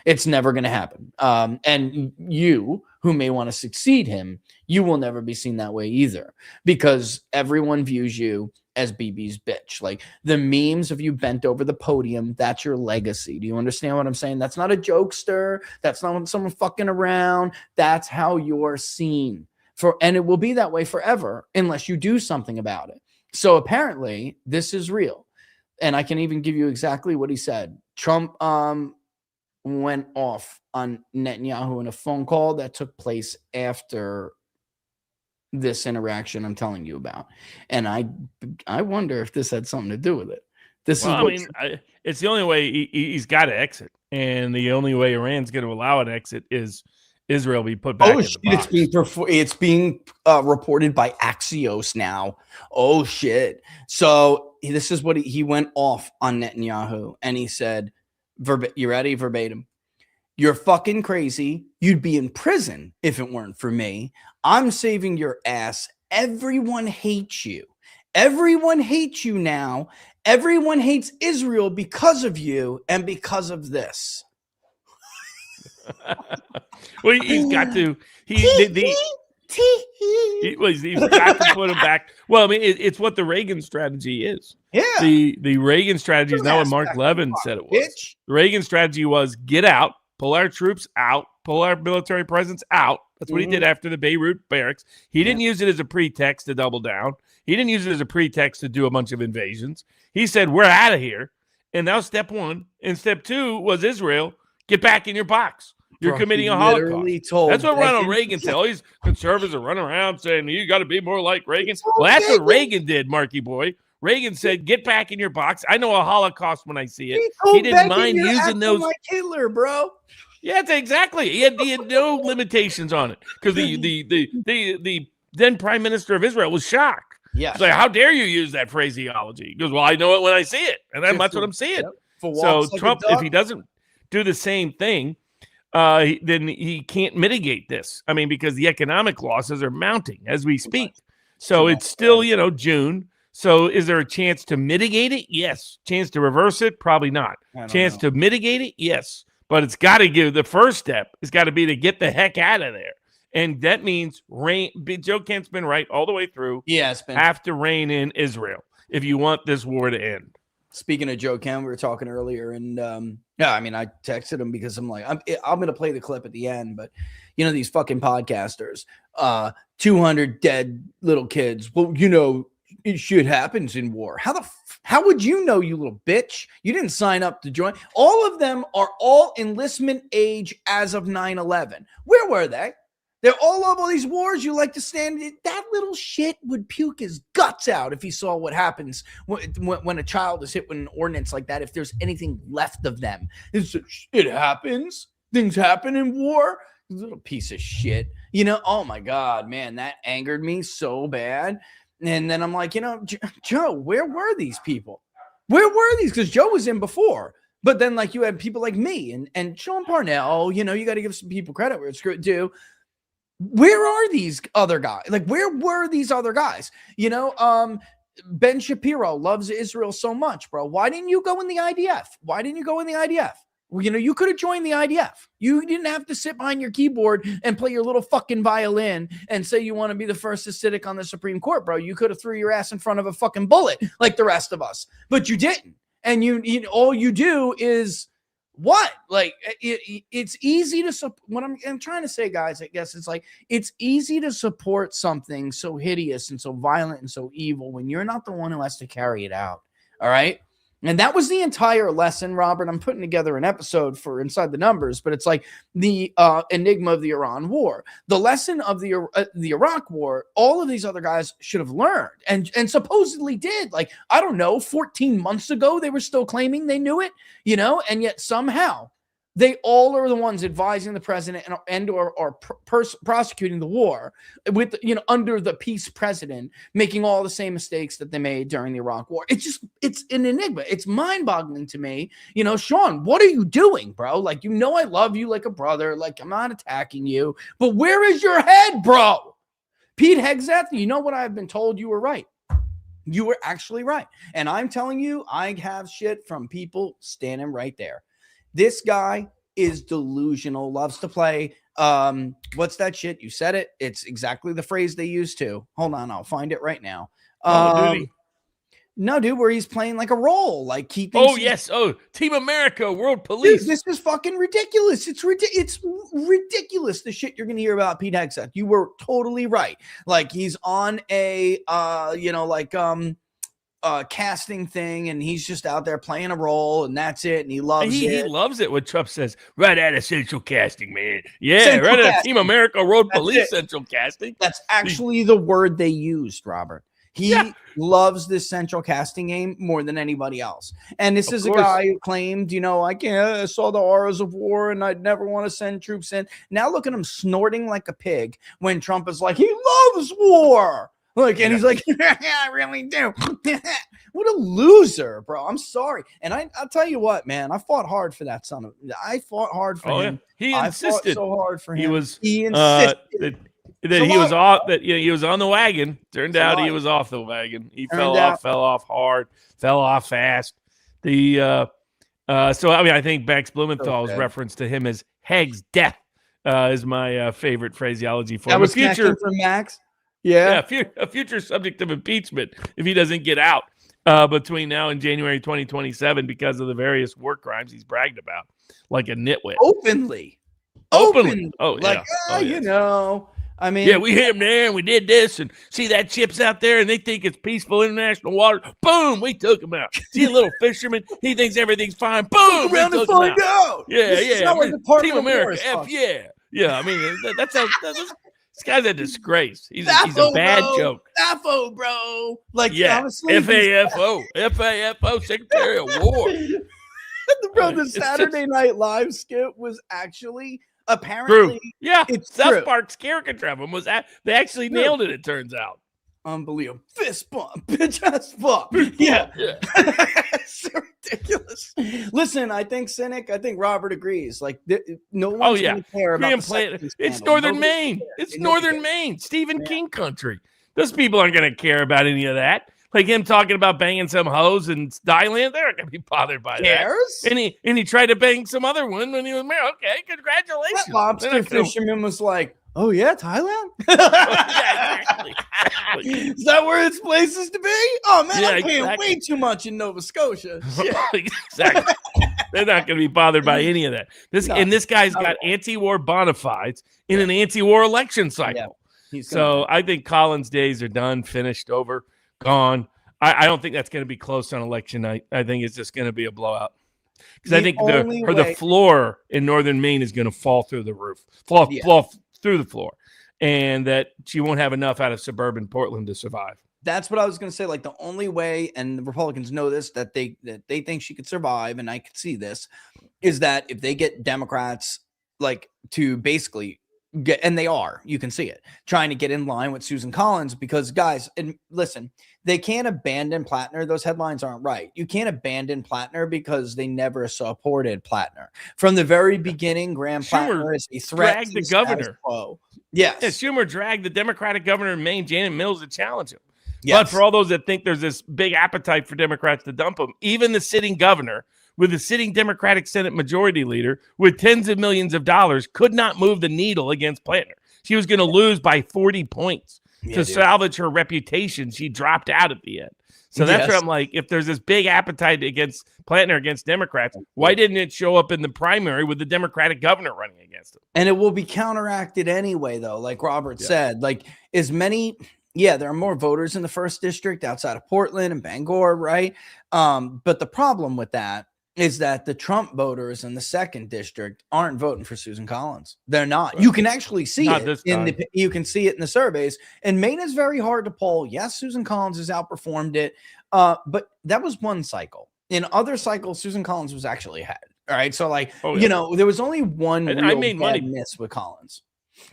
It's never going to happen. And you, who may want to succeed him, you will never be seen that way either because everyone views you as BB's bitch. Like the memes of you bent over the podium, that's your legacy. Do you understand what I'm saying? That's not a jokester. That's not someone fucking around. That's how you're seen. And it will be that way forever unless you do something about it. So apparently this is real. And I can even give you exactly what he said. Trump went off on Netanyahu in a phone call that took place after this interaction I'm telling you about. And I wonder if this had something to do with it. It's the only way he's got to exit. And the only way Iran's going to allow an exit is Israel be put back in the box. It's being reported by Axios now. Oh, shit. So this is what he went off on Netanyahu. And he said, you ready? Verbatim. You're fucking crazy. You'd be in prison if it weren't for me. I'm saving your ass. Everyone hates you. Everyone hates you now. Everyone hates Israel because of you and because of this. Well, he's got to. He's got to put him back. Well, I mean, it's what the Reagan strategy is. Yeah. The Reagan strategy is not what Mark Levin said it was. Bitch. The Reagan strategy was get out, pull our troops out, pull our military presence out. That's what he did after the Beirut barracks. He didn't use it as a pretext to double down. He didn't use it as a pretext to do a bunch of invasions. He said, we're out of here. And that was step one. And step two was Israel, get back in your box. You're committing a Holocaust. That's what Ronald Reagan said. All these conservatives are running around saying, you got to be more like Reagan. Well, that's what Reagan did, Marky boy. Reagan said, get back in your box. I know a Holocaust when I see it. He didn't mind using those. Like Hitler, bro. Yeah, exactly. He had no limitations on it because the then Prime Minister of Israel was shocked Yeah. It's like, how dare you use that phraseology? He goes, well, I know it when I see it, and that's what I'm seeing. Yep. For So walks like a Trump, if duck. he doesn't do the same thing, then he can't mitigate this. I mean, because the economic losses are mounting as we speak. So it's still, June. So is there a chance to mitigate it? Yes. Chance to reverse it? Probably not. Chance to mitigate it? Yes. But it's got to give the first step. It's got to be to get the heck out of there. And that means Joe Kent's been right all the way through. Yeah, it's been. Have to rein in Israel if you want this war to end. Speaking of Joe Kent, we were talking earlier, and I texted him because I'm like, I'm going to play the clip at the end, but these fucking podcasters, 200 dead little kids. Well, shit happens in war. How would you know, you little bitch? You didn't sign up to join. All of them are all enlistment age as of 9/11. Where were they? They're all over these wars. You like to stand. That little shit would puke his guts out if he saw what happens when a child is hit with an ordinance like that. If there's anything left of them, it happens. Things happen in war. Little piece of shit. Oh my God, man, that angered me so bad. And then I'm like, Joe, where were these people? Where were these? Because Joe was in before. But then, like, you had people like me and Sean Parnell. You got to give some people credit where it's due. Where are these other guys? Like, where were these other guys? Ben Shapiro loves Israel so much, bro. Why didn't you go in the IDF? Why didn't you go in the IDF? Well, you could have joined the IDF. You didn't have to sit behind your keyboard and play your little fucking violin and say you want to be the first Hasidic on the Supreme Court, bro. You could have threw your ass in front of a fucking bullet like the rest of us, but you didn't. And you all you do is what? Like, it's easy to what I'm trying to say, guys, I guess it's like, it's easy to support something so hideous and so violent and so evil when you're not the one who has to carry it out. All right. And that was the entire lesson, Robert. I'm putting together an episode for Inside the Numbers, but it's like the enigma of the Iran war, the lesson of the Iraq war. All of these other guys should have learned and supposedly did. Like, I don't know, 14 months ago, they were still claiming they knew it, and yet somehow they all are the ones advising the president or prosecuting the war with, under the peace president, making all the same mistakes that they made during the Iraq war. It's an enigma. It's mind boggling to me. Sean, what are you doing, bro? Like, I love you like a brother. Like, I'm not attacking you, but where is your head, bro? Pete Hegseth, you know what I've been told? You were right. You were actually right. And I'm telling you, I have shit from people standing right there. This guy is delusional, loves to play. What's that shit? You said it. It's exactly the phrase they use too. Hold on, I'll find it right now. No, dude, where he's playing like a role. Like he thinks yes. Oh, Team America, World Police. Dude, this is fucking ridiculous. It's ridiculous the shit you're gonna hear about Pete Hegseth. You were totally right. Like, he's on a casting thing, and he's just out there playing a role, and that's it, and he loves it. He loves it when Trump says, right out of Central Casting, man. Yeah, Central right out of Casting. Team America, Road That's Police, it. Central Casting. That's actually the word they used, Robert. He loves this Central Casting game more than anybody else. And this is a guy who claimed, I saw the horrors of war and I'd never want to send troops in. Now look at him snorting like a pig when Trump is like, he loves war. And he's like, yeah, I really do. What a loser, bro. I'm sorry. And I'll tell you what, man, I fought hard for that son of. I fought hard for him. Yeah. He insisted. I fought so hard for him. He insisted that he was off. That he was on the wagon. Turned out he was off the wagon. He fell off hard, fell off fast. I think Max Blumenthal's reference to him as Heg's death is my favorite phraseology for him. That was future from Max. Yeah, a future subject of impeachment if he doesn't get out between now and January 2027 because of the various war crimes he's bragged about, like a nitwit. Openly. Oh, like, yeah. I mean, yeah, we hit him there and we did this, and see that ship's out there and they think it's peaceful international water. Boom, we took him out. See a little fisherman, he thinks everything's fine. Boom, look around and find out. Yeah. Team America, yeah. I mean, that's how. This guy's a disgrace. He's a bad joke. FAFO, bro. Like, honestly, FAFO, Secretary of War. Bro, the Saturday Night Live skit was actually apparently true. Yeah, it's South true. Park's caricature of him was they actually nailed it. It turns out. Unbelievable. Fist bump, bitch ass bump. Yeah. It's so ridiculous. Listen, I think Robert agrees. Like, no one's going to care about the sexting It's scandal. Northern Nobody Maine. cares. It's Nobody Northern cares. Maine. Stephen Yeah. King country. Those people aren't going to care about any of that. Like him talking about banging some hoes in Thailand, they're not going to be bothered by Cares? that. And he tried to bang some other one when he was married. Okay, congratulations. That lobster fisherman was like, "Oh yeah, Thailand." Yeah, exactly. Is that where its place is to be? Oh man, Yeah, I'm paying exactly. way too much in Nova Scotia. Shit. Exactly. They're not going to be bothered by any of that. This guy's got No. anti-war bona fides in an anti-war election cycle. He's So I think Collins' days are done, finished, over, gone. I don't think that's going to be close on election night. I think it's just going to be a blowout. Because I think the floor in Northern Maine is going to fall through the roof, fall through the floor, and that she won't have enough out of suburban Portland to survive. That's what I was going to say. Like, the only way, and the Republicans know this, that they think she could survive, and I could see this, is that if they get Democrats like to basically get, and they are, you can see it, trying to get in line with Susan Collins, because guys, and listen, they can't abandon Plattner. Those headlines aren't right. You can't abandon Plattner because they never supported Plattner from the very beginning. Graham Plattner is a threat dragged to the status governor. quo. Yes. Yeah, Schumer dragged the Democratic governor of Maine, Janet Mills, to challenge him. Yes. But for all those that think there's this big appetite for Democrats to dump him, even the sitting governor with the sitting Democratic Senate Majority Leader with tens of millions of dollars could not move the needle against Plattner. She was going to lose by 40 points to salvage her reputation. She dropped out at the end. So that's where I'm like, if there's this big appetite against Plattner against Democrats, why didn't it show up in the primary with the Democratic governor running against him? And it will be counteracted anyway, though, like Robert said, like as many. Yeah, there are more voters in the first district outside of Portland and Bangor, right? But the problem with that is that the Trump voters in the second district aren't voting for Susan Collins. They're not. Right. You can actually see you can see it in the surveys. And Maine is very hard to poll. Yes, Susan Collins has outperformed it, but that was one cycle. In other cycles, Susan Collins was actually ahead. All right, so like there was only one miss with Collins.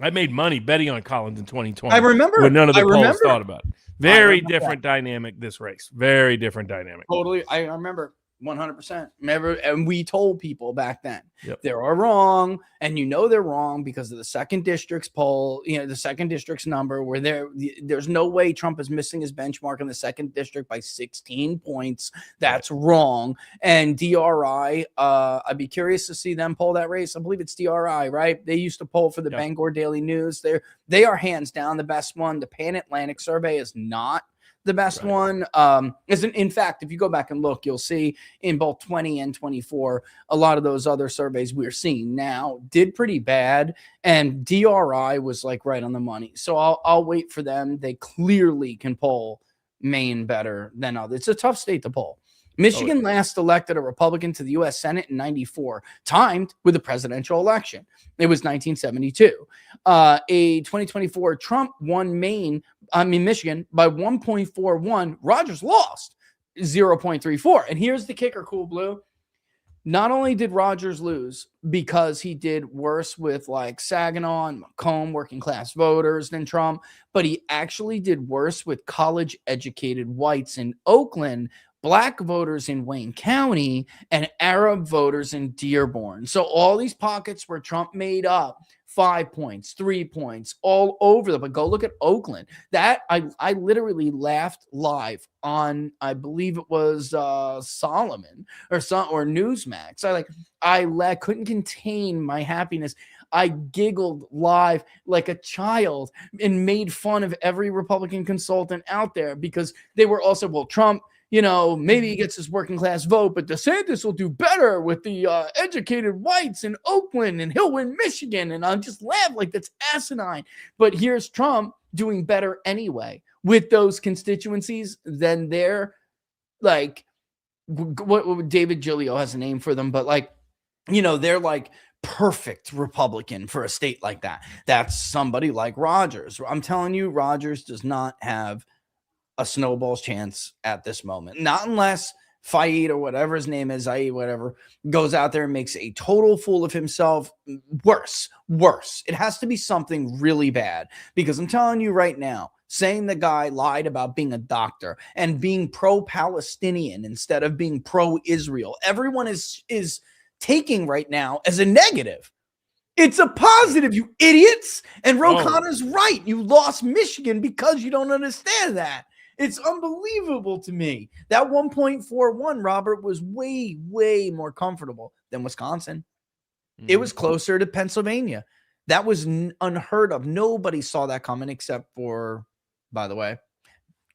I made money betting on Collins in 2020. I remember when none of the polls thought about it. Very different dynamic this race. Very different dynamic. Totally. I remember 100%. Remember, and we told people back then they are wrong, and they're wrong because of the second district's poll. The second district's number where there's no way Trump is missing his benchmark in the second district by 16 points. That's wrong. And DRI, I'd be curious to see them poll that race. I believe it's DRI, right? They used to poll for the Bangor Daily News. They are hands down the best one. The Pan Atlantic survey is not the best one. In fact, if you go back and look, you'll see in both 20 and 24, a lot of those other surveys we're seeing now did pretty bad, and DRI was like right on the money. So I'll wait for them. They clearly can poll Maine better than others. It's a tough state to poll. Michigan last elected a Republican to the U.S. Senate in 94, timed with the presidential election. It was 1972. A 2024 Trump won Michigan by 1.41. Rogers lost 0.34. And here's the kicker, Cool Blue. Not only did Rogers lose because he did worse with like Saginaw and Macomb working class voters than Trump, but he actually did worse with college educated whites in Oakland, Black voters in Wayne County, and Arab voters in Dearborn. So all these pockets where Trump made up 5 points, 3 points, all over them. But go look at Oakland. That I literally laughed live on, I believe it was Solomon or Newsmax. I couldn't contain my happiness. I giggled live like a child and made fun of every Republican consultant out there because they were also, well, Trump, maybe he gets his working class vote, but DeSantis will do better with the educated whites in Oakland and he'll win Michigan. And I just laugh like that's asinine. But here's Trump doing better anyway with those constituencies than they're like, what David Giglio has a name for them, but they're like perfect Republican for a state like that. That's somebody like Rogers. I'm telling you, Rogers does not have a snowball's chance at this moment. Not unless Fayed or whatever his name is, whatever, goes out there and makes a total fool of himself. Worse. It has to be something really bad because I'm telling you right now, saying the guy lied about being a doctor and being pro-Palestinian instead of being pro-Israel. Everyone is taking right now as a negative. It's a positive, you idiots. And Ro Connor's right. You lost Michigan because you don't understand that. It's unbelievable to me. That 1.41, Robert, was way, way more comfortable than Wisconsin. It was closer to Pennsylvania. That was unheard of. Nobody saw that coming except for, by the way,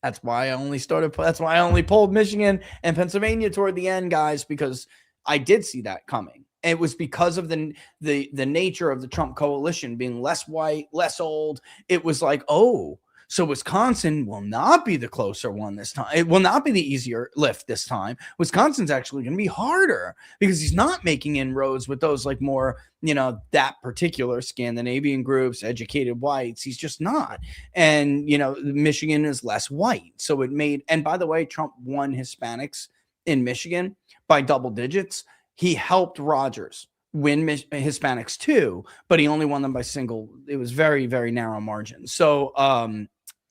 that's why I only pulled Michigan and Pennsylvania toward the end, guys, because I did see that coming. It was because of the nature of the Trump coalition being less white, less old. It was like, oh, so Wisconsin will not be the closer one this time. It will not be the easier lift this time. Wisconsin's actually going to be harder because he's not making inroads with those like more, that particular Scandinavian groups, educated whites. He's just not. And, Michigan is less white. So it made, and by the way, Trump won Hispanics in Michigan by double digits. He helped Rogers win Hispanics too, but he only won them by single. It was very, very narrow margin. So,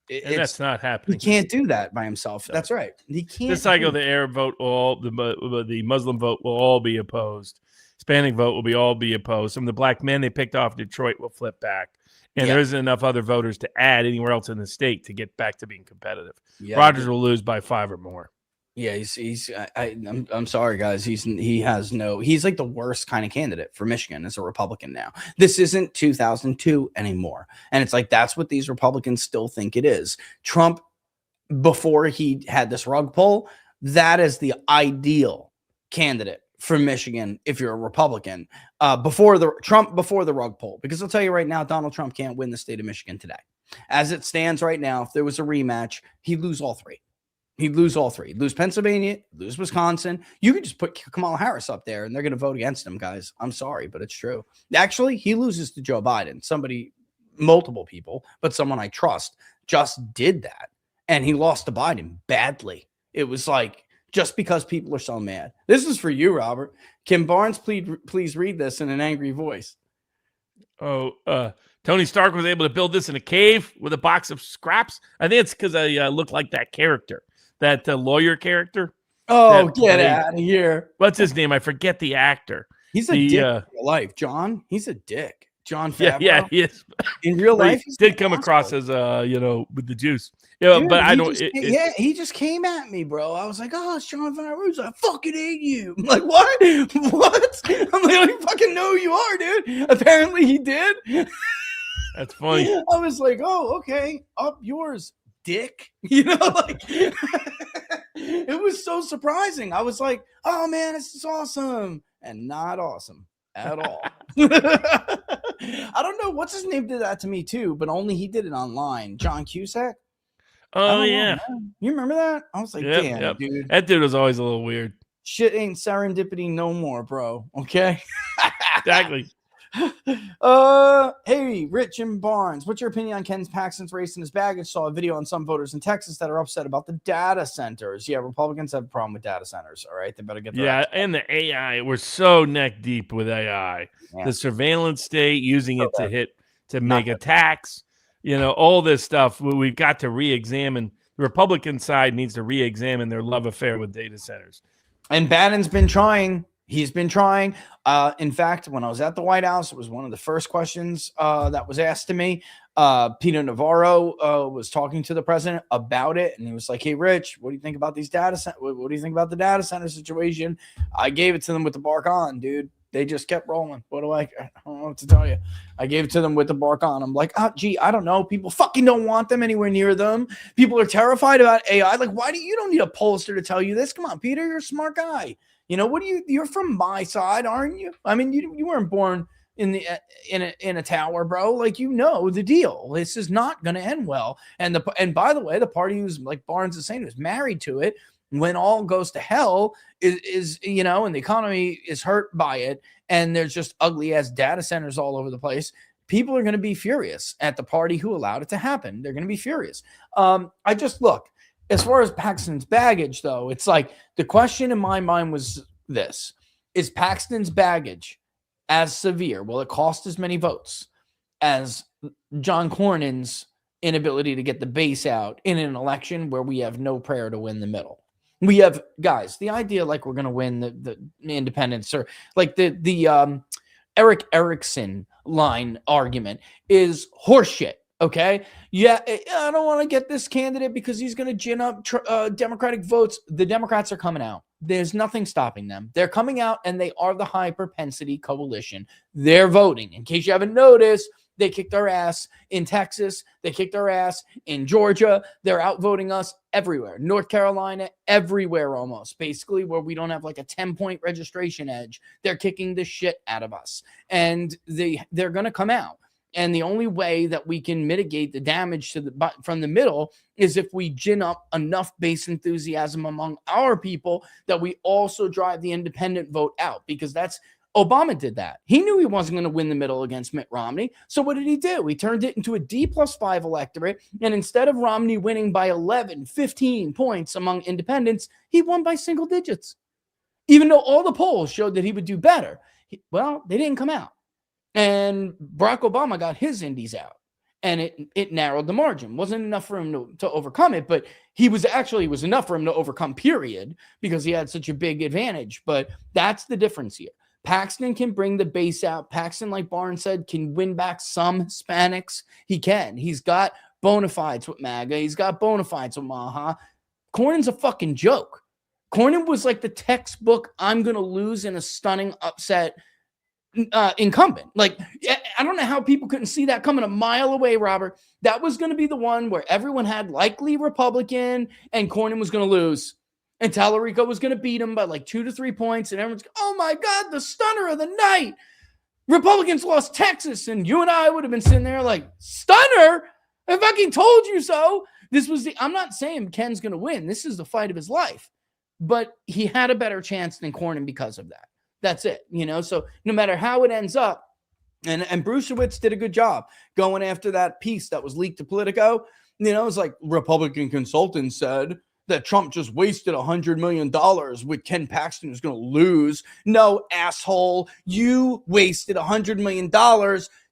that's not happening. He can't do that by himself. No. That's right. He can't. This cycle, the Arab vote, the Muslim vote will all be opposed. Hispanic vote will all be opposed. Some of the black men they picked off Detroit will flip back, and there isn't enough other voters to add anywhere else in the state to get back to being competitive. Yeah, Rogers will lose by 5 or more. Yeah, I'm sorry, guys. He's like the worst kind of candidate for Michigan as a Republican now. This isn't 2002 anymore. And it's like, that's what these Republicans still think it is. Trump, before he had this rug pull, that is the ideal candidate for Michigan if you're a Republican, before the rug pull. Because I'll tell you right now, Donald Trump can't win the state of Michigan today. As it stands right now, if there was a rematch, he'd lose all three. He'd lose all three. Lose Pennsylvania, lose Wisconsin. You could just put Kamala Harris up there and they're going to vote against him, guys. I'm sorry, but it's true. Actually, he loses to Joe Biden. Multiple people, but someone I trust just did that. And he lost to Biden badly. It was like, just because people are so mad. This is for you, Robert. Can Barnes please read this in an angry voice? Tony Stark was able to build this in a cave with a box of scraps. I think it's because I look like that character. That lawyer character. Oh, get out of here. What's his name? I forget the actor. He's a dick in real life. John, he's a dick. John Favreau. Yeah, he is. In real life, he did come across as, with the juice. Yeah, dude, but I don't. He just came at me, bro. I was like, oh, it's John Favreau. I fucking hate you. I'm like, what? What? I'm like, I don't fucking know who you are, dude. Apparently he did. That's funny. I was like, oh, okay. Up yours, dick. It was so surprising. I was like, oh man, this is awesome. And not awesome at all. I don't know. What's his name did that to me too, but only he did it online. John Cusack. Oh yeah. You remember that? I was like, damn, dude. That dude was always a little weird. Shit ain't serendipity no more, bro. Okay. Exactly. Hey, Rich and Barnes, what's your opinion on Ken Paxton's race and his baggage? Saw a video on some voters in Texas that are upset about the data centers. Yeah, Republicans have a problem with data centers. All right, they better get their and the AI. We're so neck deep with AI. Yeah. The surveillance state using it to make attacks. All this stuff. We've got to re-examine. The Republican side needs to re-examine their love affair with data centers. And Bannon's been trying. He's been trying. In fact, when I was at the White House, it was one of the first questions that was asked to me. Peter Navarro was talking to the president about it, and he was like, "Hey, Rich, what do you think about these data center? What do you think about the data center situation?" I gave it to them with the bark on, dude. They just kept rolling. I don't know what to tell you. I gave it to them with the bark on. I'm like, I don't know. People fucking don't want them anywhere near them. People are terrified about AI. Like, why do you don't need a pollster to tell you this? Come on, Peter, you're a smart guy. You're from my side, aren't you? I mean, you weren't born in a tower, bro. Like, the deal. This is not going to end well. And by the way, the party who's like Barnes is saying, who's married to it, when all goes to hell is and the economy is hurt by it, and there's just ugly ass data centers all over the place. People are going to be furious at the party who allowed it to happen. They're going to be furious. As far as Paxton's baggage, though, it's like the question in my mind was this: is Paxton's baggage as severe? Will it cost as many votes as John Cornyn's inability to get the base out in an election where we have no prayer to win the middle. We have, guys, the idea like we're going to win the independents, or like the Eric Erickson line argument is horseshit. Okay. Yeah. I don't want to get this candidate because he's going to gin up Democratic votes. The Democrats are coming out. There's nothing stopping them. They're coming out, and they are the high propensity coalition. They're voting. In case you haven't noticed, they kicked our ass in Texas. They kicked our ass in Georgia. They're outvoting us everywhere. North Carolina, everywhere almost. Basically, where we don't have like a 10-point registration edge, they're kicking the shit out of us. And they're going to come out. And the only way that we can mitigate the damage to from the middle is if we gin up enough base enthusiasm among our people that we also drive the independent vote out, because that's Obama did that. He knew he wasn't going to win the middle against Mitt Romney. So what did he do? He turned it into a D+5 electorate. And instead of Romney winning by 11, 15 points among independents, he won by single digits. Even though all the polls showed that he would do better. Well, they didn't come out. And Barack Obama got his indies out, and it narrowed the margin. Wasn't enough for him to overcome it, but it was enough for him to overcome, period, because he had such a big advantage. But that's the difference here. Paxton can bring the base out. Paxton, like Barnes said, can win back some Hispanics. He can. He's got bona fides with MAGA. He's got bona fides with Maha. Cornyn's a fucking joke. Cornyn was like the textbook, I'm going to lose in a stunning upset incumbent. Like, I don't know how people couldn't see that coming a mile away, Robert. That was going to be the one where everyone had likely Republican, and Cornyn was going to lose. And Tallarico was going to beat him by like 2 to 3 points. And everyone's, oh my God, the stunner of the night. Republicans lost Texas. And you and I would have been sitting there like, stunner? I fucking told you so. I'm not saying Ken's going to win. This is the fight of his life. But he had a better chance than Cornyn because of that. That's it. So no matter how it ends up, and Brusiewicz did a good job going after that piece that was leaked to Politico. It's like Republican consultants said that Trump just wasted $100 million with Ken Paxton, who's going to lose. No, asshole. You wasted $100 million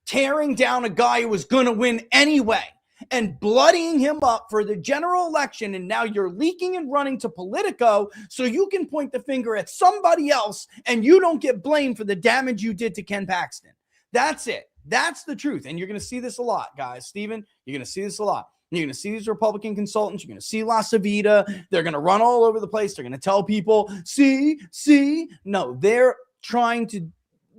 tearing down a guy who was going to win anyway and bloodying him up for the general election. And now you're leaking and running to Politico so you can point the finger at somebody else and you don't get blamed for the damage you did to Ken Paxton. That's it. That's the truth. And you're going to see this a lot, guys. Steven, you're going to see this a lot. You're going to see these Republican consultants. You're going to see La Savita. They're going to run all over the place. They're going to tell people, see. No, they're trying to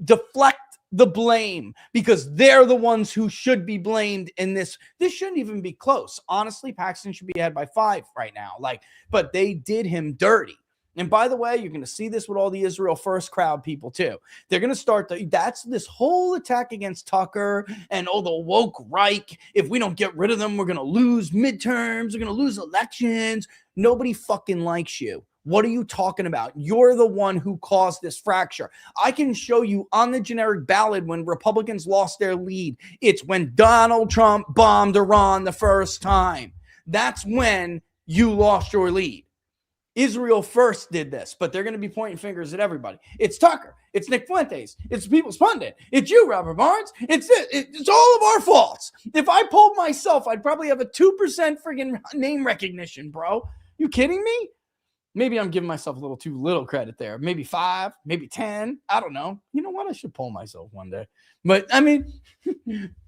deflect the blame because they're the ones who should be blamed in this. This shouldn't even be close. Honestly, Paxton should be ahead by 5 right now. But they did him dirty. And by the way, you're going to see this with all the Israel First crowd people too. They're going to start that's this whole attack against Tucker and the woke Reich. If we don't get rid of them, we're going to lose midterms. We're going to lose elections. Nobody fucking likes you. What are you talking about? You're the one who caused this fracture. I can show you on the generic ballot when Republicans lost their lead. It's when Donald Trump bombed Iran the first time. That's when you lost your lead. Israel First did this, but they're going to be pointing fingers at everybody. It's Tucker. It's Nick Fuentes. It's People's Pundit. It's you, Robert Barnes. It's all of our faults. If I polled myself, I'd probably have a 2% friggin' name recognition, bro. You kidding me? Maybe I'm giving myself a little too little credit there. Maybe 5, maybe 10. I don't know. You know what? I should poll myself one day. But I mean,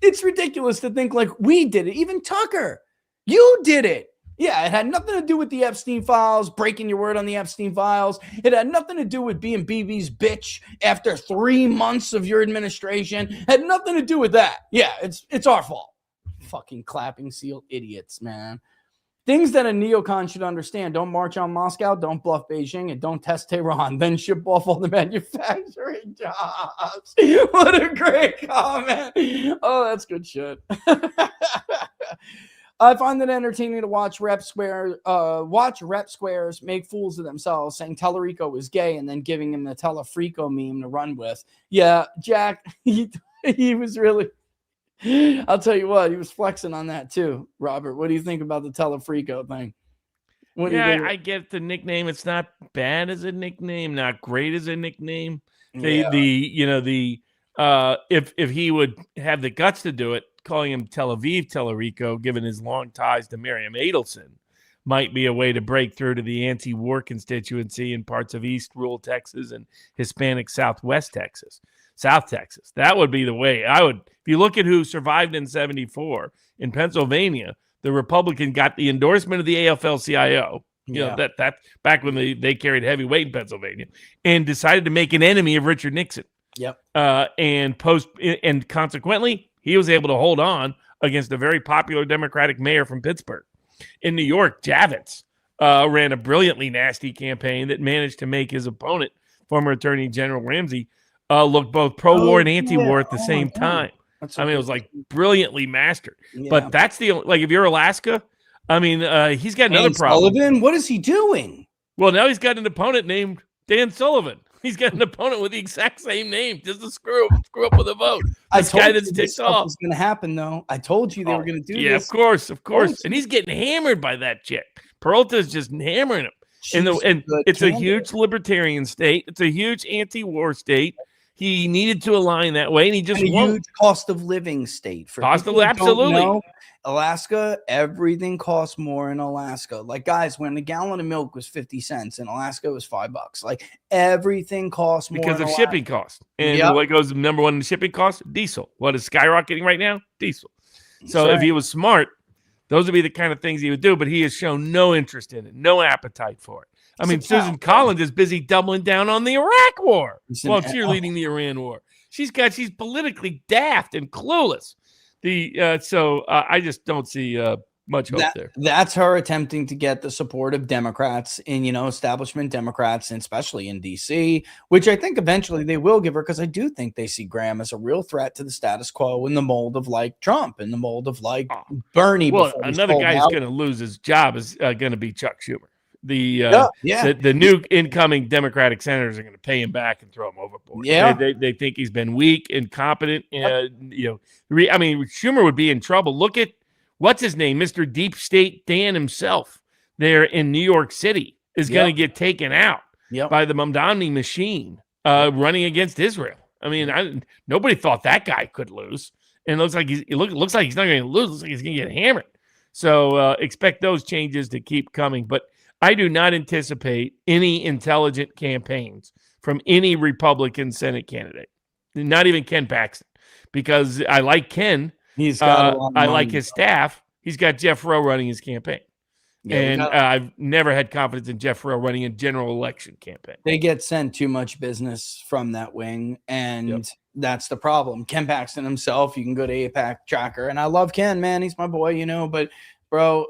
it's ridiculous to think like we did it. Even Tucker, you did it. Yeah, it had nothing to do with the Epstein files, breaking your word on the Epstein files. It had nothing to do with being BB's bitch after 3 months of your administration. It had nothing to do with that. Yeah, it's our fault. Fucking clapping seal idiots, man. Things that a neocon should understand. Don't march on Moscow, don't bluff Beijing, and don't test Tehran. Then ship off all the manufacturing jobs. What a great comment. Oh, that's good shit. I find it entertaining to watch rep squares make fools of themselves, saying Tallarico is gay and then giving him the Telefrico meme to run with. Yeah, Jack, he was really... I'll tell you what, he was flexing on that too. Robert, what do you think about the Telefrico thing? I get the nickname. It's not bad as a nickname, not great as a nickname. If he would have the guts to do it, calling him Tel Aviv Tellerico, given his long ties to Miriam Adelson, might be a way to break through to the anti-war constituency in parts of East rural Texas and Hispanic South Texas. That would be the way I would. If you look at who survived in 74 in Pennsylvania, the Republican got the endorsement of the AFL-CIO. You know, that back when they carried heavy weight in Pennsylvania, and decided to make an enemy of Richard Nixon. Yep. And consequently, he was able to hold on against a very popular Democratic mayor from Pittsburgh. In New York, Javits ran a brilliantly nasty campaign that managed to make his opponent, former Attorney General Ramsey, look both pro-war and anti-war at the same time. I mean, it was like brilliantly mastered. Yeah. But that's if you're Alaska, I mean, he's got another problem. Sullivan, what is he doing? Well, now he's got an opponent named Dan Sullivan. He's got an opponent with the exact same name, just to screw up with a vote. This guy that's ticked off. Was going to happen, though. I told you they were going to do this. Yeah, of course. And he's getting hammered by that chick. Peralta's just hammering him. And it's a huge libertarian state. It's a huge anti-war state. He needed to align that way, and he just won't. Huge cost of living state. For Absolutely. Alaska, everything costs more in Alaska. Like, guys, when a gallon of milk was 50 cents in Alaska, it was $5. Like, everything costs more because of shipping costs. And what goes number one in shipping costs? Diesel. What is skyrocketing right now? Diesel. So if he was smart, those would be the kind of things he would do. But he has shown no interest in it, no appetite for it. I mean, Susan Collins is busy doubling down on the Iraq war while cheerleading the Iran war. She's politically daft and clueless. I just don't see much hope there. That's her attempting to get the support of Democrats in, establishment Democrats, and especially in DC, which I think eventually they will give her, because I do think they see Graham as a real threat to the status quo in the mold of like Trump, in the mold of like Bernie. Well, another guy who's going to lose his job is going to be Chuck Schumer. The new incoming Democratic senators are going to pay him back and throw him overboard. Yeah, they think he's been weak, incompetent. Schumer would be in trouble. Look at what's his name, Mr. Deep State Dan himself, there in New York City, is going to get taken out by the Mamdani machine running against Israel. I mean, nobody thought that guy could lose, and it looks like he's not going to lose. It looks like he's going to get hammered. So expect those changes to keep coming, but I do not anticipate any intelligent campaigns from any Republican Senate candidate, not even Ken Paxton, because I like Ken. I like his staff. He's got Jeff Rowe running his campaign. I've never had confidence in Jeff Rowe running a general election campaign. They get sent too much business from that wing, and that's the problem. Ken Paxton himself, you can go to APAC Tracker, and I love Ken, man. He's my boy, but, bro,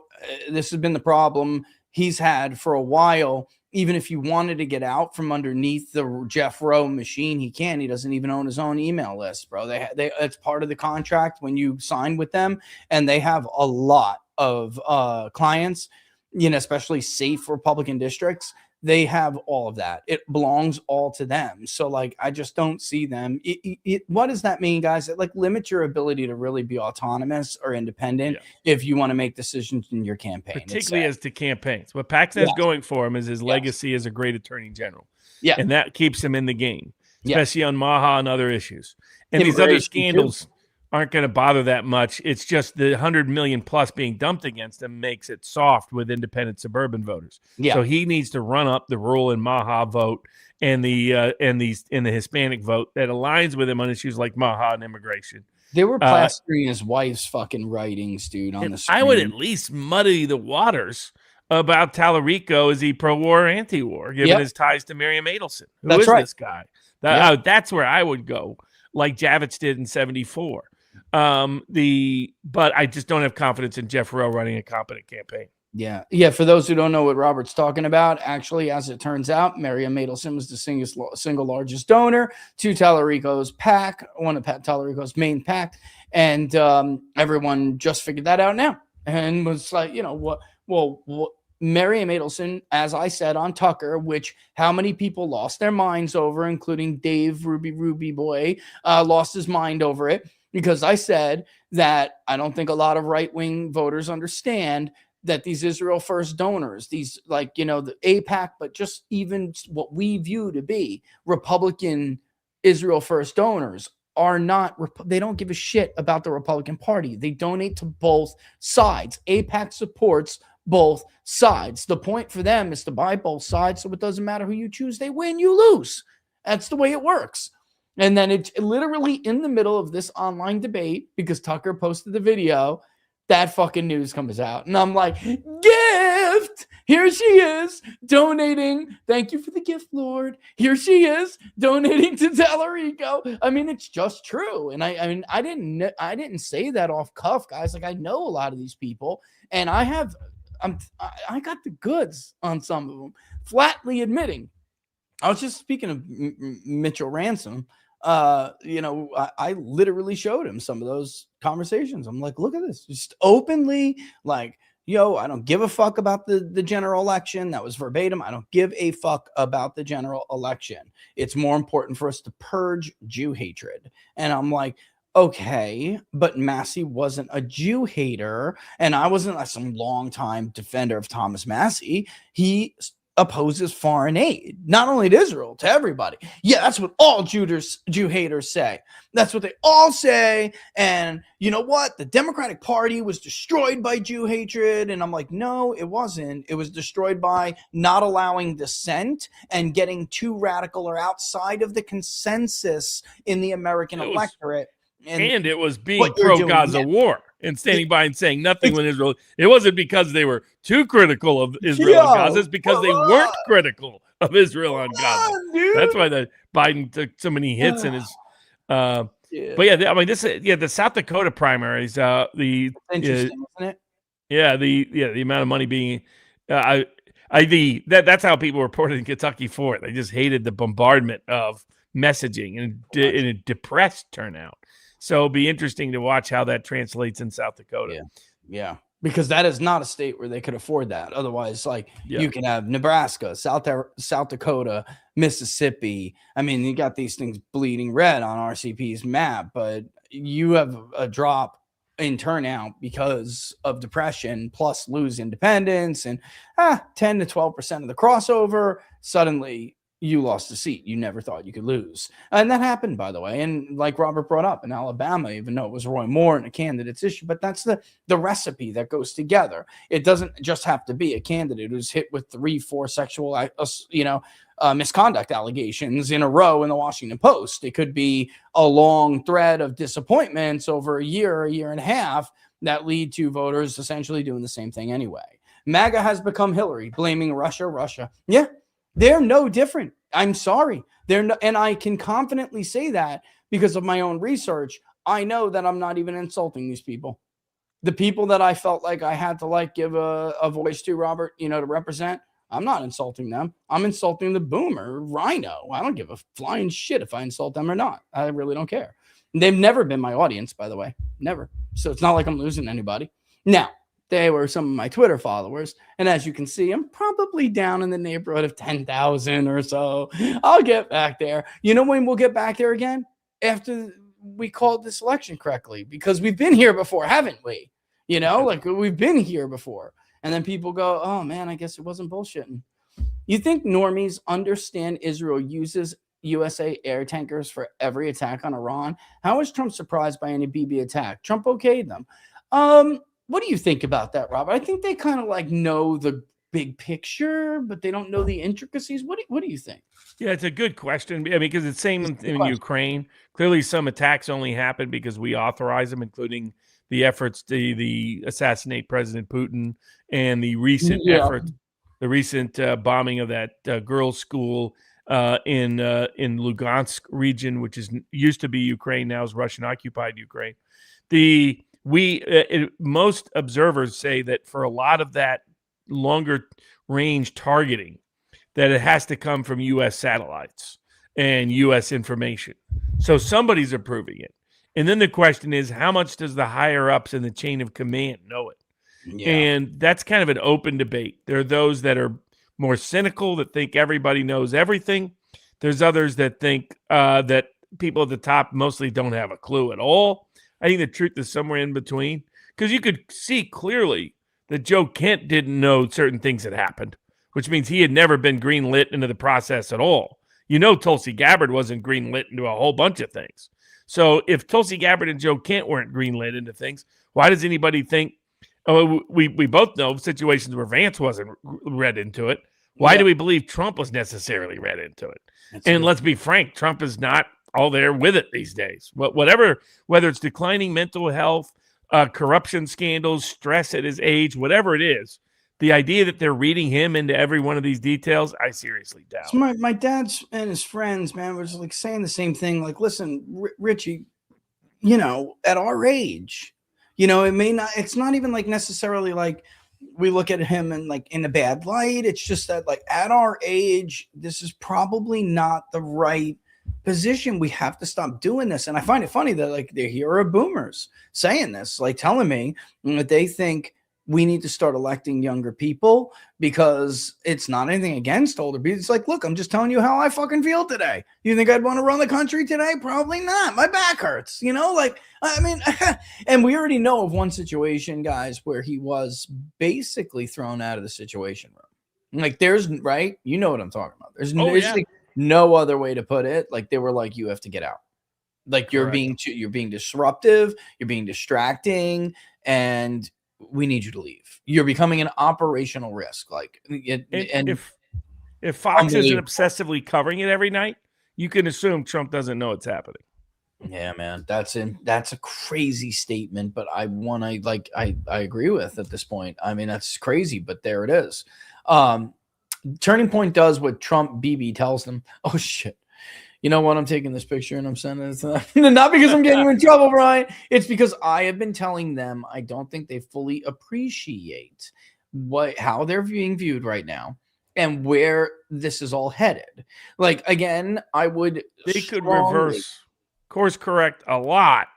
this has been the problem he's had for a while. Even if you wanted to get out from underneath the Jeff Rowe machine, he can't. He doesn't even own his own email list, bro. It's part of the contract when you sign with them, and they have a lot of clients, especially safe Republican districts. They have all of that. It belongs all to them. So, like, I just don't see them. What does that mean, guys? It limits your ability to really be autonomous or independent if you want to make decisions in your campaign. Particularly as to campaigns. What Paxton has going for him is his legacy as a great attorney general. Yeah. And that keeps him in the game, especially on Maha and other issues. And these other scandals aren't going to bother that much. It's just the 100 million plus being dumped against him makes it soft with independent suburban voters. Yeah. So he needs to run up the rural and Maha vote and the Hispanic vote that aligns with him on issues like Maha and immigration. They were plastering his wife's fucking writings, dude, on the screen. I would at least muddy the waters about Tallarico. Is he pro-war or anti-war, given his ties to Miriam Adelson? Who is this guy? That's where I would go, like Javits did in 74. But I just don't have confidence in Jeff Rowe running a competent campaign. Yeah. For those who don't know what Robert's talking about, actually, as it turns out, Miriam Adelson was the single largest donor to Tallarico's PAC, one of Tallarico's main PAC, and everyone just figured that out now and was like, what? Miriam Adelson, as I said on Tucker, which how many people lost their minds over, including Dave Ruby Boy, lost his mind over it. Because I said that I don't think a lot of right-wing voters understand that these Israel First donors, these the AIPAC, but just even what we view to be Republican Israel First donors are not, they don't give a shit about the Republican Party. They donate to both sides. AIPAC supports both sides. The point for them is to buy both sides, so it doesn't matter who you choose. They win, you lose. That's the way it works. And then it's literally in the middle of this online debate, because Tucker posted the video, that fucking news comes out. And I'm like, gift! Here she is donating. Thank you for the gift, Lord. Here she is donating to Tellerico. I mean, it's just true. And I mean, I didn't say that off cuff, guys. Like, I know a lot of these people, and I got the goods on some of them, flatly admitting. I was just speaking of Mitchell Ransom. I literally showed him some of those conversations. I'm like, look at this, just openly, like, yo, I don't give a fuck about the general election. That was verbatim. I don't give a fuck about the general election. It's more important for us to purge Jew hatred. And I'm like, okay, but Massey wasn't a Jew hater, and I wasn't like some longtime defender of Thomas Massey. He opposes foreign aid, not only to Israel, to everybody. Yeah, that's what all Jew haters say. That's what they all say. And you know what? The Democratic Party was destroyed by Jew hatred. And I'm like, no, it wasn't. It was destroyed by not allowing dissent and getting too radical or outside of the consensus in the American electorate. And it was being pro-Gaza war and standing by and saying nothing when Israel. It wasn't because they were too critical of Israel and Gaza. It's because they weren't critical of Israel and Gaza. That's why the Biden took so many hits in his. But yeah, I mean, the South Dakota primaries. Interesting, isn't it? Yeah, the amount of money being. That's how people reported in Kentucky for it. They just hated the bombardment of messaging and a depressed turnout. So it'll be interesting to watch how that translates in South Dakota. Yeah. Because that is not a state where they could afford that. Otherwise, you can have Nebraska, South Dakota, Mississippi. I mean, you got these things bleeding red on RCP's map, but you have a drop in turnout because of depression, plus lose independence and 10 to 12% of the crossover. Suddenly, you lost a seat you never thought you could lose. And that happened, by the way. And like Robert brought up, in Alabama, even though it was Roy Moore and a candidate's issue, but that's the recipe that goes together. It doesn't just have to be a candidate who's hit with 3-4 sexual, misconduct allegations in a row in the Washington Post. It could be a long thread of disappointments over a year and a half that lead to voters essentially doing the same thing anyway. MAGA has become Hillary, blaming Russia. Yeah. They're no different. I'm sorry. And I can confidently say that because of my own research. I know that I'm not even insulting these people. The people that I felt like I had to give a voice to, Robert, to represent, I'm not insulting them. I'm insulting the boomer rhino. I don't give a flying shit if I insult them or not. I really don't care. They've never been my audience, by the way. Never. So it's not like I'm losing anybody. Now, they were some of my Twitter followers. And as you can see, I'm probably down in the neighborhood of 10,000 or so. I'll get back there. You know when we'll get back there again? After we called this election correctly, because we've been here before, haven't we? We've been here before. And then people go, oh man, I guess it wasn't bullshitting. You think normies understand Israel uses USA air tankers for every attack on Iran? How was Trump surprised by any BB attack? Trump okayed them. What do you think about that, Robert? I think they kind of know the big picture, but they don't know the intricacies. What do you think? Yeah, it's a good question. I mean, because it's the same in Ukraine. Clearly, some attacks only happen because we authorize them, including the efforts to assassinate President Putin and the recent bombing of that girls' school in Lugansk region, which used to be Ukraine, now is Russian-occupied Ukraine. Most observers say that for a lot of that longer range targeting, that it has to come from U.S. satellites and U.S. information. So somebody's approving it. And then the question is, how much does the higher ups in the chain of command know it? Yeah. And that's kind of an open debate. There are those that are more cynical, that think everybody knows everything. There's others that think that people at the top mostly don't have a clue at all. I think the truth is somewhere in between, because you could see clearly that Joe Kent didn't know certain things had happened, which means he had never been greenlit into the process at all. Tulsi Gabbard wasn't greenlit into a whole bunch of things. So if Tulsi Gabbard and Joe Kent weren't greenlit into things, why does anybody think? Oh, we both know situations where Vance wasn't read into it. Why do we believe Trump was necessarily read into it? And let's be frank, Trump is not all there with it these days. Whatever, whether it's declining mental health, corruption scandals, stress at his age, whatever it is, the idea that they're reading him into every one of these details, I seriously doubt. So my dad's and his friends, man, was like saying the same thing. Like, listen, Richie, you know, at our age, you know, it's not even like necessarily like we look at him and like in a bad light. It's just that like at our age, this is probably not the right position. We have to stop doing this. And I find it funny that like the hero boomers saying this, like telling me that they think we need to start electing younger people because it's not anything against older people. It's like, look, I'm just telling you how I fucking feel today. You think I'd want to run the country today? Probably not. My back hurts, you know, like, I mean, and we already know of one situation, guys, where he was basically thrown out of the Situation Room. Like there's, right? You know what I'm talking about. There's like no other way to put it. Like they were like, you have to get out. Like you're being disruptive, you're being distracting, and we need you to leave. You're becoming an operational risk. Like, and if Fox isn't obsessively covering it every night, you can assume Trump doesn't know it's happening. Yeah, man, that's a crazy statement, but I agree with at this point. I mean, that's crazy, but there it is. Turning Point does what Trump BB tells them. Oh shit. You know what? I'm taking this picture and I'm sending it to them. Not because I'm getting you in trouble, Brian. It's because I have been telling them I don't think they fully appreciate how they're being viewed right now and where this is all headed. Like, again, they could reverse course correct a lot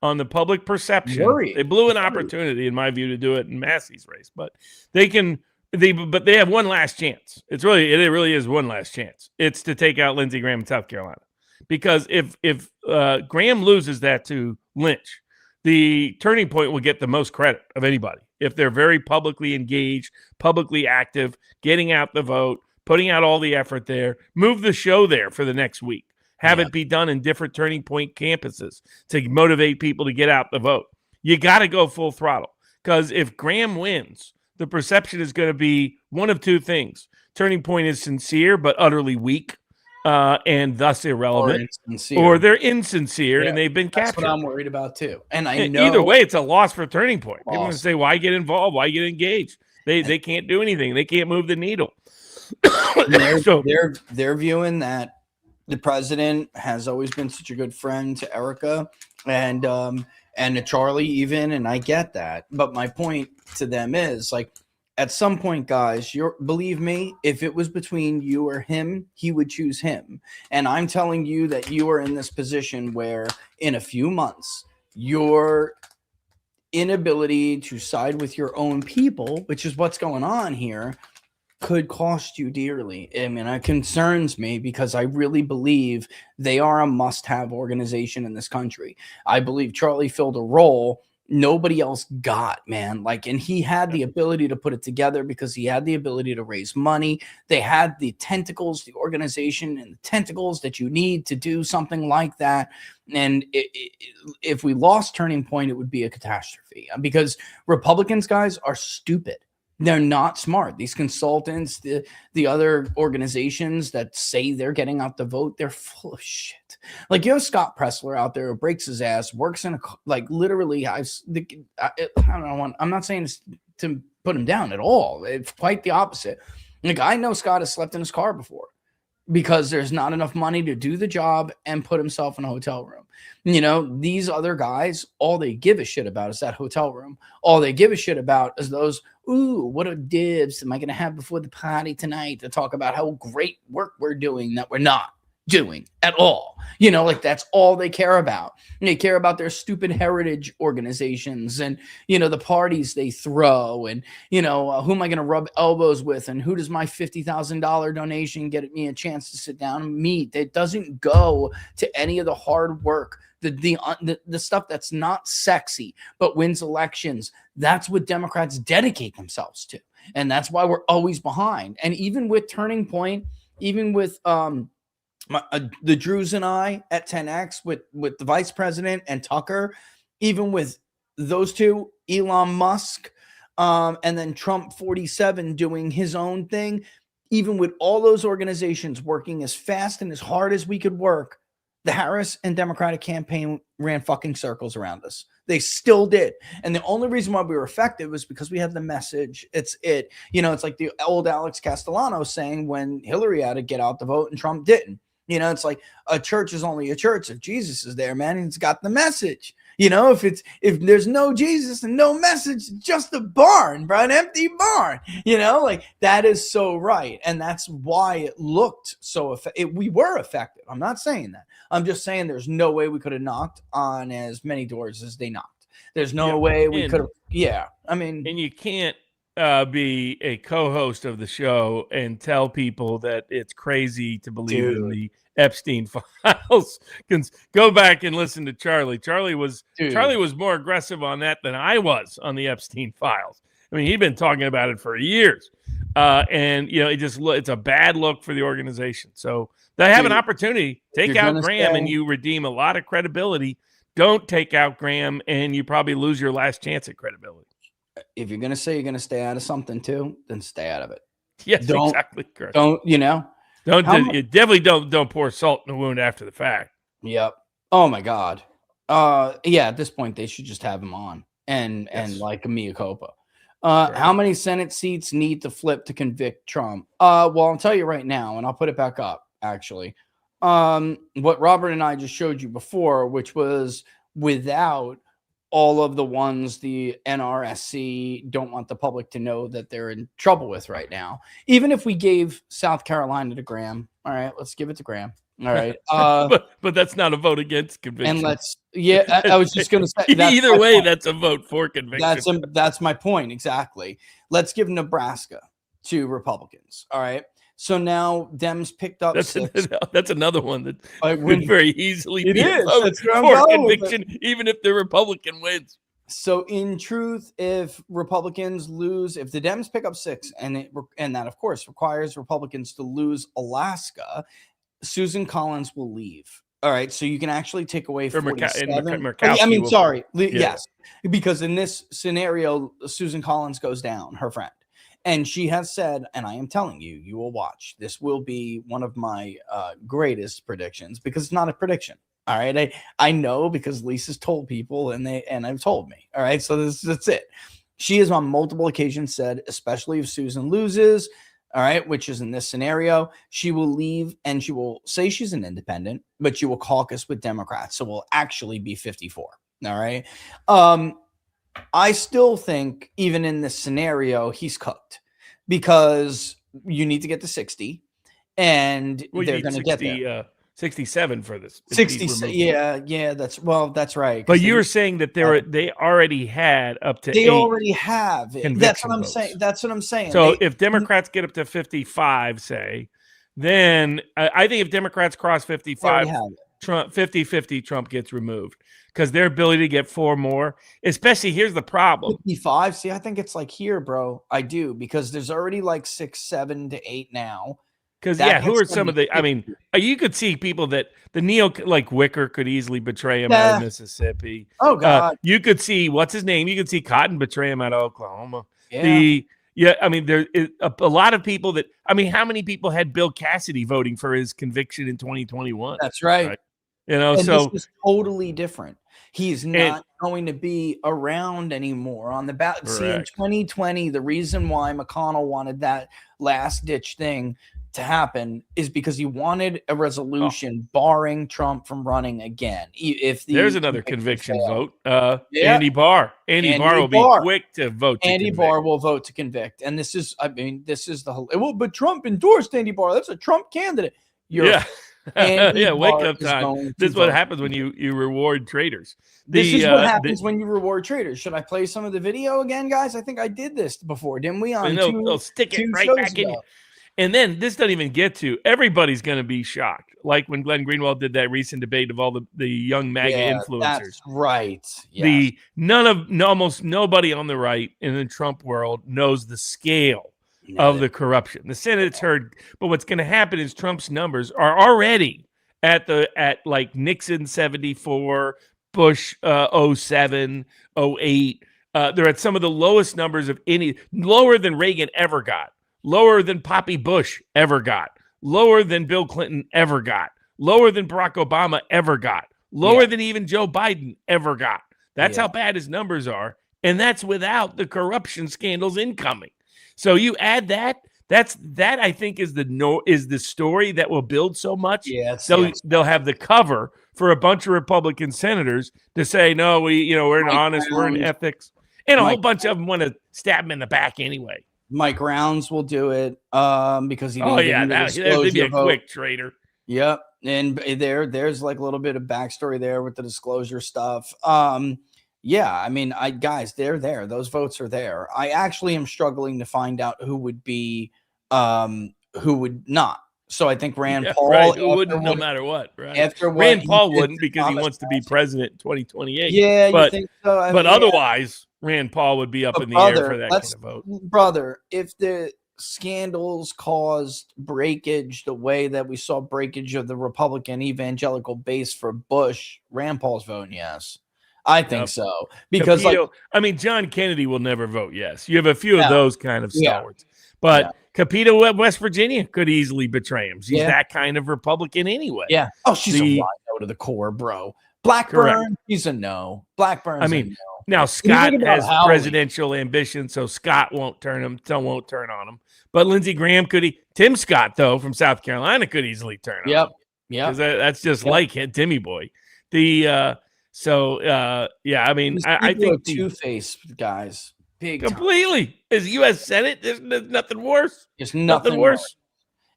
on the public perception. They blew an opportunity, in my view, to do it in Massey's race, but they have one last chance. It really is one last chance. It's to take out Lindsey Graham in South Carolina, because if Graham loses that to Lynch, the Turning Point will get the most credit of anybody if they're very publicly engaged, publicly active, getting out the vote, putting out all the effort there. Move the show there for the next week. Have it be done in different Turning Point campuses to motivate people to get out the vote. You got to go full throttle, because if Graham wins, the perception is going to be one of two things. Turning Point is sincere but utterly weak and thus irrelevant. Or they're insincere and they've been captured. That's what I'm worried about too. And I know either way, it's a loss for Turning Point. People are going to say, why get involved? Why get engaged? They can't do anything. They can't move the needle. They're viewing that the president has always been such a good friend to Erica and to Charlie even, and I get that. But my point to them is, like, at some point, guys, believe me, if it was between you or him, he would choose him. And I'm telling you that you are in this position where in a few months, your inability to side with your own people, which is what's going on here, could cost you dearly. I mean, it concerns me because I really believe they are a must-have organization in this country. I believe Charlie filled a role nobody else got, man. Like, and he had the ability to put it together because he had the ability to raise money. They had the tentacles, the organization and the tentacles that you need to do something like that. And if we lost Turning Point, it would be a catastrophe, because Republicans, guys, are stupid. They're not smart. These consultants, the other organizations that say they're getting out the vote, they're full of shit. Like, you have Scott Pressler out there who breaks his ass, works in literally, I don't know, I'm not saying this to put him down at all. It's quite the opposite. Like, I know Scott has slept in his car before because there's not enough money to do the job and put himself in a hotel room. You know, these other guys, all they give a shit about is that hotel room. All they give a shit about is those, ooh, what a dibs am I going to have before the party tonight to talk about how great work we're doing that we're not doing at all. You know, like, that's all they care about. And they care about their stupid heritage organizations and, you know, the parties they throw and, you know, who am I going to rub elbows with and who does my $50,000 donation get me a chance to sit down and meet. It doesn't go to any of the hard work, the stuff that's not sexy but wins elections. That's what Democrats dedicate themselves to, and that's why we're always behind. And even with Turning Point, even with The Drews and I at 10X with the vice president and Tucker, even with those two, Elon Musk, and then Trump 47 doing his own thing, even with all those organizations working as fast and as hard as we could work, the Harris and Democratic campaign ran fucking circles around us. They still did. And the only reason why we were effective was because we had the message. It's like the old Alex Castellano saying when Hillary had to get out the vote and Trump didn't. It's like a church is only a church if Jesus is there, man. And it's got the message. If there's no Jesus and no message, just a barn, bro, an empty barn. Like that is so right. And that's why it looked so effective. We were effective. I'm not saying that. I'm just saying there's no way we could have knocked on as many doors as they knocked. There's no way we could have. Yeah. I mean, and you can't be a co-host of the show and tell people that it's crazy to believe in the Epstein files. Go back and listen to Charlie. Charlie was more aggressive on that than I was on the Epstein files. I mean, he'd been talking about it for years. And it's a bad look for the organization. So they have an opportunity. Take out Graham and you redeem a lot of credibility. Don't take out Graham and you probably lose your last chance at credibility. If you're going to say you're going to stay out of something too, then stay out of it. Yes, exactly. Correct. Definitely don't pour salt in the wound after the fact. Yep. Oh my God. At this point they should just have him on and like a mea culpa. How many Senate seats need to flip to convict Trump? Well, I'll tell you right now, and I'll put it back up actually. What Robert and I just showed you before, which was without all of the ones the NRSC don't want the public to know that they're in trouble with right now. Even if we gave South Carolina to Graham, all right, let's give it to Graham. All right. But that's not a vote against conviction. And I was just going to say either way, that's a vote for conviction. That's my point. Exactly. Let's give Nebraska to Republicans. All right. So now Dems picked up that's another one that would very easily be a vote for conviction, even if the Republican wins. So in truth, if Republicans lose, if the Dems pick up 6, and that of course requires Republicans to lose Alaska, Susan Collins will leave. All right, so you can actually take away 47. Yes, because in this scenario, Susan Collins goes down, her friend. And she has said, and I am telling you, you will watch. This will be one of my greatest predictions because it's not a prediction. All right, I know because Lisa's told people and have told me. All right, so that's it. She has on multiple occasions said, especially if Susan loses, all right, which is in this scenario, she will leave and she will say she's an independent, but she will caucus with Democrats. So we'll actually be 54. All right. I still think even in this scenario, he's cooked because you need to get to 60 and they're going to get there. 67 for this. 60. Yeah. That's right. But you were saying that they already had up to 8. They already have it. That's what I'm votes. saying. That's what I'm saying. So if Democrats get up to 55, say, then I think if Democrats cross 55, Trump 50-50, Trump gets removed. Because their ability to get 4 more, especially here's the problem. 55. See, I think it's like here, bro. I do because there's already like 6, 7 to 8 now. Because who are some of the? I mean, you could see people that the like Wicker could easly betray him out of Mississippi. Oh God, you could see what's his name. You could see Cotton betray him out of Oklahoma. Yeah. I mean, there is a lot of people that. I mean, how many people had Bill Cassidy voting for his conviction in 2021? That's right. And so this is totally different. He's not going to be around anymore on the ballot. See, in 2020, the reason why McConnell wanted that last ditch thing to happen is because he wanted a resolution barring Trump from running again. There's another conviction vote. Andy Barr. Andy Barr will be quick to vote. Andy Barr will vote to convict. And this is the whole. Well, but Trump endorsed Andy Barr. That's a Trump candidate. Wake up time. This is what happens when you reward traitors. This is what happens when you reward traitors. Should I play some of the video again, guys? I think I did this before, didn't we? They'll stick it right back in you. And then this doesn't even get to everybody's going to be shocked. Like when Glenn Greenwald did that recent debate of all the young MAGA influencers. That's right. Yeah. Almost nobody on the right in the Trump world knows the scale of the corruption. The Senate's heard, but what's going to happen is Trump's numbers are already at like Nixon 74, Bush 07, 08. They're at some of the lowest numbers of any, lower than Reagan ever got, lower than Poppy Bush ever got, lower than Bill Clinton ever got, lower than Barack Obama ever got, lower than even Joe Biden ever got. That's how bad his numbers are. And that's without the corruption scandals incoming. So you add that, that I think is the story that will build so much. So they'll have the cover for a bunch of Republican senators to say, no, we're in honest, we're in ethics. And a whole bunch of them want to stab him in the back anyway. Mike Rounds will do it because he didn't they'd be a quick traitor. Yep. And there's like a little bit of backstory there with the disclosure stuff. Yeah, I mean, guys, they're there. Those votes are there. I actually am struggling to find out who would be, who would not. So I think Rand Paul, right, who wouldn't, no matter what. Right. Rand Paul wouldn't because he wants to be president in 2028. Yeah, but, you think so? But otherwise, Rand Paul would be up in the air for that kind of vote. Brother, if the scandals caused breakage the way that we saw breakage of the Republican evangelical base for Bush, Rand Paul's voting yes. I think so. Because Capito, John Kennedy will never vote yes. You have a few of those kind of stalwarts. But Capito, West Virginia, could easily betray him. She's that kind of Republican anyway. Yeah. Oh, she's a rhino to the core, bro. Blackburn, he's a no. Blackburn's a no. Now Scott has presidential ambition, so Scott won't turn on him. But Lindsey Graham Tim Scott, though, from South Carolina, could easily turn on him. Yeah. That's just like Timmy boy. I think two-faced guys. Big completely time. Is U.S. Senate. There's nothing worse. There's nothing worse.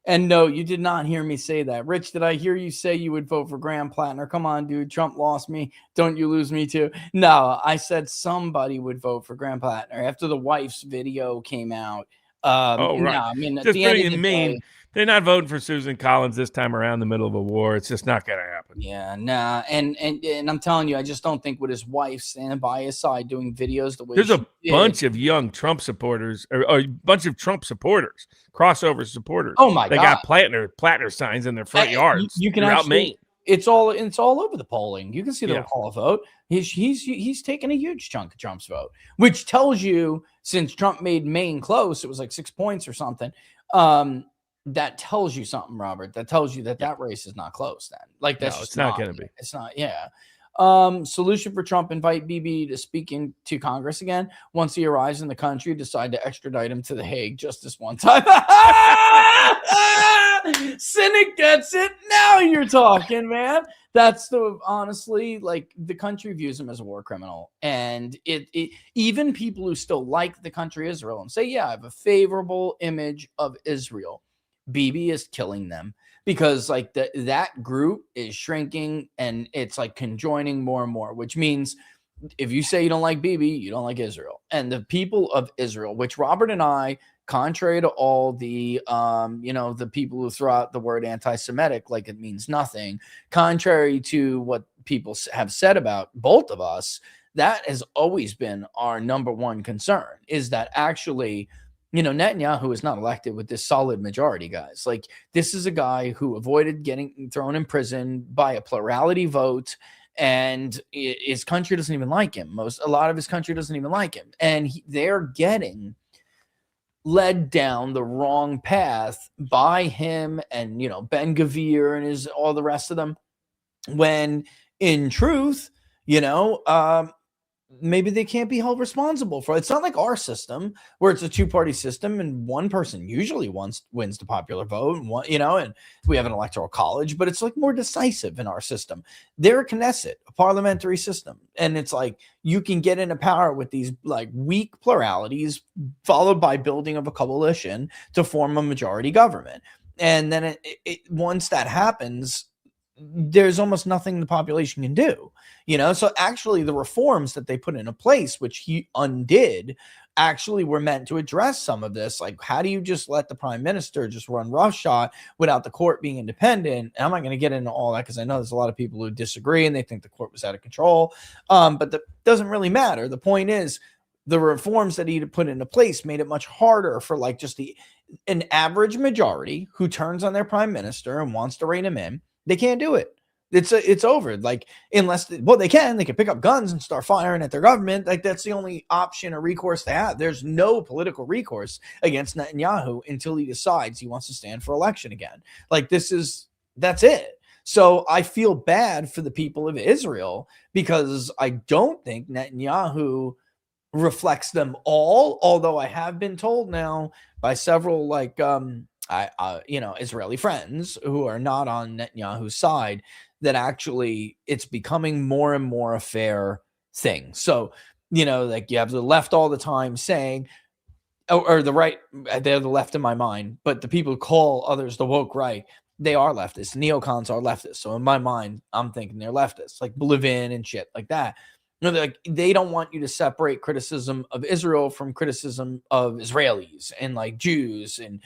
And no, you did not hear me say that. Rich, did I hear you say you would vote for Graham Plattner? Come on, dude. Trump lost me. Don't you lose me too? No, I said somebody would vote for Graham Plattner after the wife's video came out. Right. No, I mean, at just the end of in the Maine, day, they're not voting for Susan Collins this time around in the middle of a war. It's just not going to happen. Yeah, nah. And I'm telling you, I just don't think with his wife standing by his side doing videos the way there's a bunch of young Trump supporters or a bunch of Trump supporters, crossover supporters. Oh my God. They got Plattner signs in their front yards. You can throughout Maine. It's all over the polling. You can see the recall vote. He's taking a huge chunk of Trump's vote, which tells you since Trump made Maine close, it was like 6 points or something. That tells you something, Robert. That tells you that race is not close. Then, like that's it's not going to be. It's not. Yeah. Solution for Trump: invite Bibi to speak to Congress again. Once he arrives in the country, decide to extradite him to The Hague just this one time. Cynic gets it. Now you're talking, man. That's honestly, like, the country views him as a war criminal, and it even people who still like the country Israel and say, yeah, I have a favorable image of Israel. Bibi is killing them because like that group is shrinking and it's like conjoining more and more, which means if you say you don't like Bibi, you don't like Israel. And the people of Israel, which Robert and I, contrary to all the the people who throw out the word anti-Semitic like it means nothing, contrary to what people have said about both of us, that has always been our number one concern, is that actually Netanyahu is not elected with this solid majority, guys. Like, this is a guy who avoided getting thrown in prison by a plurality vote, and his country doesn't even like him. A lot of his country doesn't even like him, and they're getting led down the wrong path by him and Ben-Gvir and all the rest of them. When in truth, maybe they can't be held responsible for it. It's not like our system where it's a two-party system and one person usually wins the popular vote, and we have an electoral college, but it's like more decisive in our system. They're a Knesset, a parliamentary system, and it's like you can get into power with these like weak pluralities followed by building of a coalition to form a majority government. And then once that happens, there's almost nothing the population can do, So actually the reforms that they put into place, which he undid, actually were meant to address some of this. Like, how do you just let the prime minister just run roughshod without the court being independent? And I'm not going to get into all that because I know there's a lot of people who disagree and they think the court was out of control. But that doesn't really matter. The point is, the reforms that he had put into place made it much harder for like just an average majority who turns on their prime minister and wants to rein him in. They can't do it. It's over. Like, unless they can pick up guns and start firing at their government. Like, that's the only option or recourse they have. There's no political recourse against Netanyahu until he decides he wants to stand for election again. Like, that's it. So I feel bad for the people of Israel because I don't think Netanyahu reflects them all. Although I have been told now by several Israeli friends who are not on Netanyahu's side that actually it's becoming more and more a fair thing. So, like you have the left all the time saying, or the right, they're the left in my mind, but the people who call others the woke right, they are leftists. Neocons are leftists. So in my mind, I'm thinking they're leftists, like Levin and shit like that. They don't want you to separate criticism of Israel from criticism of Israelis and like Jews. And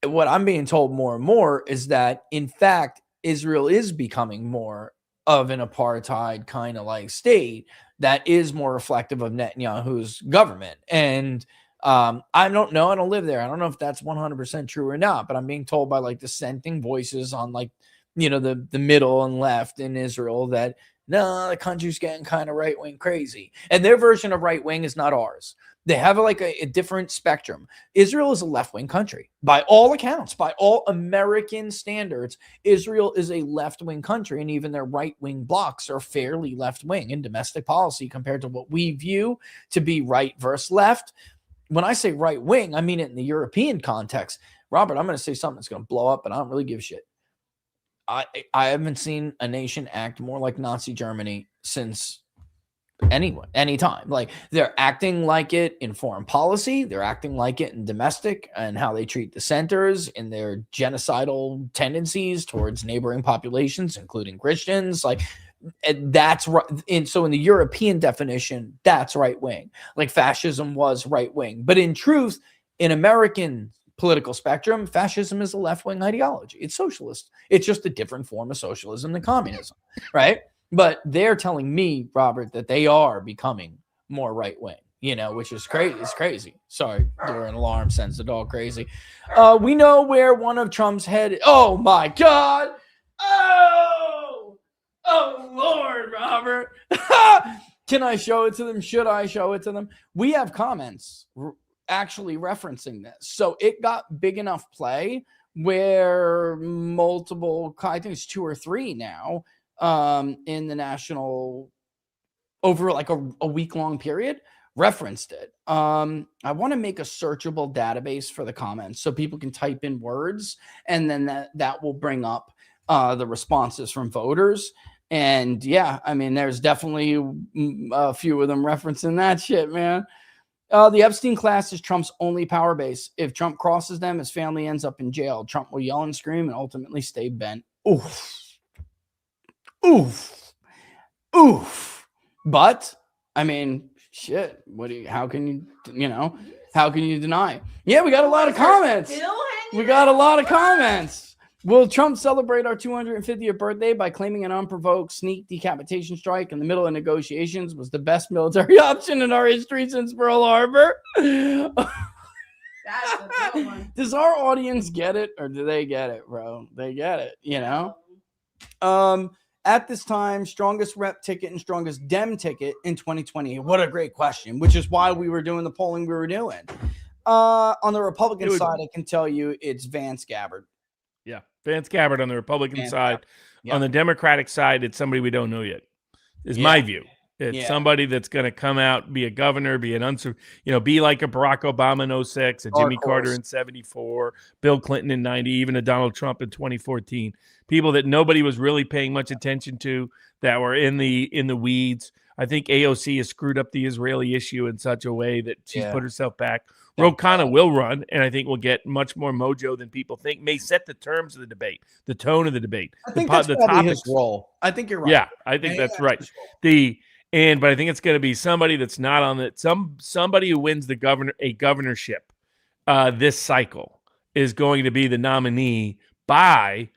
what I'm being told more and more is that, in fact, Israel is becoming more of an apartheid kind of like state that is more reflective of Netanyahu's government. And I don't know. I don't live there. I don't know if that's 100% true or not, but I'm being told by like dissenting voices on like, the middle and left in Israel that no, the country's getting kind of right-wing crazy. And their version of right-wing is not ours. They have like a different spectrum. Israel is a left-wing country. By all accounts, by all American standards, Israel is a left-wing country, and even their right-wing blocs are fairly left-wing in domestic policy compared to what we view to be right versus left. When I say right-wing, I mean it in the European context. Robert, I'm going to say something that's going to blow up, but I don't really give a shit. I haven't seen a nation act more like Nazi Germany since any time. Like, they're acting like it in foreign policy. They're acting like it in domestic and how they treat dissenters in their genocidal tendencies towards neighboring populations, including Christians. Like, that's right. And so in the European definition, that's right wing. Like, fascism was right wing. But in truth, in American political spectrum, fascism is a left-wing ideology. It's socialist. It's just a different form of socialism than communism, right? But they're telling me, Robert, that they are becoming more right-wing, which is crazy. It's crazy. Sorry, door an alarm sends the dog crazy. We know where one of Trump's head. Oh my God! Oh Lord, Robert. Can I show it to them? Should I show it to them? We have comments actually referencing this. So it got big enough play where multiple, I think it's 2 or 3 now, in the national, over like a week-long period, referenced it. I want to make a searchable database for the comments so people can type in words, and then that will bring up the responses from voters. And yeah, I mean, there's definitely a few of them referencing that shit, man. The Epstein class is Trump's only power base. If Trump crosses them, his family ends up in jail. Trump will yell and scream and ultimately stay bent. Oof. Oof. Oof. But, I mean, shit. How can you deny? Yeah, we got a lot of comments. We got a lot of comments. Will Trump celebrate our 250th birthday by claiming an unprovoked sneak decapitation strike in the middle of negotiations was the best military option in our history since Pearl Harbor? That's a good one. Does our audience get it, or do they get it, bro? They get it, At this time, strongest rep ticket and strongest Dem ticket in 2020. What a great question, which is why we were doing the polling we were doing. On the Republican side, I can tell you it's Vance Gabbard. Yeah, Vance Gabbard on the Republican side. Yep. On the Democratic side, it's somebody we don't know yet, is my view. It's somebody that's going to come out, be a governor, be be like a Barack Obama in 06, a Jimmy Carter in 74, Bill Clinton in 90, even a Donald Trump in 2014. People that nobody was really paying much attention to, that were in the weeds. I think AOC has screwed up the Israeli issue in such a way that she's put herself back. Ro Khanna will run, and I think we'll get much more mojo than people think. May set the terms of the debate, the tone of the debate. I think that's probably his role. I think you're right. Yeah, I think that's right. But I think it's going to be somebody that's not on it. Somebody who wins a governorship this cycle is going to be the nominee by,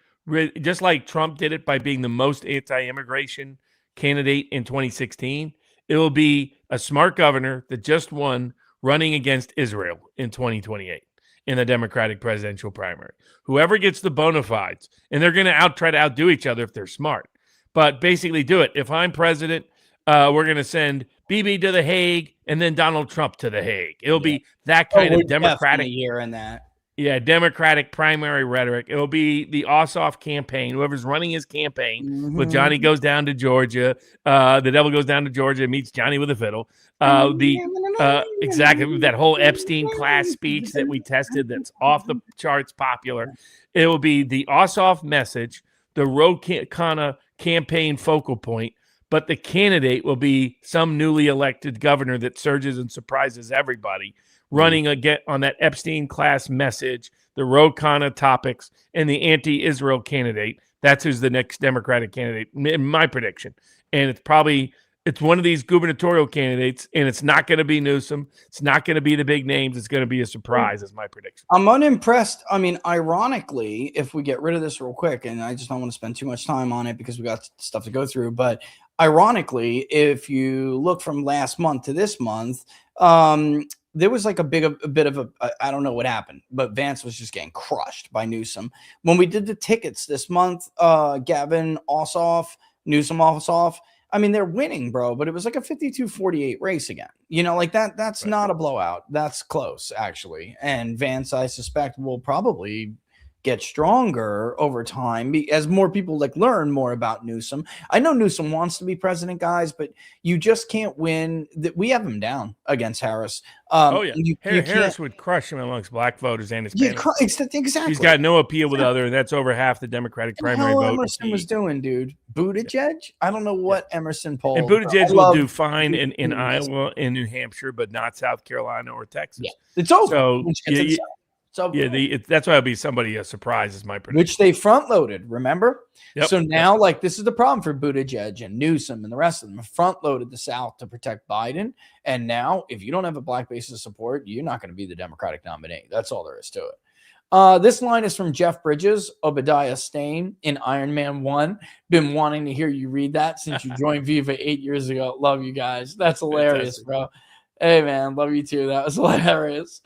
just like Trump did it by being the most anti-immigration candidate in 2016. It will be a smart governor that just won running against Israel in 2028 in the Democratic presidential primary. Whoever gets the bona fides, and they're going to try to outdo each other if they're smart, but basically do it. If I'm president, we're going to send Bibi to The Hague and then Donald Trump to The Hague. It'll be that kind of Democratic year in that. Yeah, Democratic primary rhetoric. It'll be the Ossoff campaign. Whoever's running his campaign with Johnny goes down to Georgia. The devil goes down to Georgia and meets Johnny with a fiddle. Exactly that whole Epstein class speech that we tested that's off the charts popular. It will be the Ossoff message, the Ro Khanna campaign focal point, but the candidate will be some newly elected governor that surges and surprises everybody, running again on that Epstein class message, the Ro Khanna topics, and the anti-Israel candidate. That's who's the next Democratic candidate, in my prediction. And it's one of these gubernatorial candidates, and it's not going to be Newsom. It's not going to be the big names. It's going to be a surprise, is my prediction. I'm unimpressed. I mean, ironically, if we get rid of this real quick, and I just don't want to spend too much time on it because we got stuff to go through, but ironically, if you look from last month to this month, there was like a bit of a I don't know what happened, but Vance was just getting crushed by Newsom. When we did the tickets this month, Gavin Ossoff, Newsom Ossoff, I mean, they're winning, bro, but it was like a 52-48 race again. You know, like that's not a blowout. That's close, actually. And Vance, I suspect, will probably get stronger over time as more people like learn more about Newsom. I know Newsom wants to be president, guys, but you just can't win. We have him down against Harris. Harris would crush him amongst black voters and Hispanics. Exactly. He's got no appeal with other, and that's over half the Democratic primary vote. Emerson was doing, dude. Buttigieg? I don't know what Emerson polled. And Buttigieg will do fine in Iowa and New Hampshire, but not South Carolina or Texas. Yeah. It's over. So that's why it'll be somebody a surprise, is my prediction. Which they front loaded, remember? Yep. So now, like, this is the problem for Buttigieg and Newsom and the rest of them. Front loaded the South to protect Biden. And now, if you don't have a black base of support, you're not going to be the Democratic nominee. That's all there is to it. This line is from Jeff Bridges, Obadiah Stane in Iron Man 1. Been wanting to hear you read that since you joined Viva 8 years ago. Love you guys. That's hilarious, bro. Hey, man. Love you too. That was hilarious.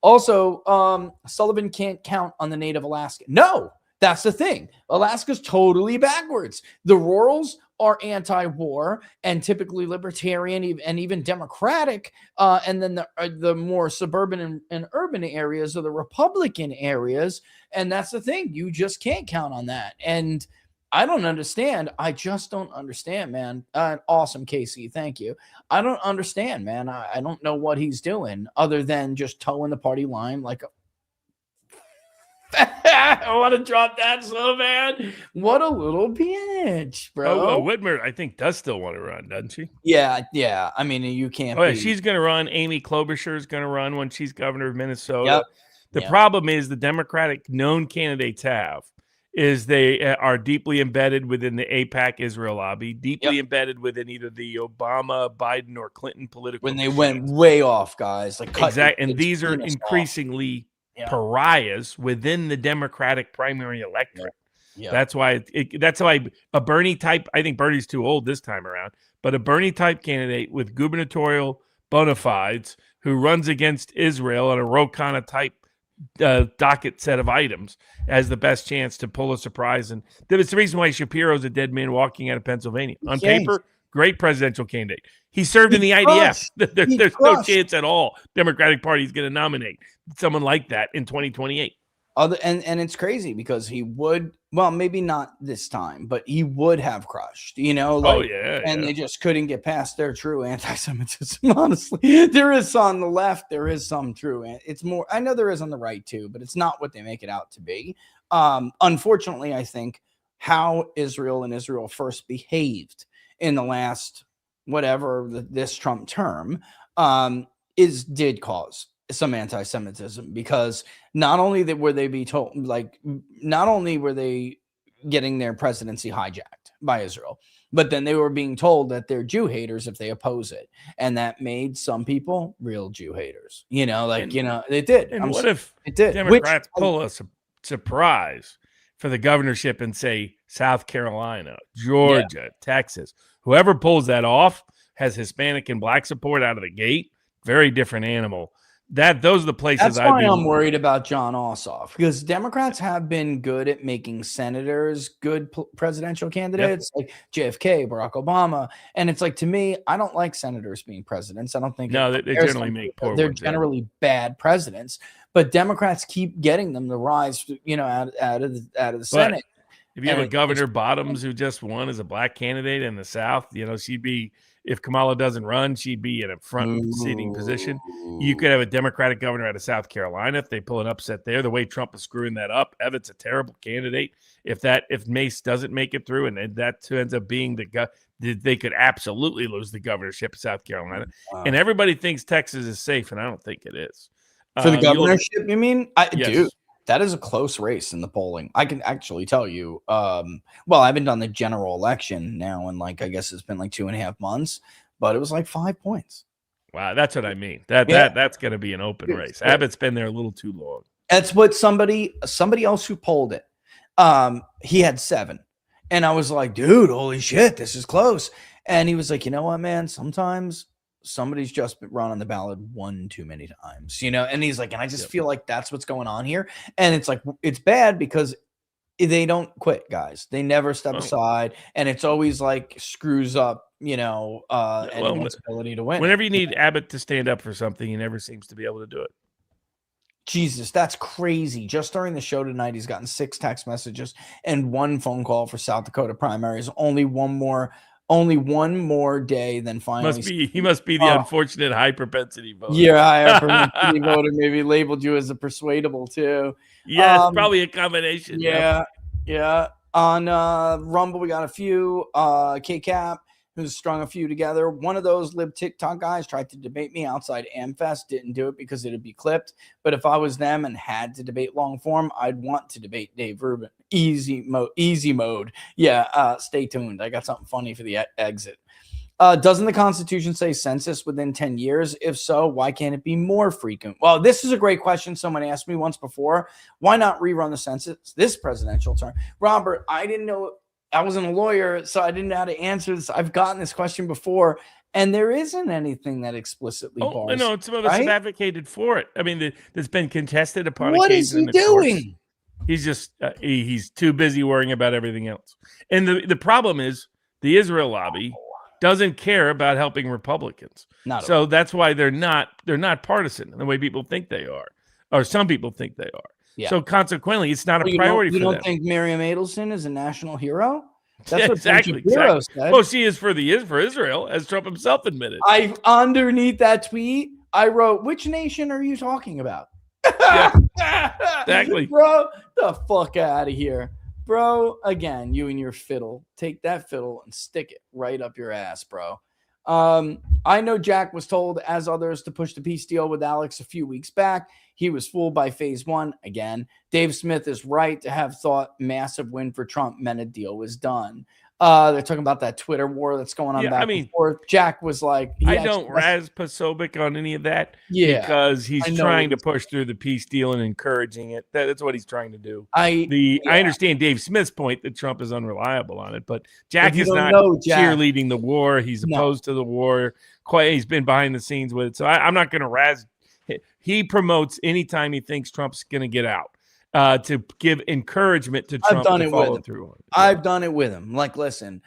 Also, Sullivan can't count on the native Alaska. No, that's the thing. Alaska's totally backwards. The rurals are anti-war and typically libertarian and even democratic. And then the more suburban and urban areas are the Republican areas. And that's the thing. You just can't count on that. And I don't understand. I just don't understand, man. Awesome, Casey. Thank you. I don't understand, man. I don't know what he's doing other than just towing the party line like a I want to drop that so bad. What a little bitch, bro. Whitmer, I think, does still want to run, doesn't she? Yeah. I mean, you can't. Oh, yeah, she's going to run. Amy Klobuchar is going to run when she's governor of Minnesota. Yep. The problem is the Democratic known candidates is they are deeply embedded within the AIPAC Israel lobby, deeply embedded within either the Obama, Biden, or Clinton political. When they went way off, guys, like exactly, and these are increasingly pariahs within the Democratic primary electorate. Yeah. That's why a Bernie type. I think Bernie's too old this time around, but a Bernie type candidate with gubernatorial bona fides who runs against Israel on a Ro Khanna type docket set of items as the best chance to pull a surprise. And that's the reason why Shapiro's a dead man walking out of Pennsylvania. On paper, great presidential candidate. He served in the IDF. There's no chance at all Democratic Party is going to nominate someone like that in 2028. And it's crazy because he would, well, maybe not this time, but he would have crushed, you know, like, they just couldn't get past their true anti-Semitism. Honestly, there is some on the left. There is some true. It's more, I know there is on the right too, but it's not what they make it out to be. Unfortunately, I think how Israel and Israel first behaved in the last, this Trump term, did cause some anti-Semitism, because not only were they getting their presidency hijacked by Israel, but then they were being told that they're Jew haters if they oppose it. And that made some people real Jew haters, it did. And what if Democrats pull a surprise for the governorship and say South Carolina, Georgia, Texas, whoever pulls that off has Hispanic and black support out of the gate. Very different animal. Those are the places That's why I'm worried about John Ossoff, because Democrats have been good at making senators good presidential candidates, like JFK, Barack Obama. And it's like, to me, I don't like senators being presidents. I don't think they generally make poor they're ones, generally bad presidents, but Democrats keep getting them to rise, out of the Senate. If you have a Governor Bottoms who just won as a black candidate in the South, she'd be, if Kamala doesn't run, she'd be in a front seating position. You could have a Democratic governor out of South Carolina if they pull an upset there. The way Trump is screwing that up, Evan's a terrible candidate. If Mace doesn't make it through, and that ends up being they could absolutely lose the governorship of South Carolina. Wow. And everybody thinks Texas is safe, and I don't think it is. For the governorship, you mean? Yes. Dude, that is a close race in the polling. I can actually tell you. Well, I haven't done the general election now, and I guess it's been 2.5 months, but it was 5 points. Wow, that's what I mean. That's going to be an open race. Abbott's been there a little too long. That's what somebody else who polled it. He had 7, and I was like, dude, holy shit, this is close. And he was like, you know what, man? Sometimes somebody's just been run on the ballot one too many times, and he's like, and I just feel like that's what's going on here. And it's it's bad because they don't quit, guys. They never step aside, and it's always screws up, anyone's ability to win. Whenever you need Abbott to stand up for something, he never seems to be able to do it. Jesus, that's crazy. Just during the show tonight, he's gotten 6 text messages and 1 phone call for South Dakota primaries. Only one more day than finally. He must be the unfortunate high propensity voter. Yeah, high propensity voter. Maybe labeled you as a persuadable too. Yeah, it's probably a combination. Yeah. On Rumble, we got a few. K-Cap, who's strung a few together. One of those lib TikTok guys tried to debate me outside AmFest. Didn't do it because it'd be clipped. But if I was them and had to debate long form, I'd want to debate Dave Rubin. Easy mode. Yeah, stay tuned. I got something funny for the exit. Doesn't the Constitution say census within 10 years? If so, why can't it be more frequent? Well, this is a great question. Someone asked me once before. Why not rerun the census this presidential term? Robert, I didn't know. I wasn't a lawyer, so I didn't know how to answer this. I've gotten this question before, and there isn't anything that explicitly bars. No, some of us have advocated for it. I mean, there's been contested upon What occasion. What is he doing? Courts. He's just he's too busy worrying about everything else. And the problem is the Israel lobby doesn't care about helping Republicans. So that's why they're not partisan in the way people think they are, or some people think they are. Yeah. So consequently, it's not a priority for them. You don't think Miriam Adelson is a national hero? That's what exactly. Said. Well, she is for Israel, as Trump himself admitted. Underneath that tweet, I wrote, "Which nation are you talking about?" Exactly, bro. The fuck out of here, bro. Again, you and your fiddle. Take that fiddle and stick it right up your ass, bro. I know Jack was told, as others, to push the peace deal with Alex a few weeks back. He was fooled by phase 1 again. Dave Smith is right to have thought massive win for Trump meant a deal was done. They're talking about that Twitter war that's going on back and forth. Jack was like, I don't razz Posobiec on any of that because he's trying to push through the peace deal and encouraging it. That's what he's trying to do. I understand Dave Smith's point that Trump is unreliable on it, but Jack is not cheerleading the war. He's opposed to the war. He's been behind the scenes with it. So I'm not going to razz. He promotes anytime he thinks Trump's going to get out. To give encouragement to Trump to follow through. I've done it with him. Listen,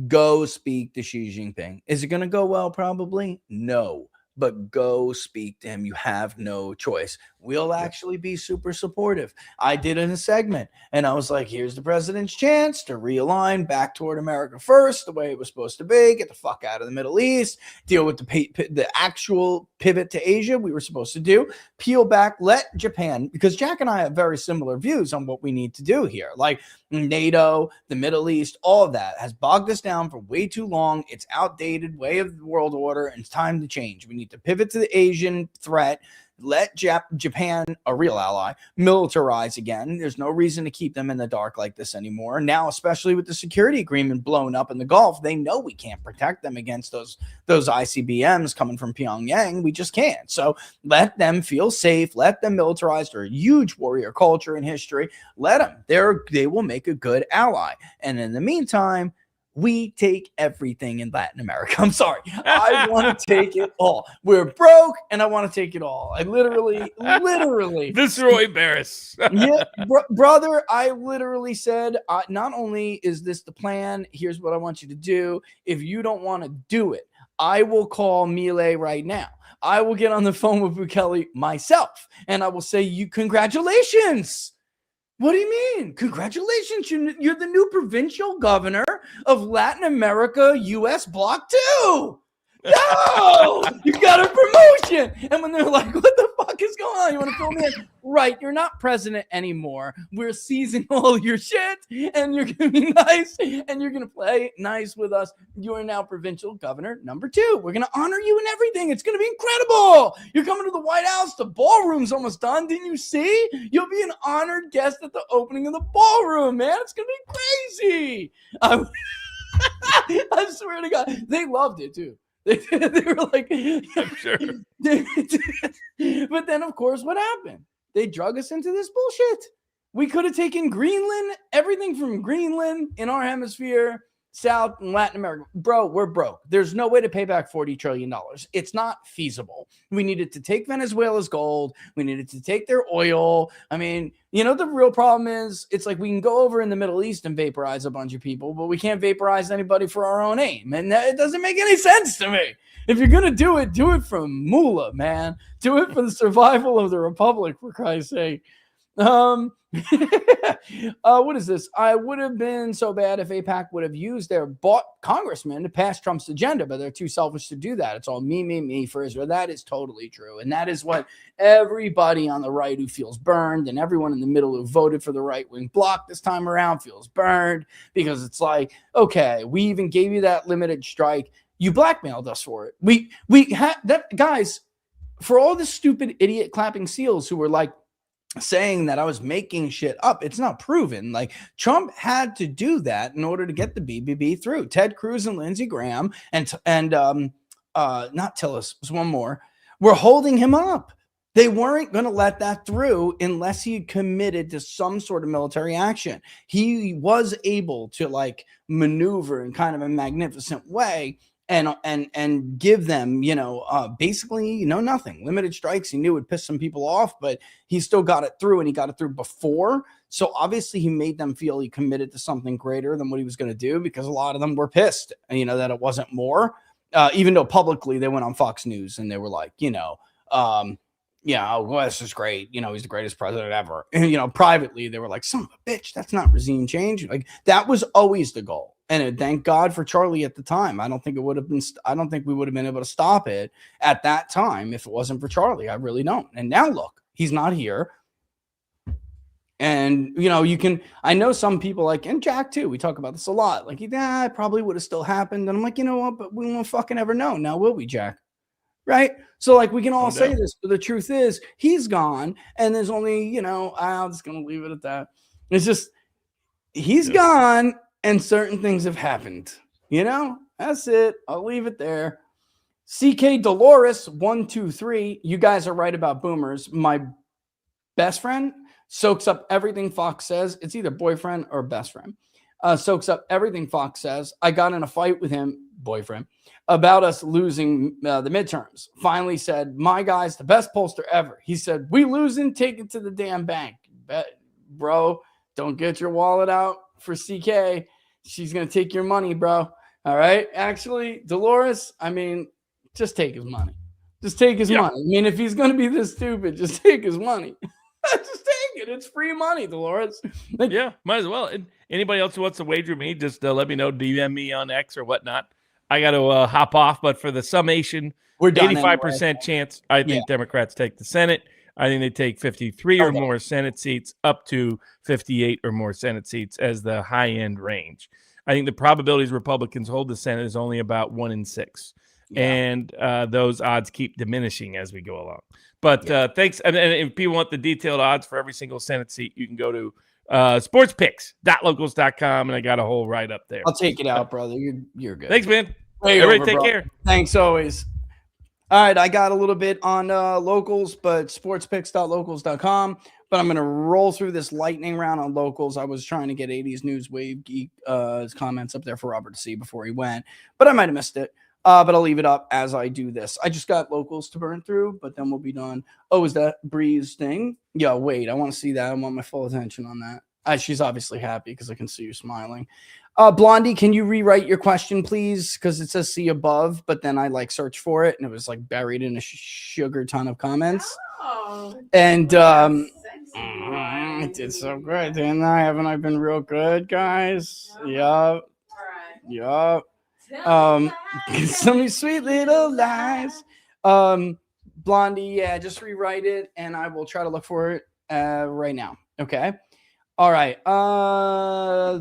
go speak to Xi Jinping. Is it going to go well? Probably no. But go speak to him. You have no choice. We'll actually be super supportive. I did in a segment, and I was like, here's the president's chance to realign back toward America first, the way it was supposed to be, get the fuck out of the Middle East, deal with the actual pivot to Asia we were supposed to do, peel back, let Japan, because Jack and I have very similar views on what we need to do here. Like NATO, the Middle East, all of that has bogged us down for way too long. It's outdated way of the world order, and it's time to change. We need to pivot to the Asian threat. Let Japan, a real ally, militarize again. There's no reason to keep them in the dark like this anymore. Now, especially with the security agreement blown up in the Gulf, they know we can't protect them against those ICBMs coming from Pyongyang. We just can't. So let them feel safe. Let them militarize. They're a huge warrior culture and history. Let them. They will make a good ally. And in the meantime, We take everything in Latin America. I'm sorry. I want to take it all. We're broke and I want to take it all. I literally Viceroy Baris. yeah, brother, I literally said, not only is this the plan, here's what I want you to do. If you don't want to do it, I will call Milei right now. I will get on the phone with Bukele myself and I will say, congratulations. What do you mean? Congratulations. You're the new provincial governor of Latin America, U.S. Block 2. No, you got a promotion. And when they're like, what the fuck is going on? You want to fill me in? Right. You're not president anymore. We're seizing all your shit and you're going to be nice and you're going to play nice with us. You are now provincial governor number 2. We're going to honor you and everything. It's going to be incredible. You're coming to the White House. The ballroom's almost done. Didn't you see? You'll be an honored guest at the opening of the ballroom, man. It's going to be crazy. I swear to God, they loved it too. They were like, I'm sure. But then, of course, what happened? They drug us into this bullshit. We could have taken Greenland, everything from Greenland in our hemisphere, South and Latin America. Bro, we're broke. There's no way to pay back $40 trillion. It's not feasible. We needed to take Venezuela's gold. We needed to take their oil. I mean, you know, the real problem is it's like we can go over in the Middle East and vaporize a bunch of people, but we can't vaporize anybody for our own aim. And it doesn't make any sense to me. If you're going to do it from moolah, man. Do it for the survival of the republic, for Christ's sake. What is this? I would have been so bad if AIPAC would have used their bought congressman to pass Trump's agenda, but they're too selfish to do that. It's all me for Israel. That is totally true. And that is what everybody on the right who feels burned and everyone in the middle who voted for the right-wing bloc this time around feels burned because it's like, okay, we even gave you that limited strike. You blackmailed us for it. We had that, guys, for all the stupid idiot clapping seals who were like, saying that I was making shit up. It's not proven. Like Trump had to do that in order to get the BBB through. Ted Cruz and Lindsey Graham and not Tillis, was one more, were holding him up. They weren't going to let that through unless he committed to some sort of military action. He was able to like maneuver in kind of a magnificent way and give them, basically, nothing. Limited strikes. He knew would piss some people off, but he still got it through, and he got it through before. So obviously he made them feel he committed to something greater than what he was going to do, because a lot of them were pissed, that it wasn't more, even though publicly they went on Fox News and they were like, Wes is great. He's the greatest president ever. And, privately they were like, son of a bitch, that's not regime change. Like that was always the goal. And thank God for Charlie at the time. I don't think we would have been able to stop it at that time if it wasn't for Charlie. I really don't. And now look, he's not here. And, I know some people and Jack too, we talk about this a lot. Like, yeah, it probably would have still happened. And I'm like, you know what, but we won't fucking ever know. Now, will we, Jack? Right. So we can all say this, but the truth is he's gone. And there's only, I'm just going to leave it at that. It's just, he's gone. And certain things have happened. That's it. I'll leave it there. CK Dolores 123. You guys are right about boomers. My best friend soaks up everything Fox says. It's either boyfriend or best friend. Soaks up everything Fox says. I got in a fight with him, boyfriend, about us losing the midterms. Finally said, my guy's the best pollster ever. He said, we losing, take it to the damn bank. Bro, don't get your wallet out for CK. She's going to take your money, bro. All right. Actually, Dolores, just take his money. Just take his money. If he's going to be this stupid, just take his money. Just take it. It's free money, Dolores. Yeah, might as well. And anybody else who wants to wager me, just let me know. DM me on X or whatnot. I got to hop off. But for the summation, we're done 85% anyway. Chance. I think Democrats take the Senate. I think they take 53 or more Senate seats, up to 58 or more Senate seats as the high-end range. I think the probabilities Republicans hold the Senate is only about 1 in 6. Yeah. And those odds keep diminishing as we go along. But thanks. And if people want the detailed odds for every single Senate seat, you can go to sportspicks.locals.com, and I got a whole write-up there. I'll take it out, brother. You're good. Thanks, man. Everybody take care. Thanks always. All right, I got a little bit on locals, but sportspicks.locals.com. But I'm going to roll through this lightning round on locals. I was trying to get 80s News Wave Geek his comments up there for Robert to see before he went, but I might have missed it. But I'll leave it up as I do this. I just got locals to burn through, but then we'll be done. Oh, is that Breeze thing? Yeah, wait, I want to see that. I want my full attention on that. She's obviously happy because I can see you smiling. Blondie, can you rewrite your question, please? Because it says see above, but then I like search for it and it was like buried in a sugar ton of comments. Oh, And I I did so good, didn't I? Haven't I been real good, guys? Yup. Yup. Some of these sweet little lies. Blondie, yeah, just rewrite it and I will try to look for it right now. Okay. All right.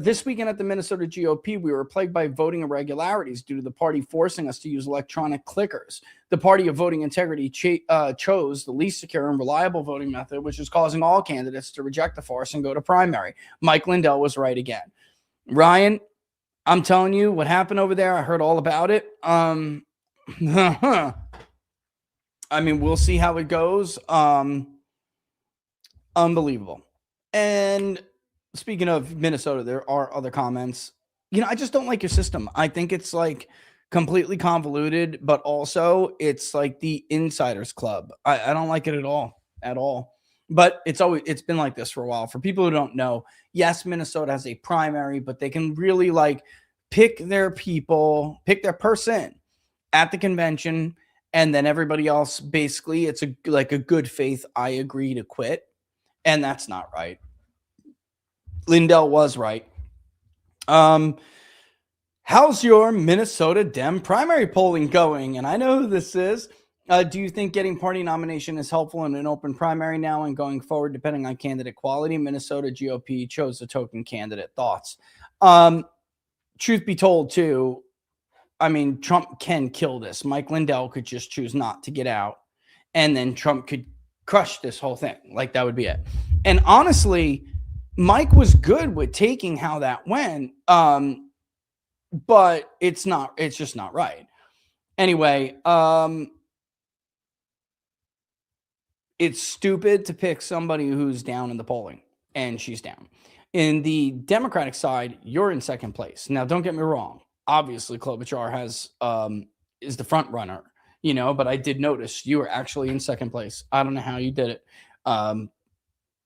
This weekend at the Minnesota GOP, we were plagued by voting irregularities due to the party forcing us to use electronic clickers. The party of voting integrity chose the least secure and reliable voting method, which is causing all candidates to reject the farce and go to primary. Mike Lindell was right again. Ryan, I'm telling you what happened over there. I heard all about it. I mean, we'll see how it goes. Unbelievable. And speaking of Minnesota, there are other comments. You know, I just don't like your system. I think it's like completely convoluted, but also it's like the insiders club. I don't like it at all. But it's been like this for a while. For people who don't know, yes, Minnesota has a primary, but they can really like pick their people, pick their person at the convention, and then everybody else basically it's like a good faith. I agree to quit, and that's not right. Lindell was right. How's your Minnesota Dem primary polling going? And I know who this is. Do you think getting party nomination is helpful in an open primary now and going forward, depending on candidate quality? Minnesota GOP chose the token candidate. Thoughts? Truth be told, too, I mean, Trump can kill this. Mike Lindell could just choose not to get out, and then Trump could crush this whole thing. Like, that would be it. And honestly, Mike was good with taking how that went, but it's just not right. Anyway, it's stupid to pick somebody who's down in the polling, and she's down. In the Democratic side, you're in second place. Now, don't get me wrong. Obviously, Klobuchar is the front runner, you know, but I did notice you were actually in second place. I don't know how you did it.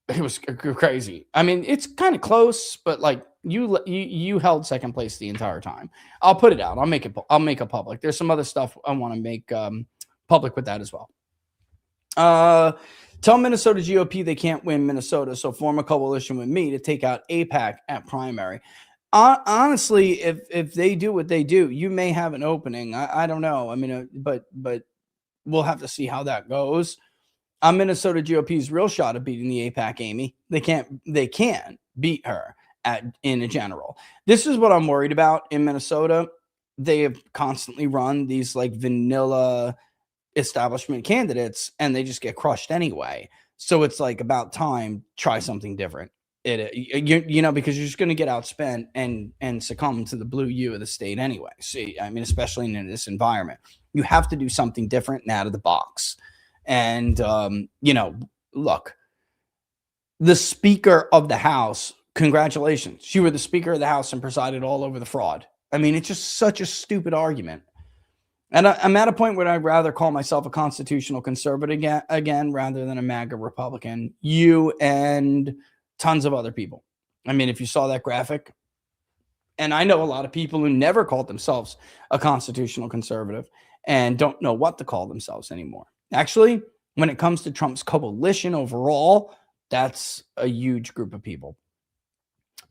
It was crazy. I mean, it's kind of close, but like you held second place the entire time. I'll put it out. I'll make it public. There's some other stuff I want to make public with that as well. Tell Minnesota GOP they can't win Minnesota, so form a coalition with me to take out AIPAC at primary. Honestly, if they do what they do, you may have an opening. I don't know. I mean, but we'll have to see how that goes. Minnesota GOP's real shot of beating the AIPAC Amy. They can beat her in a general. This is what I'm worried about in Minnesota. They have constantly run these like vanilla establishment candidates, and they just get crushed anyway. So it's like about time, try something different. You know, because you're just going to get outspent and succumb to the blue U of the state anyway. See, I mean, especially in this environment, you have to do something different and out of the box. And, you know, look, the Speaker of the House, congratulations. You were the Speaker of the House and presided all over the fraud. I mean, it's just such a stupid argument. And I'm at a point where I'd rather call myself a constitutional conservative again rather than a MAGA Republican. You and tons of other people. I mean, if you saw that graphic, and I know a lot of people who never called themselves a constitutional conservative and don't know what to call themselves anymore. Actually, when it comes to Trump's coalition overall, that's a huge group of people.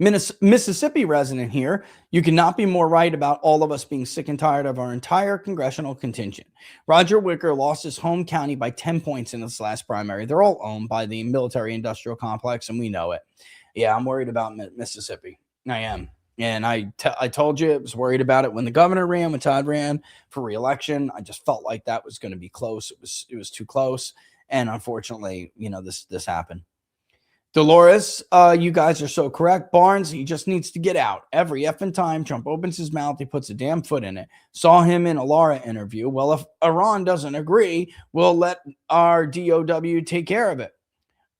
Mississippi resident here, you cannot be more right about all of us being sick and tired of our entire congressional contingent. Roger Wicker lost his home county by 10 points in this last primary. They're all owned by the military-industrial complex, and we know it. Yeah, I'm worried about Mississippi. I am. And I told you I was worried about it when the governor ran, when Todd ran for re-election. I just felt like that was going to be close. It was too close. And unfortunately, you know, this happened. Dolores, you guys are so correct. Barnes, he just needs to get out. Every effing time Trump opens his mouth, he puts a damn foot in it. Saw him in a Laura interview. Well, if Iran doesn't agree, we'll let our DOW take care of it.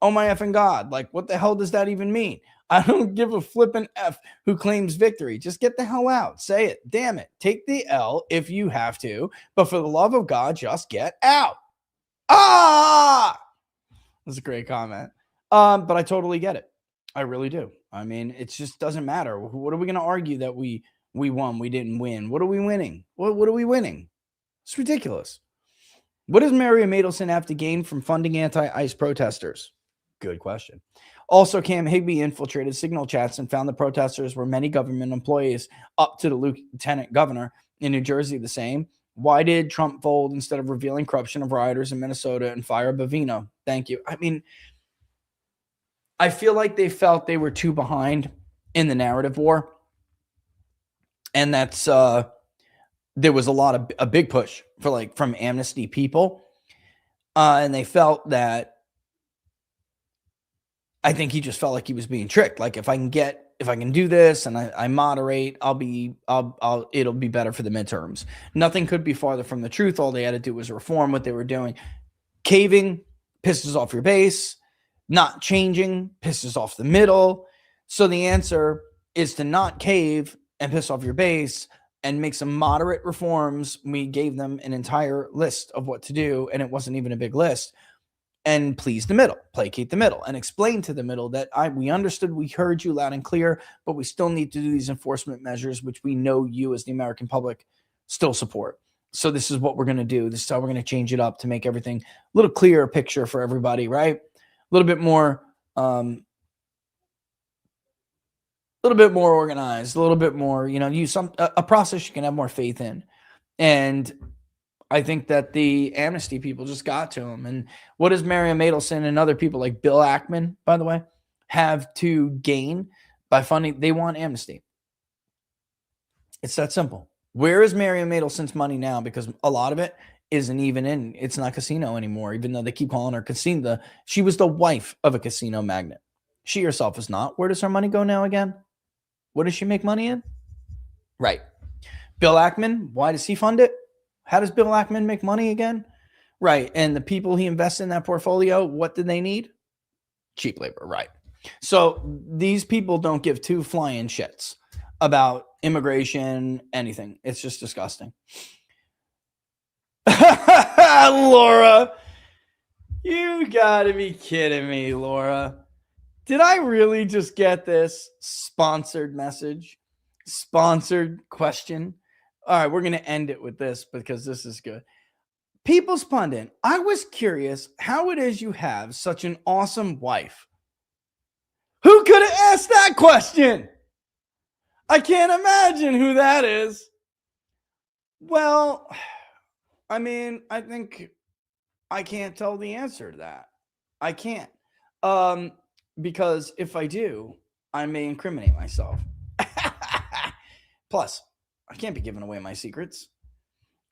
Oh my effing God. Like, what the hell does that even mean? I don't give a flippin' F who claims victory. Just get the hell out. Say it. Damn it. Take the L if you have to. But for the love of God, just get out. Ah! That's a great comment. But I totally get it. I really do. I mean, it just doesn't matter. What are we going to argue that we won? We didn't win. What are we winning? What are we winning? It's ridiculous. What does Miriam Adelson have to gain from funding anti-ICE protesters? Good question. Also, Cam Higbee infiltrated signal chats and found the protesters were many government employees up to the lieutenant governor in New Jersey the same. Why did Trump fold instead of revealing corruption of rioters in Minnesota and fire Bavino? Thank you. I mean, I feel like they felt they were too behind in the narrative war. And that's there was a big push for like from Amnesty people. And they felt that I think he just felt like he was being tricked. Like if I can do this and I moderate, it'll be better for the midterms. Nothing could be farther from the truth. All they had to do was reform what they were doing. Caving pisses off your base. Not changing pisses off the middle. So the answer is to not cave and piss off your base and make some moderate reforms. We gave them an entire list of what to do, and it wasn't even a big list. And please the middle, placate the middle, and explain to the middle that we understood, we heard you loud and clear, but we still need to do these enforcement measures, which we know you as the American public still support. So this is what we're going to do. This is how we're going to change it up to make everything a little clearer picture for everybody, right? A little bit more organized, a little bit more, use a process you can have more faith in. And I think that the amnesty people just got to him. And what does Miriam Adelson and other people like Bill Ackman, by the way, have to gain by funding? They want amnesty. It's that simple. Where is Miriam Adelson's money now? Because a lot of it isn't even in. It's not casino anymore, even though they keep calling her casino. She was the wife of a casino magnate. She herself is not. Where does her money go now again? What does she make money in? Right. Bill Ackman, why does he fund it? How does Bill Ackman make money again? Right. And the people he invests in that portfolio, what do they need? Cheap labor. Right. So these people don't give two flying shits about immigration, anything. It's just disgusting. Laura, you gotta be kidding me, Laura. Did I really just get this sponsored message? Sponsored question? All right, we're going to end it with this because this is good. People's Pundit, I was curious how it is you have such an awesome wife. Who could have asked that question? I can't imagine who that is. Well, I mean, I think I can't tell the answer to that. I can't. Because if I do, I may incriminate myself. Plus, I can't be giving away my secrets.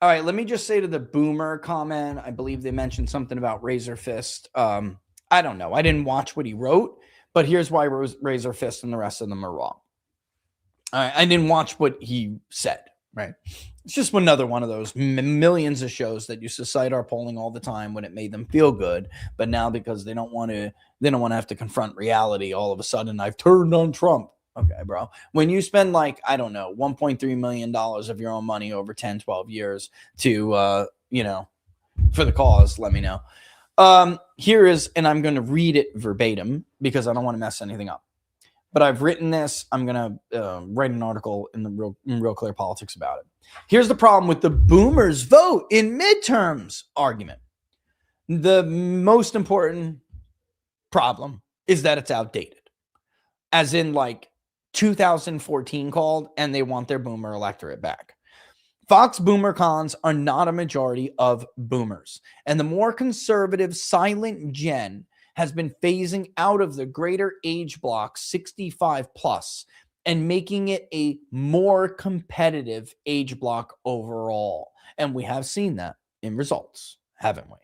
All right, let me just say to the boomer comment, I believe they mentioned something about Razor Fist. I don't know. I didn't watch what he wrote, but here's why Razor Fist and the rest of them are wrong. All right, I didn't watch what he said, right? It's just another one of those millions of shows that used to cite our polling all the time when it made them feel good, but now because they don't want to have to confront reality, all of a sudden I've turned on Trump. Okay, bro. When you spend like, I don't know, $1.3 million of your own money over 10, 12 years to, for the cause, let me know. Here is, and I'm going to read it verbatim because I don't want to mess anything up. But I've written this. I'm going to write an article in Real Clear Politics about it. Here's the problem with the boomers vote in midterms argument. The most important problem is that it's outdated. As in like 2014 called and they want their boomer electorate back. Fox boomer cons are not a majority of boomers. And the more conservative silent gen has been phasing out of the greater age block 65 plus and making it a more competitive age block overall. And we have seen that in results, haven't we?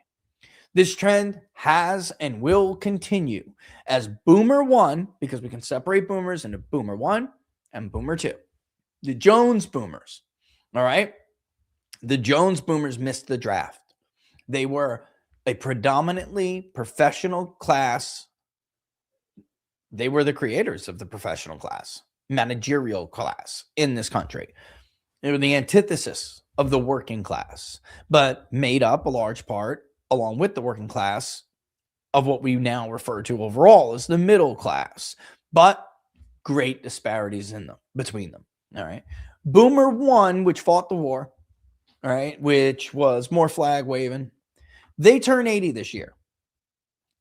This trend has and will continue as Boomer 1, because we can separate boomers into Boomer 1 and Boomer 2. The Jones boomers, all right? The Jones boomers missed the draft. They were a predominantly professional class. They were the creators of the professional class, managerial class in this country. They were the antithesis of the working class, but made up a large part, along with the working class, of what we now refer to overall as the middle class, but great disparities in them, between them. All right. Boomer 1, which fought the war, all right, which was more flag waving, they turn 80 this year.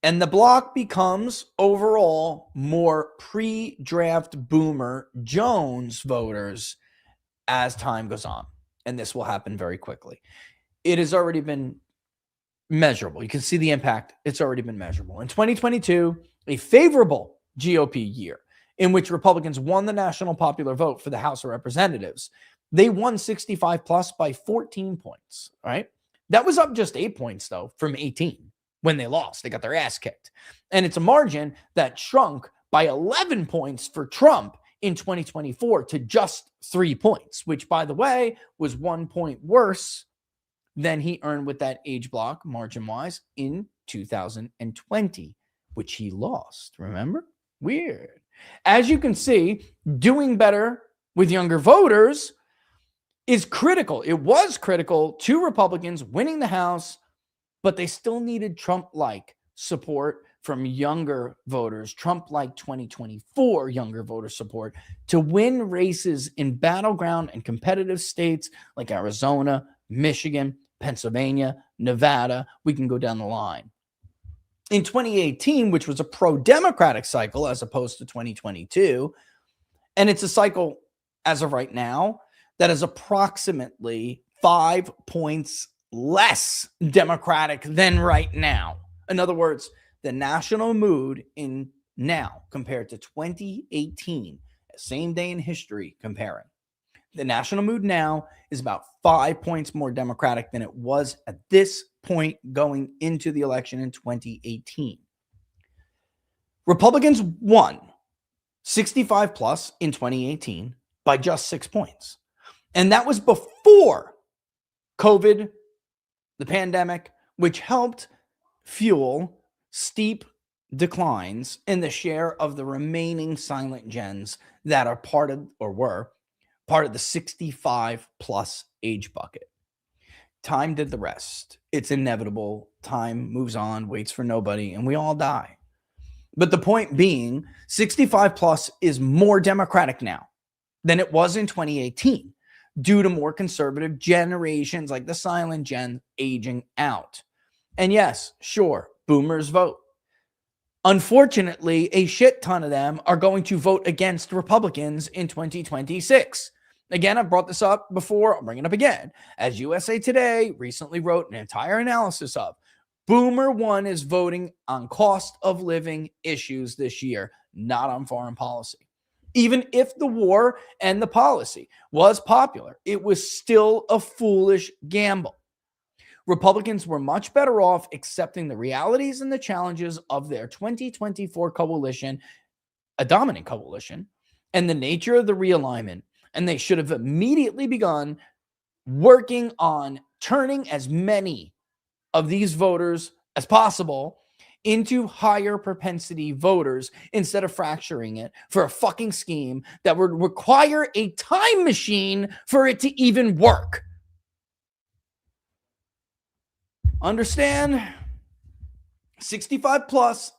And the block becomes overall more pre-draft Boomer Jones voters as time goes on. And this will happen very quickly. It has already been measurable. You can see the impact. It's already been measurable. In 2022, a favorable GOP year in which Republicans won the national popular vote for the House of Representatives. They won 65 plus by 14 points, right? That was up just 8 points, though, from 18 when they lost. They got their ass kicked. And it's a margin that shrunk by 11 points for Trump in 2024 to just 3 points, which, by the way, was 1 point worse than he earned with that age block, margin-wise, in 2020, which he lost. Remember? Weird. As you can see, doing better with younger voters is critical. It was critical to Republicans winning the House, but they still needed Trump-like support from younger voters, Trump-like 2024 younger voter support to win races in battleground and competitive states like Arizona, Michigan, Pennsylvania, Nevada. We can go down the line. In 2018, which was a pro-Democratic cycle as opposed to 2022, and it's a cycle as of right now that is approximately 5 points less Democratic than right now. In other words, the national mood in now compared to 2018, same day in history comparing. The national mood now is about 5 points more Democratic than it was at this point going into the election in 2018. Republicans won 65 plus in 2018 by just 6 points. And that was before COVID, the pandemic, which helped fuel steep declines in the share of the remaining silent gens that are part of or were part of the 65 plus age bucket. Time did the rest. It's inevitable. Time moves on, waits for nobody, and we all die. But the point being, 65 plus is more Democratic now than it was in 2018 due to more conservative generations like the silent gen aging out. And yes, sure, boomers vote. Unfortunately, a shit ton of them are going to vote against Republicans in 2026. Again, I've brought this up before. I'll bring it up again. As USA Today recently wrote an entire analysis of, Boomer 1 is voting on cost of living issues this year, not on foreign policy. Even if the war and the policy was popular, it was still a foolish gamble. Republicans were much better off accepting the realities and the challenges of their 2024 coalition, a dominant coalition, and the nature of the realignment. And they should have immediately begun working on turning as many of these voters as possible into higher propensity voters instead of fracturing it for a fucking scheme that would require a time machine for it to even work. Understand? 65 plus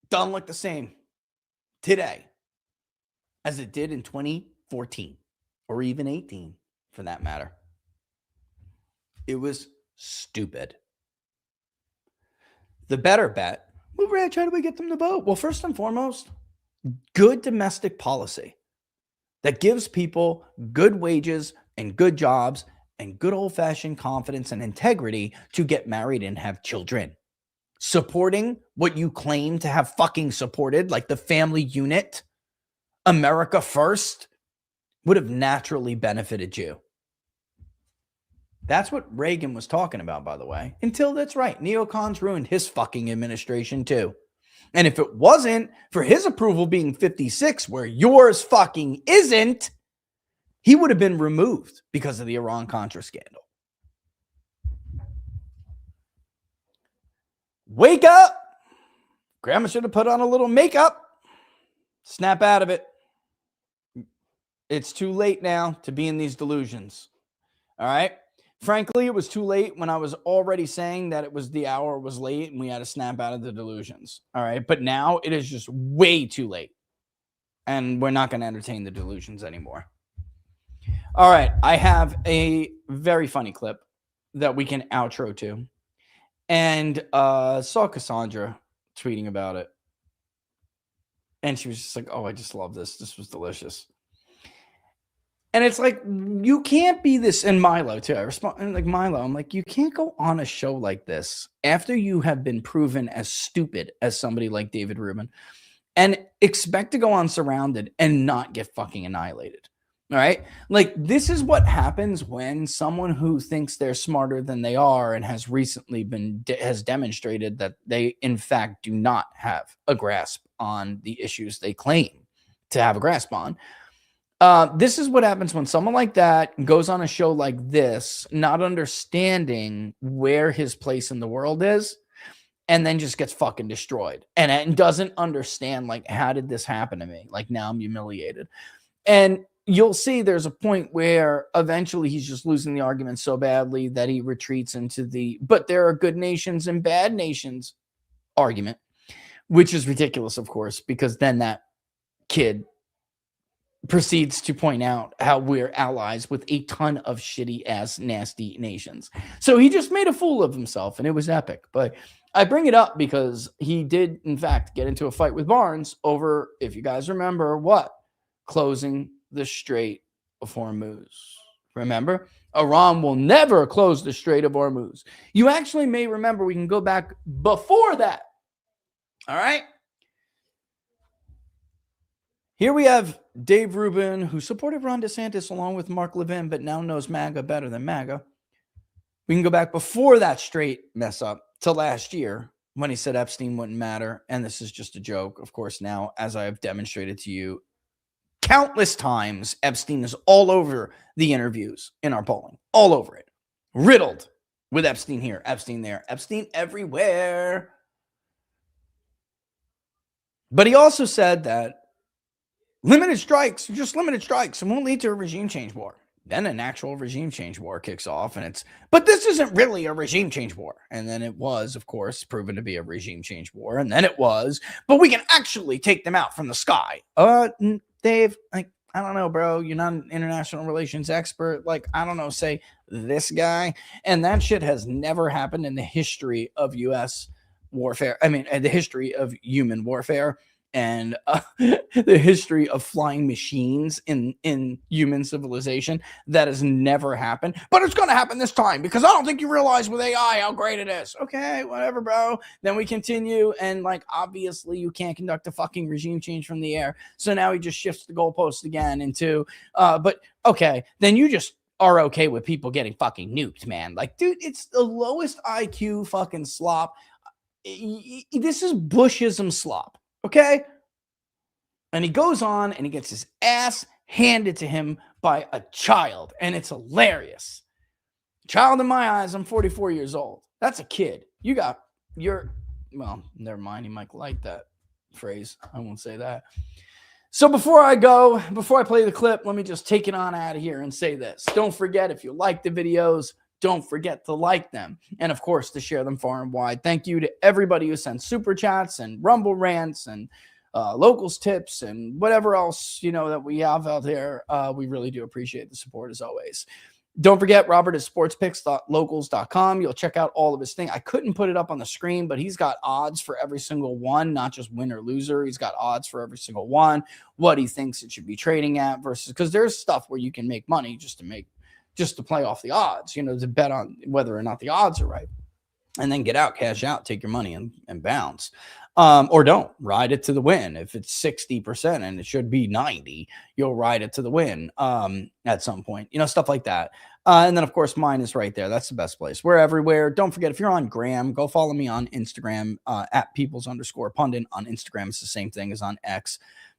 doesn't look the same today as it did in 2014 or even 18 for that matter. It was stupid. The better bet, well, Brad, how do we get them to vote? Well, first and foremost, good domestic policy that gives people good wages and good jobs and good old-fashioned confidence and integrity to get married and have children. Supporting what you claim to have fucking supported, like the family unit, America First, would have naturally benefited you. That's what Reagan was talking about, by the way. Until that's right. Neocons ruined his fucking administration too. And if it wasn't for his approval being 56, where yours fucking isn't, he would have been removed because of the Iran-Contra scandal. Wake up. Grandma should have put on a little makeup. Snap out of it. It's too late now to be in these delusions. All right. Frankly, it was too late when I was already saying that the hour was late and we had to snap out of the delusions. All right. But now it is just way too late. And we're not going to entertain the delusions anymore. All right. I have a very funny clip that we can outro to. And saw Cassandra tweeting about it. And she was just like, oh, I just love this. This was delicious. And it's like, you can't be this, and Milo too. I respond like Milo. I'm like, you can't go on a show like this after you have been proven as stupid as somebody like David Rubin and expect to go on Surrounded and not get fucking annihilated. All right. Like, this is what happens when someone who thinks they're smarter than they are and has recently has demonstrated that they, in fact, do not have a grasp on the issues they claim to have a grasp on. This is what happens when someone like that goes on a show like this, not understanding where his place in the world is, and then just gets fucking destroyed and doesn't understand, like, how did this happen to me? Like, now I'm humiliated. And you'll see there's a point where eventually he's just losing the argument so badly that he retreats into but there are good nations and bad nations argument, which is ridiculous, of course, because then that kid proceeds to point out how we're allies with a ton of shitty ass nasty nations. So he just made a fool of himself and it was epic. But I bring it up because he did, in fact, get into a fight with Barnes over, if you guys remember, what? Closing the Strait of Hormuz. Remember? Iran will never close the Strait of Hormuz. You actually may remember, we can go back before that. All right? Here we have Dave Rubin, who supported Ron DeSantis along with Mark Levin, but now knows MAGA better than MAGA. We can go back before that straight mess up to last year when he said Epstein wouldn't matter. And this is just a joke. Of course, now, as I have demonstrated to you countless times, Epstein is all over the interviews in our polling, all over it, riddled with Epstein here, Epstein there, Epstein everywhere. But he also said that limited strikes, just limited strikes, and won't lead to a regime change war. Then an actual regime change war kicks off, and but this isn't really a regime change war. And then it was, of course, proven to be a regime change war. And then it was, but we can actually take them out from the sky. Dave, like, I don't know, bro. You're not an international relations expert. Like, I don't know, say this guy. And that shit has never happened in the history of U.S. warfare. I mean, the history of human warfare. And the history of flying machines in human civilization. That has never happened. But it's going to happen this time because I don't think you realize with AI how great it is. Okay, whatever, bro. Then we continue. And, like, obviously you can't conduct a fucking regime change from the air. So now he just shifts the goalpost again into, but okay, then you just are okay with people getting fucking nuked, man. Like, dude, it's the lowest IQ fucking slop. This is Bushism slop. Okay. And he goes on and he gets his ass handed to him by a child. And it's hilarious. Child in my eyes, I'm 44 years old. That's a kid. Well, never mind. He might like that phrase. I won't say that. So before I play the clip, let me just take it on out of here and say this. Don't forget, if you like the videos, don't forget to like them. And of course, to share them far and wide. Thank you to everybody who sent super chats and Rumble rants and locals tips and whatever else, that we have out there. We really do appreciate the support as always. Don't forget, Robert is sportspicks.locals.com. You'll check out all of his thing. I couldn't put it up on the screen, but he's got odds for every single one, not just win or loser. He's got odds for every single one, what he thinks it should be trading at versus, because there's stuff where you can make money just to play off the odds, to bet on whether or not the odds are right. and then get out, cash out, take your money and bounce. Or don't ride it to the win. If it's 60% and it should be 90, you'll ride it to the win at some point, stuff like that. And then of course mine is right there. That's the best place. We're everywhere. Don't forget, if you're on Gram, go follow me on Instagram at peoples_pundit on Instagram. It's the same thing as on X.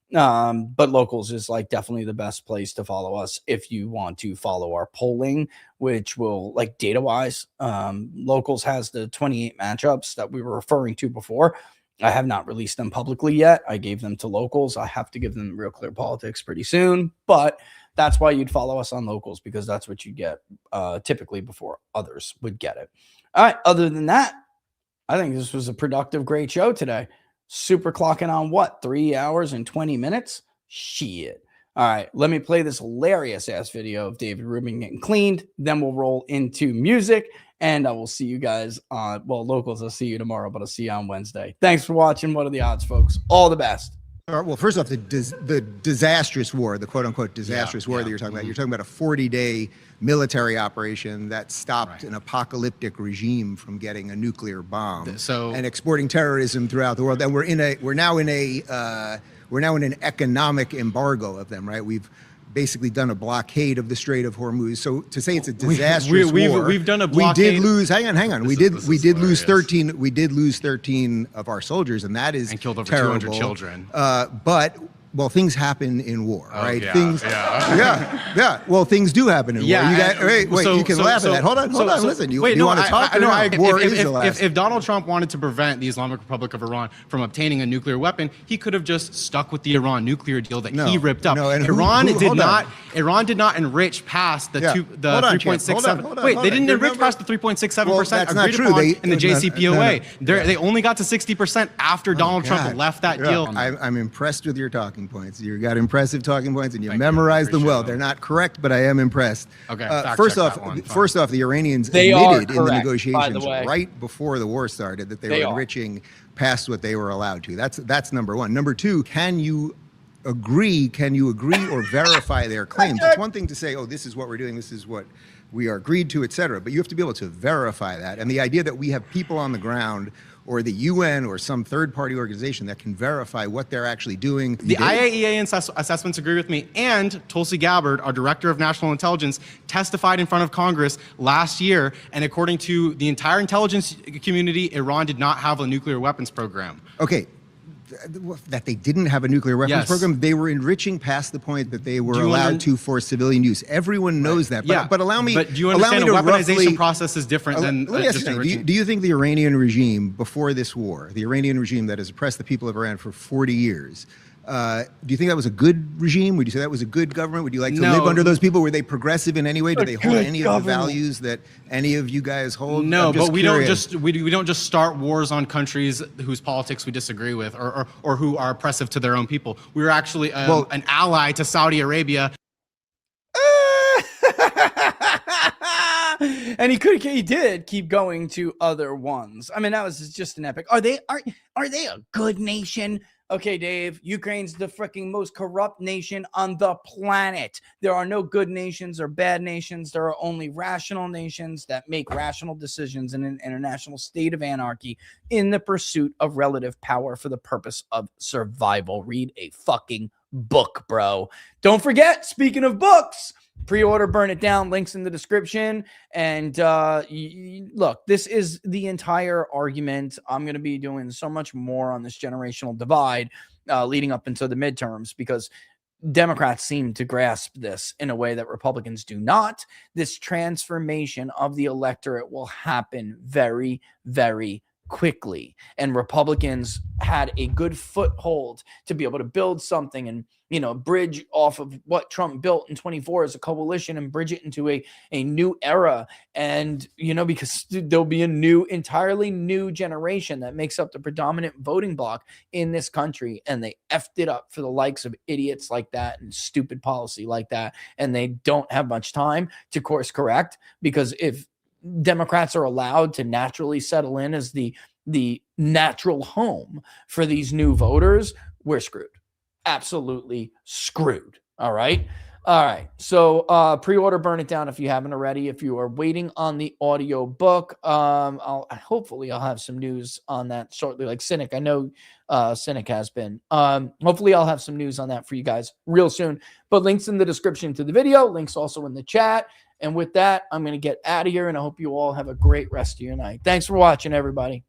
But Locals is like definitely the best place to follow us if you want to follow our polling, which will, like, data wise, Locals has the 28 matchups that we were referring to before. I have not released them publicly yet. I gave them to Locals. I have to give them Real Clear Politics pretty soon, but that's why you'd follow us on Locals, because that's what you get typically before others would get it. All right. Other than that, I think this was a productive, great show today. Super clocking on what? 3 hours and 20 minutes? Shit. All right. Let me play this hilarious ass video of David Rubin getting cleaned. Then we'll roll into music, and I will see you guys on, Locals, I'll see you tomorrow, but I'll see you on Wednesday. Thanks for watching. What are the odds, folks? All the best. Well, first off, the disastrous war, the quote-unquote disastrous war that you're talking about. You're talking about a 40-day military operation that stopped an apocalyptic regime from getting a nuclear bomb and exporting terrorism throughout the world. And we're now in an economic embargo of them, right? We've basically done a blockade of the Strait of Hormuz. So to say it's a disastrous war, we've done a blockade. We did lose. Hang on. We did lose 13. We did lose 13 of our soldiers, and that is and killed over terrible. 200 children. But things happen in war, right? Yeah, things, yeah. Well, things do happen in war. You guys, wait. You can laugh at that. Hold on. Listen. You want to talk? I know. War is the last. If Donald Trump wanted to prevent the Islamic Republic of Iran from obtaining a nuclear weapon, he could have just stuck with the Iran nuclear deal that he ripped up. No, and Iran did not enrich past the 3.67. Wait, they didn't enrich past the 3.67% agreed upon in the JCPOA. They only got to 60% after Donald Trump left that deal. I'm impressed with your talking points. You got impressive talking points, and you memorized them well. They're not correct, but I am impressed. Okay. First off, the Iranians admitted in the negotiations right before the war started that they were enriching past what they were allowed to. That's number one. Number two, can you agree or verify their claims? It's one thing to say, oh, this is what we're doing, this is what we are agreed to, etc. But you have to be able to verify that. And the idea that we have people on the ground, or the UN or some third-party organization that can verify what they're actually doing. The IAEA assessments agree with me, and Tulsi Gabbard, our Director of National Intelligence, testified in front of Congress last year, and according to the entire intelligence community, Iran did not have a nuclear weapons program. Okay. That they didn't have a nuclear weapons program. They were enriching past the point that they were allowed to for civilian use. Everyone knows that. But allow me. But do you understand a weaponization process is different than just enriching? Do you think the Iranian regime before this war, the Iranian regime that has oppressed the people of Iran for 40 years, do you think that was a good regime? Would you say that was a good government? Would you like to live under those people? Were they progressive in any way? Did they hold any of the values that any of you guys hold? No, but we don't just start wars on countries whose politics we disagree with, or who are oppressive to their own people. We were actually an ally to Saudi Arabia. And he did keep going to other ones. I mean, that was just an epic. Are they a good nation? Okay, Dave, Ukraine's the freaking most corrupt nation on the planet. There are no good nations or bad nations. There are only rational nations that make rational decisions in an international state of anarchy in the pursuit of relative power for the purpose of survival. Read a fucking book, bro. Don't forget, speaking of books, pre-order Burn It Down, links in the description. And look, this is the entire argument. I'm going to be doing so much more on this generational divide leading up into the midterms, because Democrats seem to grasp this in a way that Republicans do not. This transformation of the electorate will happen very, very quickly. And Republicans had a good foothold to be able to build something and, bridge off of what Trump built in 24 as a coalition and bridge it into a new era. And, because there'll be a entirely new generation that makes up the predominant voting bloc in this country. And they effed it up for the likes of idiots like that and stupid policy like that. And they don't have much time to course correct, because if Democrats are allowed to naturally settle in as the natural home for these new voters, we're screwed. Absolutely screwed. All right. All right. So pre-order Burn It Down if you haven't already. If you are waiting on the audio book, hopefully I'll have some news on that shortly. Like Cynic, I know Cynic has been. Hopefully I'll have some news on that for you guys real soon. But links in the description to the video, links also in the chat. And with that, I'm going to get out of here, and I hope you all have a great rest of your night. Thanks for watching, everybody.